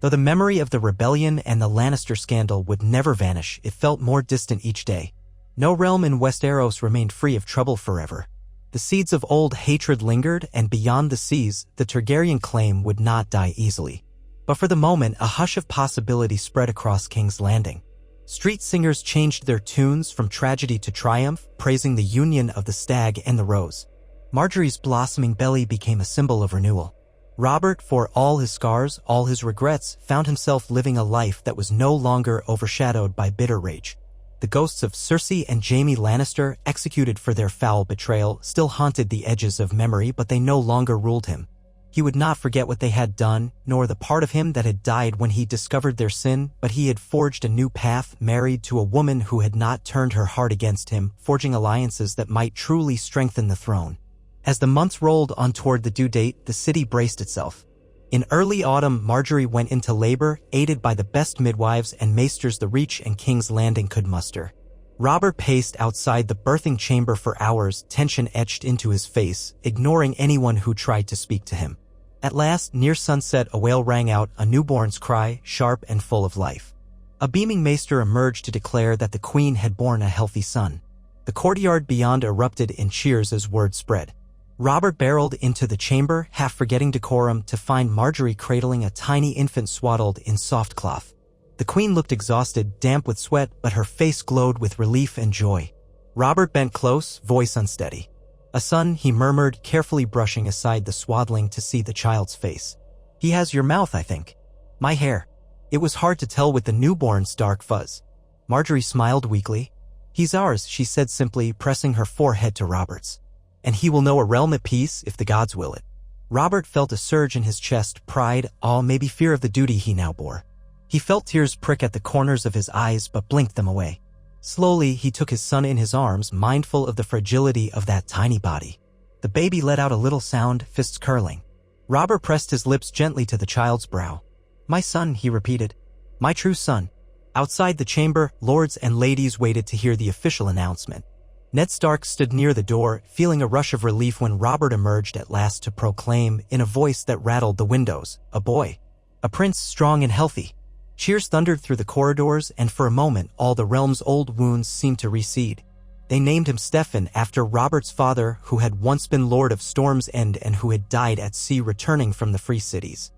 Though the memory of the rebellion and the Lannister scandal would never vanish, it felt more distant each day. No realm in Westeros remained free of trouble forever. The seeds of old hatred lingered, and beyond the seas, the Targaryen claim would not die easily. But for the moment, a hush of possibility spread across King's Landing. Street singers changed their tunes from tragedy to triumph, praising the union of the stag and the rose. Margaery's blossoming belly became a symbol of renewal. Robert, for all his scars, all his regrets, found himself living a life that was no longer overshadowed by bitter rage. The ghosts of Cersei and Jaime Lannister, executed for their foul betrayal, still haunted the edges of memory, but they no longer ruled him. He would not forget what they had done, nor the part of him that had died when he discovered their sin, but he had forged a new path, married to a woman who had not turned her heart against him, forging alliances that might truly strengthen the throne. As the months rolled on toward the due date, the city braced itself. In early autumn, Margaery went into labor, aided by the best midwives and maesters the Reach and King's Landing could muster. Robert paced outside the birthing chamber for hours, tension etched into his face, ignoring anyone who tried to speak to him. At last, near sunset, a wail rang out, a newborn's cry, sharp and full of life. A beaming maester emerged to declare that the queen had borne a healthy son. The courtyard beyond erupted in cheers as word spread. Robert barreled into the chamber, half forgetting decorum, to find Margaery cradling a tiny infant swaddled in soft cloth. The queen looked exhausted, damp with sweat, but her face glowed with relief and joy. Robert bent close, voice unsteady. "A son," he murmured, carefully brushing aside the swaddling to see the child's face. "He has your mouth, I think." "My hair." It was hard to tell with the newborn's dark fuzz. Margaery smiled weakly. "He's ours," she said simply, pressing her forehead to Robert's. "And he will know a realm at peace if the gods will it." Robert felt a surge in his chest, pride, awe, maybe fear of the duty he now bore. He felt tears prick at the corners of his eyes but blinked them away. Slowly, he took his son in his arms, mindful of the fragility of that tiny body. The baby let out a little sound, fists curling. Robert pressed his lips gently to the child's brow. "My son," he repeated. "My true son." Outside the chamber, lords and ladies waited to hear the official announcement. Ned Stark stood near the door, feeling a rush of relief when Robert emerged at last to proclaim, in a voice that rattled the windows, "A boy. A prince strong and healthy." Cheers thundered through the corridors, and for a moment all the realm's old wounds seemed to recede. They named him Stefan after Robert's father, who had once been Lord of Storm's End and who had died at sea returning from the Free Cities.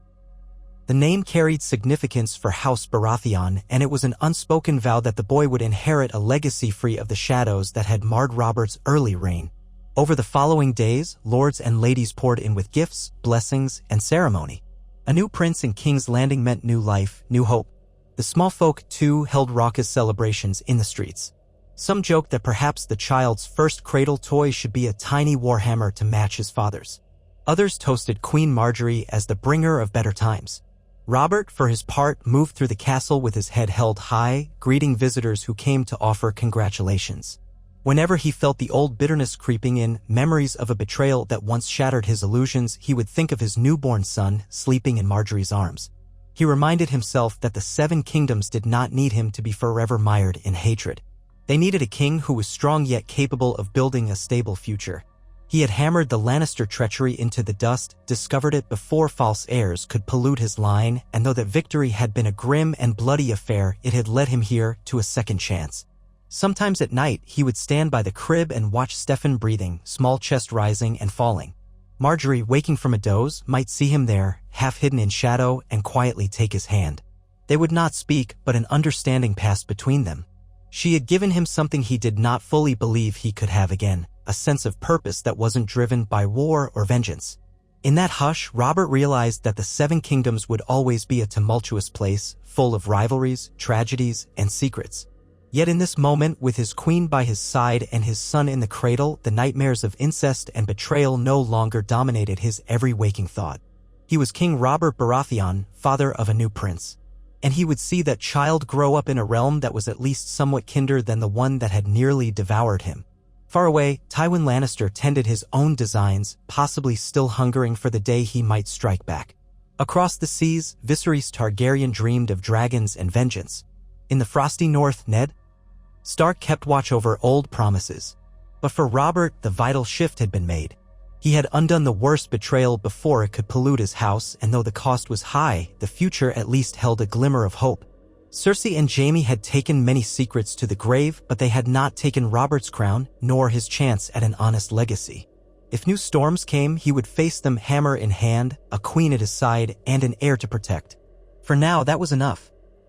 The name carried significance for House Baratheon, and it was an unspoken vow that the boy would inherit a legacy free of the shadows that had marred Robert's early reign. Over the following days, lords and ladies poured in with gifts, blessings, and ceremony. A new prince in King's Landing meant new life, new hope. The small folk, too, held raucous celebrations in the streets. Some joked that perhaps the child's first cradle toy should be a tiny warhammer to match his father's. Others toasted Queen Margaery as the bringer of better times. Robert, for his part, moved through the castle with his head held high, greeting visitors who came to offer congratulations. Whenever he felt the old bitterness creeping in, memories of a betrayal that once shattered his illusions, he would think of his newborn son sleeping in Margaery's arms. He reminded himself that the Seven Kingdoms did not need him to be forever mired in hatred. They needed a king who was strong yet capable of building a stable future. He had hammered the Lannister treachery into the dust, discovered it before false heirs could pollute his line, and though that victory had been a grim and bloody affair, it had led him here to a second chance. Sometimes at night, he would stand by the crib and watch Stefan breathing, small chest rising and falling. Margaery, waking from a doze, might see him there, half hidden in shadow, and quietly take his hand. They would not speak, but an understanding passed between them. She had given him something he did not fully believe he could have again, a sense of purpose that wasn't driven by war or vengeance. In that hush, Robert realized that the Seven Kingdoms would always be a tumultuous place, full of rivalries, tragedies, and secrets. Yet in this moment, with his queen by his side and his son in the cradle, the nightmares of incest and betrayal no longer dominated his every waking thought. He was King Robert Baratheon, father of a new prince. And he would see that child grow up in a realm that was at least somewhat kinder than the one that had nearly devoured him. Far away, Tywin Lannister tended his own designs, possibly still hungering for the day he might strike back. Across the seas, Viserys Targaryen dreamed of dragons and vengeance. In the frosty north, Ned Stark kept watch over old promises. But for Robert, the vital shift had been made. He had undone the worst betrayal before it could pollute his house, and though the cost was high, the future at least held a glimmer of hope. Cersei and Jaime had taken many secrets to the grave, but they had not taken Robert's crown, nor his chance at an honest legacy. If new storms came, he would face them hammer in hand, a queen at his side, and an heir to protect. For now, that was enough.